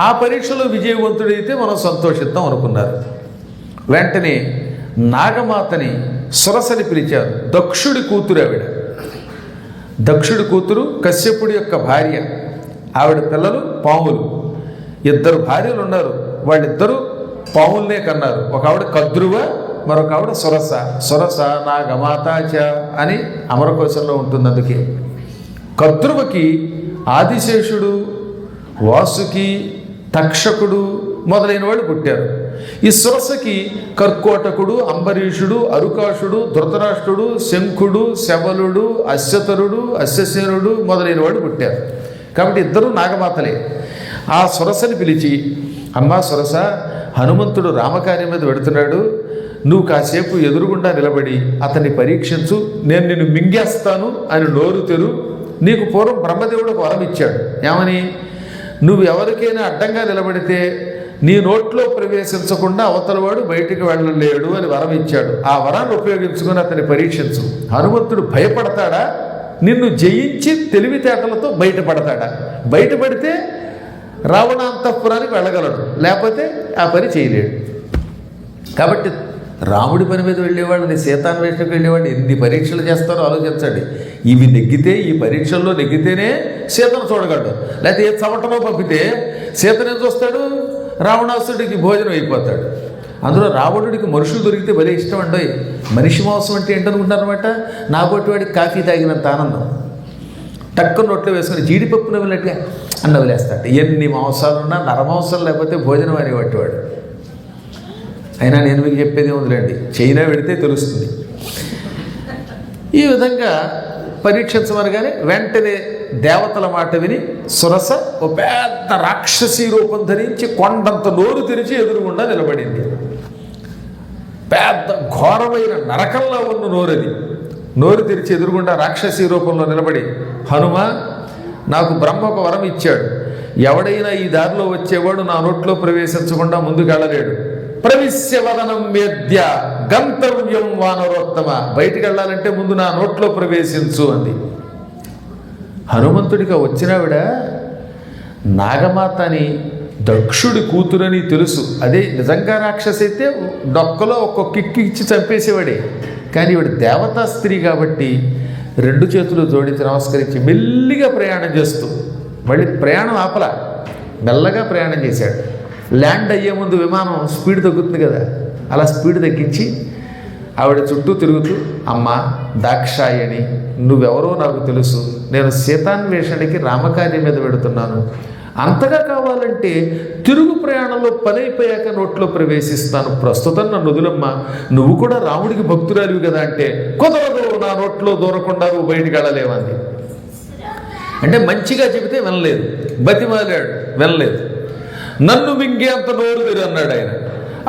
ఆ పరీక్షలో విజయవంతుడైతే మనం సంతోషిద్దాం అనుకున్నారు. వెంటనే నాగమాతని సురసని పిలిచారు. దక్షుడి కూతురు ఆవిడ. దక్షుడి కూతురు కశ్యపుడి యొక్క భార్య. ఆవిడ పిల్లలు పాములు. 2 భార్యలు ఉన్నారు. వాళ్ళిద్దరూ పాముల్నే కన్నారు. ఒక ఆవిడ కద్రువ, మరొక ఆవిడ సురస. సురస నాగమాతాచ అని అమరకోశంలో ఉంటుంది. అందుకే కద్రువకి ఆదిశేషుడు, వాసుకి, తక్షకుడు మొదలైన వాళ్ళు పుట్టారు. ఈ సురసకి కర్కోటకుడు, అంబరీషుడు, అరుకాషుడు, ధృతరాష్ట్రుడు, శంఖుడు, శబలుడు, అశ్వతరుడు, అశ్వసేనుడు మొదలైన వాళ్ళు పుట్టారు. కాబట్టి 2 నాగమాతలే. ఆ సురసని పిలిచి, అమ్మా సురస, హనుమంతుడు రామకార్యం మీద పెడుతున్నాడు, నువ్వు కాసేపు ఎదురుగుండా నిలబడి అతన్ని పరీక్షించు, నేను నిన్ను మింగేస్తాను అని నోరు తెరు. నీకు పూర్వం బ్రహ్మదేవుడు ఒక వరం ఇచ్చాడు. ఏమని? నువ్వు ఎవరికైనా అడ్డంగా నిలబడితే నీ నోట్లో ప్రవేశించకుండా అవతలవాడు బయటికి వెళ్ళలేడు అని వరం ఇచ్చాడు. ఆ వరాన్ని ఉపయోగించుకొని అతన్ని పరీక్షించు. హనుమంతుడు భయపడతాడా, నిన్ను జయించి తెలివితేటలతో బయటపడతాడా? బయటపడితే రావణాంతఃపురానికి వెళ్ళగలడు, లేకపోతే ఆ పని చేయలేడు. కాబట్టి రాముడి పని మీద వెళ్ళేవాళ్ళని, సీతాన్వేషణకు వెళ్ళేవాడిని ఎన్ని పరీక్షలు చేస్తారో ఆలోచించండి. ఇవి నెగ్గితే, ఈ పరీక్షల్లో నెగ్గితేనే సీతను చూడగలడు. లేకపోతే ఏ చవటలో పంపితే సీతను ఏం చూస్తాడు? రావణాసుడికి భోజనం అయిపోతాడు. అందులో రావణుడికి మనుషులు దొరికితే భలే ఇష్టం అండి. మనిషి మాంసం అంటే ఏంటనుకుంటారనమాట? నాబోటి వాడికి కాఫీ తాగినంత ఆనందం. టక్కు నోట్లో వేసుకొని జీడిపప్పు నవ్వులట్టుగా అన్న వదిలేస్తాడు. ఎన్ని మాంసాలున్నా నరమాంసం లేకపోతే భోజనం అనేవాటి వాడు. అయినా నేను మీకు చెప్పేది ఉందిలేండి, చైనా వెళితే తెలుస్తుంది. ఈ విధంగా పరీక్షించమనగానే వెంటనే దేవతల మాట విని సురస ఓ పెద్ద రాక్షసీ రూపం ధరించి కొండంత నోరు తెరిచి ఎదురుగుండా నిలబడింది. పెద్ద ఘోరమైన నరకంలో ఉన్న నోరది. నోరు తెరిచి ఎదురుగుండా రాక్షసీ రూపంలో నిలబడి, హనుమ, నాకు బ్రహ్మ ఒక వరం ఇచ్చాడు. ఎవడైనా ఈ దారిలో వచ్చేవాడు నా నోట్లో ప్రవేశించకుండా ముందుకు వెళ్ళలేడు. ప్రవిశ్య వదనం వేద్య గంతవ్యం వానరోత్తమ, బయటికి వెళ్ళాలంటే ముందు నా నోట్లో ప్రవేశించు అంది. హనుమంతుడిగా వచ్చినావిడ నాగమాతని, దక్షుడి కూతురని తెలుసు. అదే నిజంగా రాక్షసి అయితే డొక్కలో ఒక్కొక్క కిక్కి ఇచ్చి చంపేసేవాడే. కానీ ఇవిడ దేవతా స్త్రీ కాబట్టి 2 చేతులు జోడించి నమస్కరించి మెల్లిగా ప్రయాణం చేస్తూ, మళ్ళీ ప్రయాణం ఆపల, మెల్లగా ప్రయాణం చేశాడు. ల్యాండ్ అయ్యే ముందు విమానం స్పీడ్ తగ్గుతుంది కదా, అలా స్పీడ్ తగ్గించి ఆవిడ చుట్టూ తిరుగుతూ, అమ్మ దాక్షాయణి, నువ్వెవరో నాకు తెలుసు, నేను సీతాన్వేషణకి రామకార్యం మీద పెడుతున్నాను, అంతగా కావాలంటే తిరుగు ప్రయాణంలో పని అయిపోయాక నోట్లో ప్రవేశిస్తాను, ప్రస్తుతం నన్ను వదులమ్మా, నువ్వు కూడా రాముడికి భక్తురాలివి కదా అంటే, కుదరదు, నా నోట్లో దూరకుండా నువ్వు బయటికి వెళ్ళలేవంది. అంటే మంచిగా చెబితే వినలేదు, బతిమాలాడు, వినలేదు. నన్ను మింగే అంత నోరు తెరు అన్నాడు ఆయన.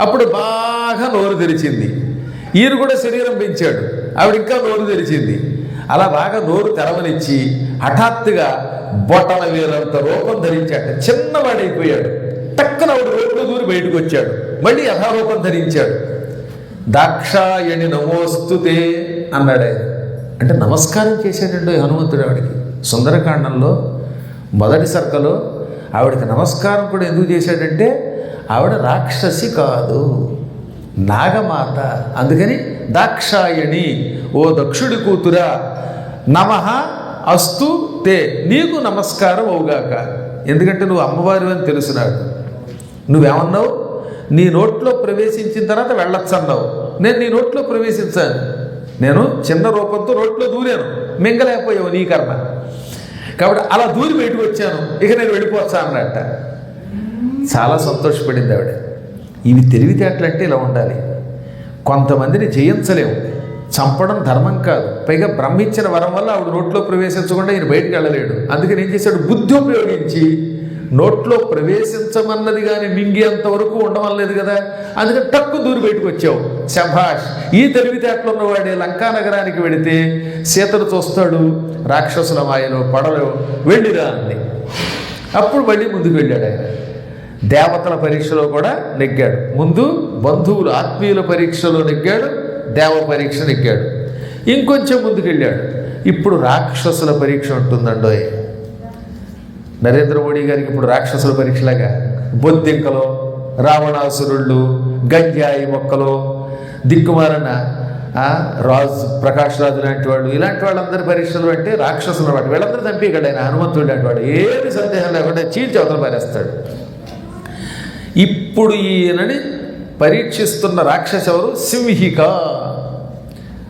అప్పుడు బాగా నోరు తెరిచింది. ఈయన కూడా శరీరం పెంచాడు, ఆవిడ ఇంకా నోరు తెరిచింది. అలా బాగా నోరు తెరవనిచ్చి హఠాత్తుగా బొటన వేలంత రూపం ధరించాడు, చిన్నవాడైపోయాడు. టక్కున ఆవిడ రోడ్డు దూరి బయటకు వచ్చాడు, మళ్ళీ యథారూపం ధరించాడు. దాక్షాయణి నమోస్తుతే అన్నాడు ఆయన. అంటే నమస్కారం చేశాడండి హనుమంతుడు ఆవిడికి. సుందరకాండంలో మొదటి సర్కలో ఆవిడకి నమస్కారం కూడా ఎందుకు చేశాడంటే, ఆవిడ రాక్షసి కాదు, నాగమాత. అందుకని దాక్షాయణి, ఓ దక్షుడి కూతురా, నమః అస్తు తే, నీకు నమస్కారం అవుగాక. ఎందుకంటే నువ్వు అమ్మవారి అని తెలుసున్నాడు. నువ్వేమన్నావు, నీ నోట్లో ప్రవేశించిన తర్వాత వెళ్ళొచ్చు అన్నావు. నేను నీ నోట్లో ప్రవేశించాను, నేను చిన్న రూపంతో నోట్లో దూరాను, మింగలేకపోయావు, నీ కర్మ. కాబట్టి అలా దూరి బయటకు వచ్చాను, ఇక నేను వెళ్ళిపోవచ్చా అన్నట్ట. చాలా సంతోషపడింది ఆవిడ. ఇవి తెలివితేటలంటే ఇలా ఉండాలి. కొంతమందిని జయించలేము, చంపడం ధర్మం కాదు. పైగా బ్రహ్మ ఇచ్చిన వరం వల్ల ఆవిడ నోట్లో ప్రవేశించకుండా ఈయన బయటికి వెళ్ళలేడు. అందుకని ఏం చేశాడు, బుద్ధి ఉపయోగించి నోట్లో ప్రవేశించమన్నది కానీ మింగేంత వరకు ఉండమనలేదు కదా, అందుకని తక్కు దూరి బయటకు వచ్చావు, శభాష్. ఈ తెలివితేటలు ఉన్నవాడే లంకా నగరానికి వెళితే సీతను చూస్తాడు, రాక్షసుల మాయలో పడలో వెళ్ళిరా అంది. అప్పుడు మళ్ళీ ముందుకు వెళ్ళాడు ఆయన. దేవతల పరీక్షలో కూడా నెగ్గాడు. ముందు బంధువులు ఆత్మీయుల పరీక్షలో నెగ్గాడు, దేవ పరీక్ష నెగ్గాడు. ఇంకొంచెం ముందుకు వెళ్ళాడు. ఇప్పుడు రాక్షసుల పరీక్ష ఉంటుందండో. నరేంద్ర మోడీ గారికి ఇప్పుడు రాక్షసుల పరీక్షలాగా బొద్దింకలో, రావణాసురుళ్ళు, గంజాయి మొక్కలో, దిక్కుమారన రాజు ప్రకాష్ రాజు లాంటి వాళ్ళు, ఇలాంటి వాళ్ళందరి పరీక్షలు అంటే రాక్షసులు అన్నమాట. వీళ్ళందరూ చంపేయగలడు ఆయన, హనుమంతుడు లాంటి వాడు. ఏమి సందేహం లేకుండా చీల్చి అవతల పారేస్తాడు. ఇప్పుడు ఈయనని పరీక్షిస్తున్న రాక్షసు ఎవరు, సింహిక.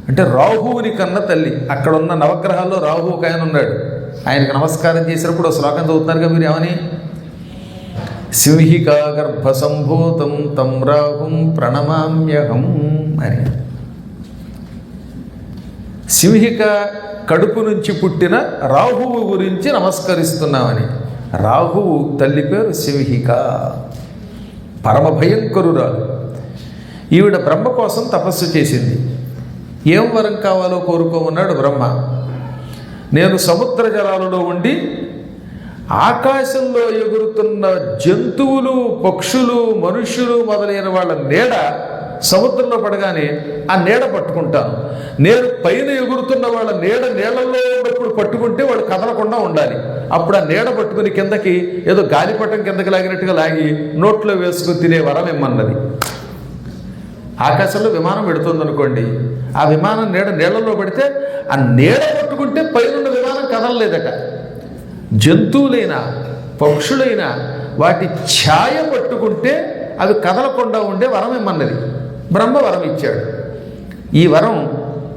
అంటే రాహువుని కన్న తల్లి. అక్కడ ఉన్న నవగ్రహాల్లో రాహువు ఒక ఆయన ఉన్నాడు. ఆయనకు నమస్కారం చేసినప్పుడు శ్లోకం చదువుతున్నారుగా మీరు, ఏమని, సింహికా గర్భసంభూతం తం రాహుం ప్రణమామ్యహం అని. సింహిక కడుపు నుంచి పుట్టిన రాహువు గురించి నమస్కరిస్తున్నామని. రాహువు తల్లి పేరు సింహిక, పరమ భయంకరురాలు. ఈవిడ బ్రహ్మ కోసం తపస్సు చేసింది. ఏం వరం కావాలో కోరుకోమన్నాడు బ్రహ్మ. నేను సముద్ర జలాలలో ఉండి ఆకాశంలో ఎగురుతున్న జంతువులు, పక్షులు, మనుష్యులు మొదలైన వాళ్ళ నీడ సముద్రంలో పడగానే ఆ నీడ పట్టుకుంటాను. నేను పైన ఎగురుతున్న వాళ్ళ నీడ నీళ్ళల్లో ఉన్నప్పుడు పట్టుకుంటే వాళ్ళు కదలకుండా ఉండాలి. అప్పుడు ఆ నీడ పట్టుకుని కిందకి ఏదో గాలిపటం కిందకి లాగినట్టుగా లాగి నోట్లో వేసుకుని తినే వరం ఇమ్మన్నది. ఆకాశంలో విమానం పెడుతుంది అనుకోండి, ఆ విమానం నీళ్ళల్లో పడితే ఆ నీడ పట్టుకుంటే పైన విమానం కదలలేదట. జంతువులైనా పక్షులైనా వాటి ఛాయ పట్టుకుంటే అవి కదలకుండా ఉండే వరం ఇమ్మన్నది. బ్రహ్మ వరం ఇచ్చాడు. ఈ వరం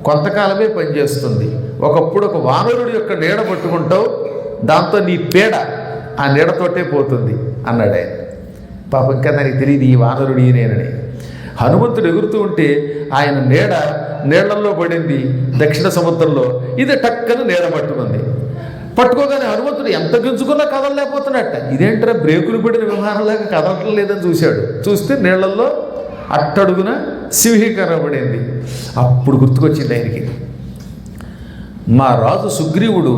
కొంతకాలమే పనిచేస్తుంది. ఒకప్పుడు ఒక వానరుడి యొక్క నీడ పట్టుకుంటావు, దాంతో నీ పీడ ఆ నీడతోటే పోతుంది అన్నాడు ఆయన. పాపం ఇంకా దానికి తెలియదు ఈ వానరుడి నేనని. హనుమంతుడు ఎగురుతూ ఉంటే ఆయన నీళ్లలో పడింది దక్షిణ సముద్రంలో. ఇది టక్కన నీడ పట్టుకుంది. పట్టుకోగానే హనుమంతుడు ఎంత గెంచుకున్నా కదలలేకపోతున్నట్ట. ఇదేంటారా బ్రేకులు పడిన విమానంలాగా కదలటం లేదని చూశాడు. చూస్తే నీళ్లలో అట్టడుగున సింహిక పడింది. అప్పుడు గుర్తుకొచ్చింది ఆయనకి, మా రాజు సుగ్రీవుడు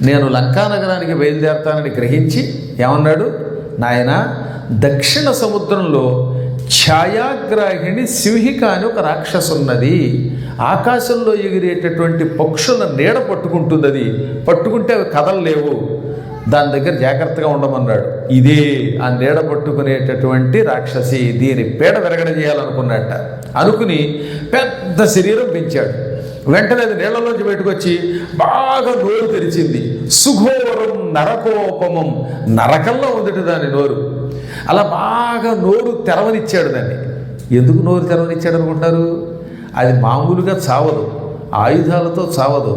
నేను లంకానగరానికి బయలుదేరతానని గ్రహించి ఏమన్నాడు, నాయన దక్షిణ సముద్రంలో ఛాయాగ్రాహిణి సింహిక అని ఒక రాక్షసు ఉన్నది. ఆకాశంలో ఎగిరేటటువంటి పక్షుల నీడ పట్టుకుంటుంది. అది పట్టుకుంటే అవి కదలలేవు, దాని దగ్గర జాగ్రత్తగా ఉండమన్నాడు. ఇదే ఆ నీడ పట్టుకునేటటువంటి రాక్షసి, దీని పీడ విరగడ చేయాలనుకున్నట్ట. అనుకుని పెద్ద శరీరం పెంచాడు. వెంటనే అది నీళ్లలోంచి బయటకు వచ్చి బాగా నోరు తెరిచింది. సుఘోరం నరకోపమం, నరకంలో ఉందట దాని నోరు. అలా బాగా నోరు తెరవనిచ్చాడు దాన్ని. ఎందుకు నోరు తెరవనిచ్చాడు అనుకుంటారు? అది మామూలుగా చావదు, ఆయుధాలతో చావదు.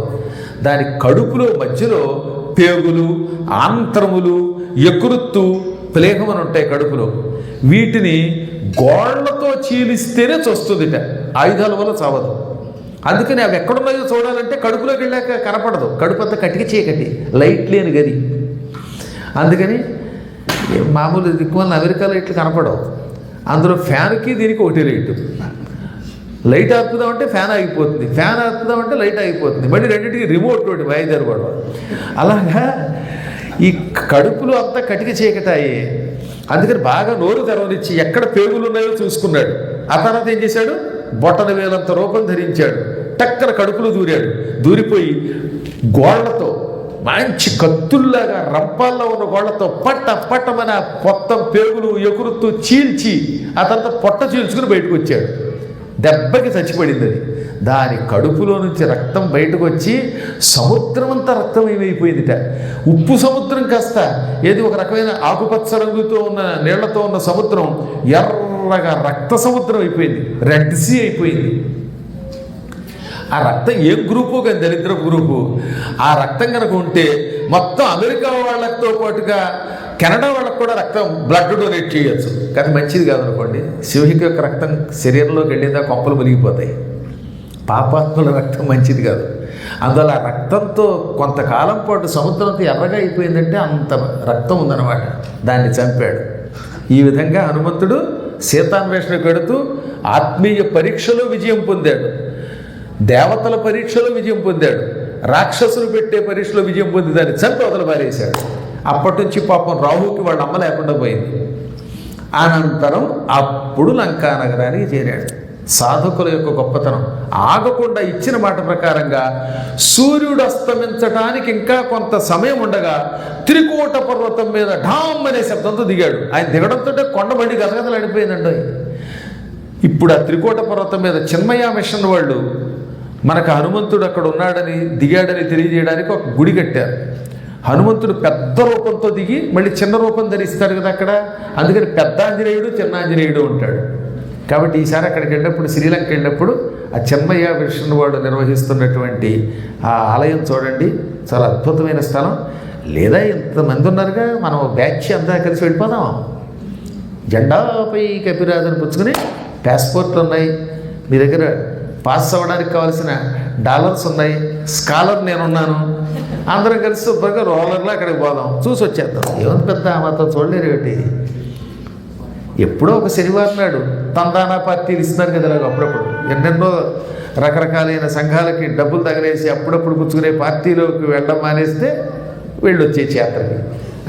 దాని కడుపులో మధ్యలో పేగులు, ఆంత్రములు, యకృత్తు, ప్లేహం అని ఉంటాయి కడుపులో. వీటిని గోళ్లతో చీలిస్తేనే చస్తుందిట, ఆయుధాల వల్ల చావదు. అందుకని అవి ఎక్కడున్నాయో చూడాలంటే కడుపులోకి వెళ్ళాక కనపడదు, కడుపు అంతా కటిక చీకటి, లైట్ లేని గది. అందుకని మామూలు దిక్కువల్ల అమెరికా లైట్లు కనపడవు. అందులో ఫ్యాన్కి దీనికి ఒకటి లైటు. లైట్ ఆపుదామంటే ఫ్యాన్ ఆగిపోతుంది, ఫ్యాన్ ఆపుదామంటే లైట్ ఆగిపోతుంది, మళ్ళీ రెండింటికి రిమోట్ ఒకటి వాయిదారు. అలాగా ఈ కడుపులో అంతా కటిక చీకటాయి. అందుకని బాగా నోరు తెరవనిచ్చి ఎక్కడ పేగులు ఉన్నాయో చూసుకున్నాడు. ఆ తర్వాత ఏం చేశాడు, బొట్టన వేలంత రూపం ధరించాడు, టక్కన కడుపులో దూరాడు. దూరిపోయి గోళ్లతో, మంచి కత్తుల్లాగా రంపాల్లో ఉన్న గోళ్లతో పట్టమన మొత్తం పేగులు, యకృత్తు చీల్చి ఆ తర్వాత పొట్ట చీల్చుకుని బయటకు వచ్చాడు. దెబ్బకి చచ్చిపడింది అది. దాని కడుపులో నుంచి రక్తం బయటకు వచ్చి సముద్రం అంతా రక్తం ఏమైపోయిందిట. ఉప్పు సముద్రం కాస్త ఏది ఒక రకమైన ఆకుపచ్చ రంగుతో ఉన్న నీళ్లతో ఉన్న సముద్రం ఎర్రగా రక్త సముద్రం అయిపోయింది, రెడ్ సీ అయిపోయింది. ఆ రక్తం ఏ గ్రూపు కానీ దరిద్ర గ్రూపు. ఆ రక్తం కనుక ఉంటే మొత్తం అమెరికా వాళ్ళతో పాటుగా కెనడా వాళ్ళకు కూడా రక్తం బ్లడ్ డొనేట్ చేయొచ్చు. కానీ మంచిది కాదనుకోండి, సింహిక యొక్క రక్తం శరీరంలోకి వెళ్ళిందా కొంపలు మునిగిపోతాయి. పాపాత్ముల రక్తం మంచిది కాదు. అందువల్ల ఆ రక్తంతో కొంతకాలం పాటు సముద్రంతో ఎర్రగా అయిపోయిందంటే అంత రక్తం ఉందన్నమాట. దాన్ని చంపాడు. ఈ విధంగా హనుమంతుడు సీతాన్వేషణ పెడుతూ ఆత్మీయ పరీక్షలో విజయం పొందాడు, దేవతల పరీక్షలో విజయం పొందాడు, రాక్షసులు పెట్టే పరీక్షలో విజయం పొంది దాన్ని చంపి వదలు పారేశాడు. అప్పటి నుంచి పాపం రాహుకి వాళ్ళ అమ్మ లేకుండా పోయింది. అనంతరం అప్పుడు లంకా నగరానికి చేరాడు. సాధకుల యొక్క గొప్పతనం ఆగకుండా ఇచ్చిన మాట ప్రకారంగా సూర్యుడు అస్తమించడానికి ఇంకా కొంత సమయం ఉండగా త్రికూట పర్వతం మీద ఢామ్ అనే శబ్దంతో దిగాడు. ఆయన దిగడంతో కొండబండి గదగదలు అడిపోయిందండి. ఇప్పుడు ఆ త్రికూట పర్వతం మీద చిన్మయ మిషన్ వాళ్ళు మనకు హనుమంతుడు అక్కడ ఉన్నాడని దిగాడని తెలియజేయడానికి ఒక గుడి కట్టారు. హనుమంతుడు పెద్ద రూపంతో దిగి మళ్ళీ చిన్న రూపం ధరిస్తాడు కదా అక్కడ. అందుకని పెద్ద ఆంజనేయుడు, చిన్న ఆంజనేయుడు ఉంటాడు. కాబట్టి ఈసారి అక్కడికి వెళ్ళినప్పుడు, శ్రీలంక వెళ్ళినప్పుడు ఆ చిన్మయ మిషన్ వాడు నిర్వహిస్తున్నటువంటి ఆ ఆలయం చూడండి, చాలా అద్భుతమైన స్థలం. లేదా ఇంతమంది ఉన్నారుగా, మనం బ్యాచ్ అంతా కలిసి వెళ్ళిపోదాం. జెండాపై కపిరాజును పుచ్చుకుని పాస్పోర్ట్లు ఉన్నాయి, మీ దగ్గర పాస్ అవ్వడానికి కావాల్సిన డాలర్స్ ఉన్నాయి, స్కాలర్ నేనున్నాను, అందరం కలిసి శుభ్రంగా రోలర్లో అక్కడికి పోదాం, చూసి వచ్చేద్దాం. ఏమంత పెద్ద మాత్రం చూడలేరు ఏమిటి. ఎప్పుడో ఒక శనివారం నాడు తందానా పార్టీలు ఇస్తున్నారు కదా ఇలాగ అప్పుడప్పుడు. ఎన్నెన్నో రకరకాలైన సంఘాలకి డబ్బులు తగలేసి అప్పుడప్పుడు పుచ్చుకునే పార్టీలోకి వెళ్ళడం మానేస్తే వెళ్ళొచ్చే యాత్రకి.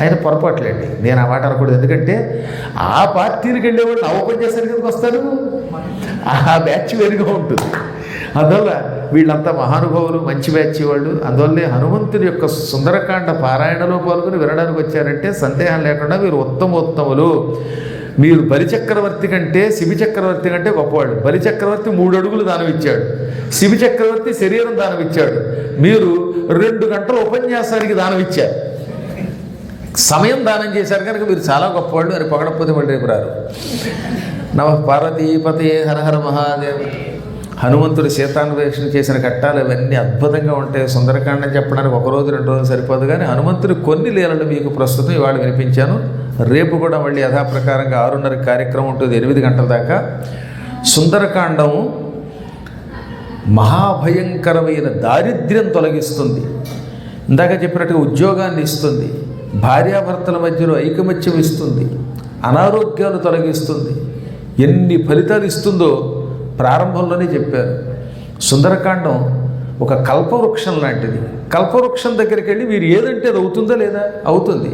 ఆయన పొరపాట్లేండి, నేను ఆ మాట అనకూడదు. ఎందుకంటే ఆ పార్టీలకు వెళ్ళేవాళ్ళు నా ఓపెన్ చేసరికి ఎందుకు వస్తారు, ఆ బ్యాచ్ వేరుగా ఉంటుంది. అందువల్ల వీళ్ళంతా మహానుభావులు, మంచి బ్యాచ్ వాళ్ళు. అందువల్లే హనుమంతుని యొక్క సుందరకాండ పారాయణలో పాల్గొని వినడానికి వచ్చారంటే సందేహం లేకుండా మీరు ఉత్తమోత్తములు. మీరు బలిచక్రవర్తి కంటే, శిబి చక్రవర్తి కంటే గొప్పవాళ్ళు. బలిచక్రవర్తి 3 అడుగులు దానం ఇచ్చాడు, శిబి చక్రవర్తి శరీరం దానం ఇచ్చాడు. మీరు 2 గంటల ఉపన్యాసానికి దానం ఇచ్చారు, సమయం దానం చేశారు. కనుక మీరు చాలా గొప్పవాళ్ళు అని పొగడపోతే మళ్ళీ రేపు రారు. నమ పార్వతీపతే హర హర మహాదేవ్. హనుమంతుడు సీతాన్వేషణ చేసిన ఘట్టాలు అవన్నీ అద్భుతంగా ఉంటాయి. సుందరకాండం చెప్పడానికి 1 రోజు 2 రోజులు సరిపోదు. కానీ హనుమంతుడి కొన్ని లీలలు మీకు ప్రస్తుతం ఇవాళ వినిపించాను. రేపు కూడా మళ్ళీ యథాప్రకారంగా 6:30 కార్యక్రమం ఉంటుంది, 8 గంటల దాకా. సుందరకాండం మహాభయంకరమైన దారిద్ర్యం తొలగిస్తుంది. ఇందాక చెప్పినట్టుగా ఉద్యోగాన్ని ఇస్తుంది, భార్యాభర్తల మధ్యలో ఐకమత్యం ఇస్తుంది, అనారోగ్యాలు తొలగిస్తుంది. ఎన్ని ఫలితాలు ఇస్తుందో ప్రారంభంలోనే చెప్పారు. సుందరకాండం ఒక కల్పవృక్షం లాంటిది. కల్పవృక్షం దగ్గరికి వెళ్ళి మీరు ఏదంటే అది అవుతుందా లేదా? అవుతుంది.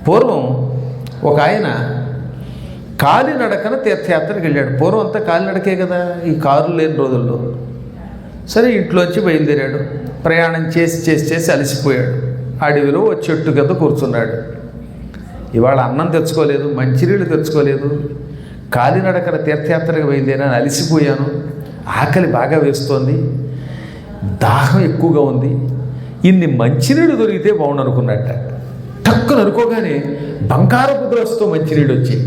పూర్వం ఒక ఆయన కాలినడకన తీర్థయాత్రకు వెళ్ళాడు. పూర్వం అంతా కాలినడకే కదా, ఈ కారులు లేని రోజుల్లో. సరే ఇంట్లోంచి బయలుదేరాడు. ప్రయాణం చేసి చేసి చేసి అలసిపోయాడు. అడవిలో ఓ చెట్టు కింద కూర్చున్నాడు. ఇవాళ అన్నం తెచ్చుకోలేదు, మంచినీళ్ళు తెచ్చుకోలేదు, కాలినడకన తీర్థయాత్రకు బయలుదేరాను, అలసిపోయాను, ఆకలి బాగా వేస్తోంది, దాహం ఎక్కువగా ఉంది, ఇన్ని మంచినీళ్ళు దొరికితే బాగుండు అనుకున్నట్ట. టక్కున అనుకోగానే బంగారపు గ్లాసుతో మంచినీళ్ళు వచ్చాయి.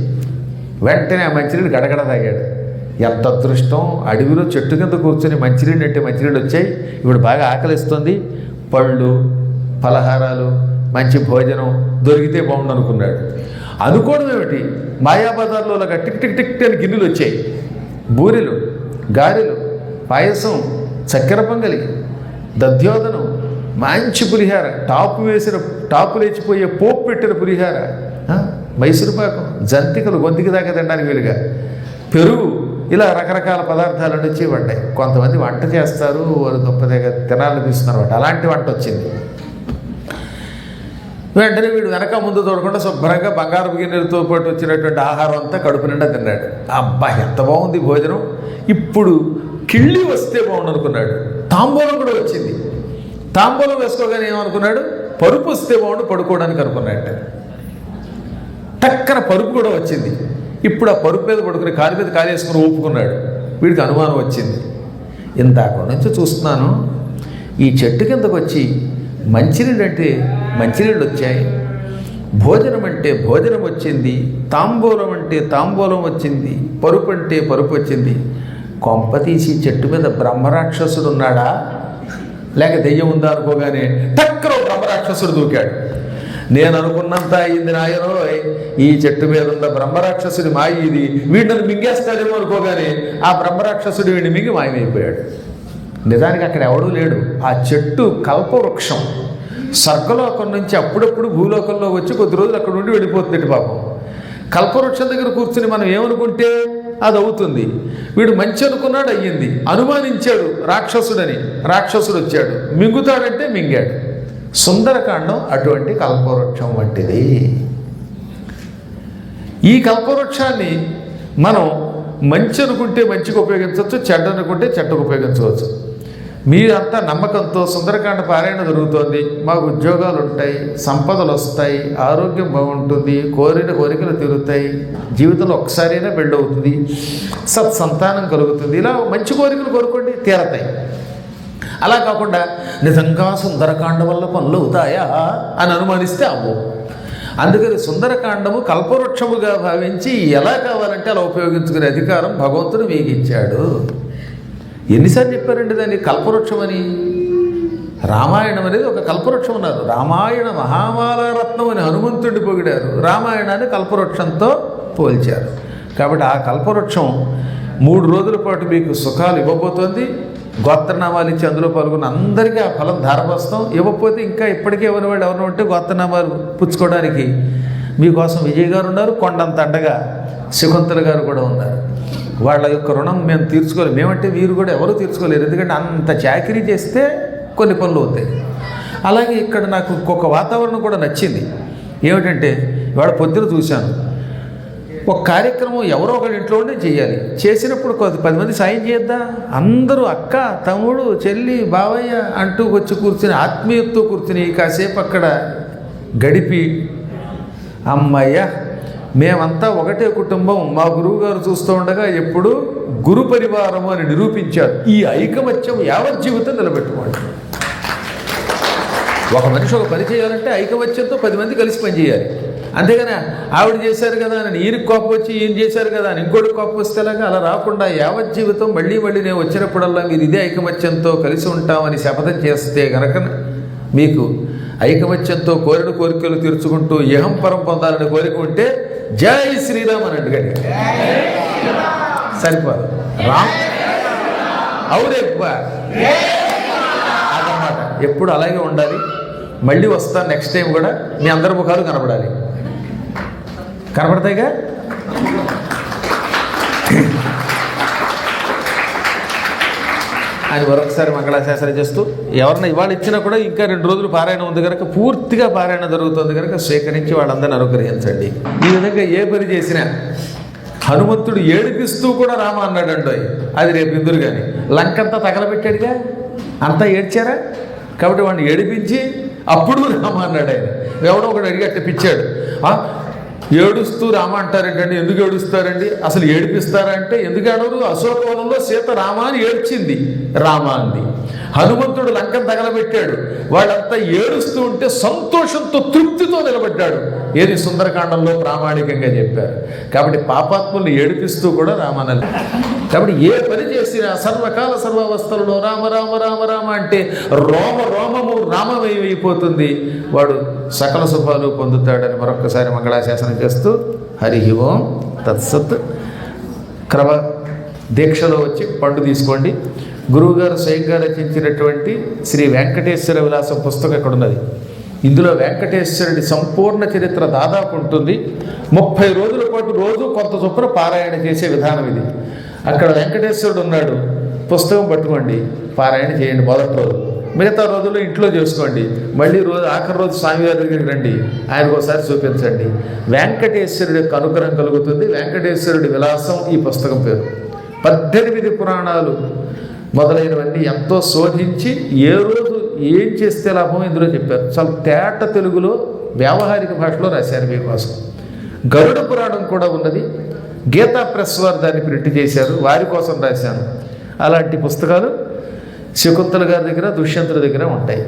వెంటనే ఆ మంచినీళ్ళు గడగడ తాగాడు. ఎంత అదృష్టం, అడవిలో చెట్టు కింద కూర్చొని మంచినీళ్ళు అంటే మంచినీళ్ళు వచ్చాయి. ఇప్పుడు బాగా ఆకలిస్తుంది. పళ్ళు, పలహారాలు మంచి భోజనం దొరికితే బాగుండు అనుకున్నాడు. అనుకోవడం ఏమిటి, మాయాబజార్లో టిక్ టిక్ టిక్ అని గిన్నెలు వచ్చాయి. బూరెలు, గారెలు, పాయసం, చక్కెర పొంగలి, దధ్యోదనం, మంచి పులిహార, టాపు లేచిపోయే పోపు పెట్టిన పులిహార, మైసూరుపాకం, జంతికలు గొంతుకి దాకా తినడానికి వీలుగా, పెరుగు, ఇలా రకరకాల పదార్థాలు వచ్చి పడ్డాయి. కొంతమంది వంట చేస్తారు, వారు గొప్పదిగా తినాలనిపిస్తున్నారు వంట. అలాంటి వంట వచ్చింది. వెంటనే వీడు వెనక ముందు చూడకుండా శుభ్రంగా బంగారు గిన్నెలతో పాటు వచ్చినటువంటి ఆహారం అంతా కడుపు నిండా తిన్నాడు. అబ్బా ఎంత బాగుంది భోజనం, ఇప్పుడు కిళ్ళి వస్తే బాగుండు అనుకున్నాడు. తాంబూలం కూడా వచ్చింది. తాంబూలం వేసుకోగానే ఏమనుకున్నాడు, పరుపు వస్తే బాగుండు పడుకోవడానికి అనుకున్నాడు. టక్కన పరుపు కూడా వచ్చింది. ఇప్పుడు ఆ పరుపు మీద పడుకుని కాలు మీద కాలు వేసుకుని ఊపుకున్నాడు. వీడికి అనుమానం వచ్చింది, ఇందాక నుంచి చూస్తున్నాను ఈ చెట్టు కిందకు వచ్చి మంచినీళ్ళు అంటే మంచినీళ్ళు వచ్చాయి, భోజనం అంటే భోజనం వచ్చింది, తాంబూలం అంటే తాంబూలం వచ్చింది, పరుపు అంటే పరుపు వచ్చింది. కొంప తీసి చెట్టు మీద బ్రహ్మరాక్షసుడు ఉన్నాడా లేక దెయ్యం ఉందా అనుకోగానే టక్కన బ్రహ్మరాక్షసుడు దూకాడు. నేను అనుకున్నంత అయింది నాయనో, ఈ చెట్టు మీద ఉన్న బ్రహ్మరాక్షసుడి మాయ ఇది, వీడిని మింగేస్తాడేమో అనుకోగానే ఆ బ్రహ్మరాక్షసుడు వీడిని మింగి మాయమైపోయాడు. నిజానికి అక్కడ ఎవడూ లేడు. ఆ చెట్టు కల్పవృక్షం. స్వర్గలోకం నుంచి అప్పుడప్పుడు భూలోకంలో వచ్చి కొద్ది రోజులు అక్కడ నుండి వెళ్ళిపోతుంది పాపం. కల్పవృక్షం దగ్గర కూర్చుని మనం ఏమనుకుంటే అది అవుతుంది. వీడు మంచి అనుకున్నాడు, అయ్యింది. అనుమానించాడు రాక్షసుడని, రాక్షసుడు వచ్చాడు. మింగుతాడంటే మింగాడు. సుందరకాండం అటువంటి కల్పవృక్షం వంటిది. ఈ కల్పవృక్షాన్ని మనం మంచి అనుకుంటే మంచిగా ఉపయోగించవచ్చు, చెడ్డ అనుకుంటే చెడ్డకు ఉపయోగించవచ్చు. మీరంతా నమ్మకంతో సుందరకాండ పారాయణ జరుగుతోంది, మాకు ఉద్యోగాలు ఉంటాయి, సంపదలు వస్తాయి, ఆరోగ్యం బాగుంటుంది, కోరిన కోరికలు తీరుతాయి, జీవితంలో ఒకసారైనా పెళ్ళవుతుంది, సత్సంతానం కలుగుతుంది, ఇలా మంచి కోరికలు కోరుకోండి తీరతాయి. అలా కాకుండా నిజంగా సుందరకాండ వల్ల పనులు అవుతాయా అని అనుమానిస్తే అవ్వు. అందుకని సుందరకాండము కల్పవృక్షముగా భావించి ఎలా కావాలంటే అలా ఉపయోగించుకునే అధికారం భగవంతుడు మీకు ఇచ్చాడు. ఎన్నిసార్లు చెప్పారండి దాన్ని కల్పవృక్షం అని? రామాయణం అనేది ఒక కల్పవృక్షం ఉన్నారు. రామాయణ మహామాలారత్నం అని హనుమంతుడిని పొగిడారు, రామాయణాన్ని కల్పవృక్షంతో పోల్చారు. కాబట్టి ఆ కల్పవృక్షం 3 రోజుల పాటు మీకు సుఖాలు ఇవ్వబోతోంది. గోత్రనామాలు ఇచ్చి అందులో పాల్గొన్న అందరికీ ఆ ఫలం ధారపోస్తాం. ఇవ్వకపోతే ఇంకా ఇప్పటికే ఎవరి వాళ్ళు ఎవరు ఉంటే గోత్రనామాలు పుచ్చుకోవడానికి మీకోసం విజయ్ గారు ఉన్నారు, కొండంత అండగా శకుంతల గారు కూడా ఉన్నారు. వాళ్ళ యొక్క రుణం మేము తీర్చుకోలేము. మేమంటే వీరు కూడా ఎవరు తీర్చుకోలేరు, ఎందుకంటే అంత చాకరీ చేస్తే కొన్ని పనులు అవుతాయి. అలాగే ఇక్కడ నాకు ఇంకొక వాతావరణం కూడా నచ్చింది. ఏమిటంటే ఇవాళ పొద్దున చూశాను, ఒక కార్యక్రమం ఎవరో ఒకరి ఇంట్లో ఉండే చేయాలి. చేసినప్పుడు 10 మంది సాయం చేయొద్దా? అందరూ అక్క, తమ్ముడు, చెల్లి, బావయ్య అంటూ వచ్చి కూర్చుని ఆత్మీయతతో కూర్చుని కాసేపు అక్కడ గడిపి, అమ్మయ్య మేమంతా ఒకటే కుటుంబం, మా గురువు గారు చూస్తూ ఉండగా ఎప్పుడు గురు పరివారము అని నిరూపించారు. ఈ ఐకమత్యం యావత్ జీవితం నిలబెట్టుకోండి. ఒక మనిషి ఒక పని చేయాలంటే ఐకమత్యంతో 10 మంది కలిసి పని చేయాలి. అంతేగాని ఆవిడ చేశారు కదా అని ఈయనకి కోపం వచ్చి ఈయన చేశారు కదా అని ఇంకోటి కోపం వస్తేలాగా అలా రాకుండా యావత్ జీవితం మళ్ళీ నేను వచ్చినప్పుడల్లా మీరు ఇదే ఐకమత్యంతో కలిసి ఉంటామని శపథం చేస్తే గనక మీకు ఐకమత్యంతో కోరిన కోరికలు తీర్చుకుంటూ ఇహం పరం పొందాలని కోరిక ఉంటే జై శ్రీరామ్ అని అడిగాడు. సరిపోదు, రామ్ అవునే అదన్నమాట. ఎప్పుడు అలాగే ఉండాలి. మళ్ళీ వస్తాను నెక్స్ట్ టైం కూడా. మీ అందరి ముఖాలు కనపడాలి. కనపడతాయిగా. ఆయన మరొకసారి మంగళాశాసనం చేస్తూ ఎవరిని ఇవాళ ఇచ్చినా కూడా ఇంకా 2 రోజులు పారాయణ ఉంది కనుక పూర్తిగా పారాయణ జరుగుతుంది కనుక స్వీకరించి వాళ్ళందరినీ అనుగ్రహించండి. ఈ విధంగా ఏ పని చేసినా హనుమంతుడు ఏడిపిస్తూ కూడా రామ అన్నాడంటో. అది రేపు ఇందురు కానీ లంకంతా తగలబెట్టాడుగా, అంతా ఏడ్చారా? కాబట్టి వాడిని ఏడిపించి అప్పుడు రామ అన్నాడు. ఆయన ఎవడో ఒకడు అడిగి అట్ట పిచ్చాడు, ఏడుస్తూ రామ అంటారేంటండి, ఎందుకు ఏడుస్తారండి, అసలు ఏడిపిస్తారంటే ఎందుకు ఏడవరు? అశోకవనంలో సీత రామ అని ఏడ్చింది, రామ అంది. హనుమంతుడు లంకను తగలబెట్టాడు, వాళ్ళంతా ఏడుస్తూ ఉంటే సంతోషంతో తృప్తితో నిలబడ్డాడు. ఏది సుందరకాండంలో ప్రామాణికంగా చెప్పారు. కాబట్టి పాపాత్ముల్ని ఏడిపిస్తూ కూడా రామనల్లి. కాబట్టి ఏ పని చేసినా సర్వకాల సర్వావస్థలలో రామ రామ రామ రామ అంటే రోమ రోమము రామమయమైపోతుంది, వాడు సకల శుభాలు పొందుతాడని మరొక్కసారి మంగళాశాసనం చేస్తూ హరి ఓం తత్సత్. క్రమ దీక్షలో వచ్చి పండు తీసుకోండి. గురువుగారు స్వయంగా రచించినటువంటి శ్రీ వెంకటేశ్వర విలాసం పుస్తకం ఇక్కడ ఉన్నది. ఇందులో వెంకటేశ్వరుడి సంపూర్ణ చరిత్ర దాదాపు ఉంటుంది. 30 రోజుల పాటు రోజు కొంత చొప్పున పారాయణ చేసే విధానం ఇది. అక్కడ వెంకటేశ్వరుడు ఉన్నాడు, పుస్తకం పట్టుకోండి, పారాయణ చేయండి మొదటి రోజు. మిగతా రోజుల్లో ఇంట్లో చేసుకోండి. మళ్ళీ ఆఖరి రోజు స్వామివారి దగ్గరికి రండి, ఆయనకు ఒకసారి చూపించండి. వెంకటేశ్వరుడి యొక్క అనుగ్రహం కలుగుతుంది. వెంకటేశ్వరుడి విలాసం ఈ పుస్తకం పేరు. 18 పురాణాలు మొదలైనవన్నీ ఎంతో శోధించి ఏ రోజు ఏం చేస్తే లాభం ఇందులో చెప్పారు. చాలా తేట తెలుగులో వ్యావహారిక భాషలో రాశారు మీకోసం. గరుడ పురాణం కూడా ఉన్నది. గీతా ప్రెస్ వారు దాన్ని ప్రింట్ చేశారు, వారి కోసం రాశాను. అలాంటి పుస్తకాలు శకుంతల గారి దగ్గర, దుష్యంతుల దగ్గర ఉంటాయి.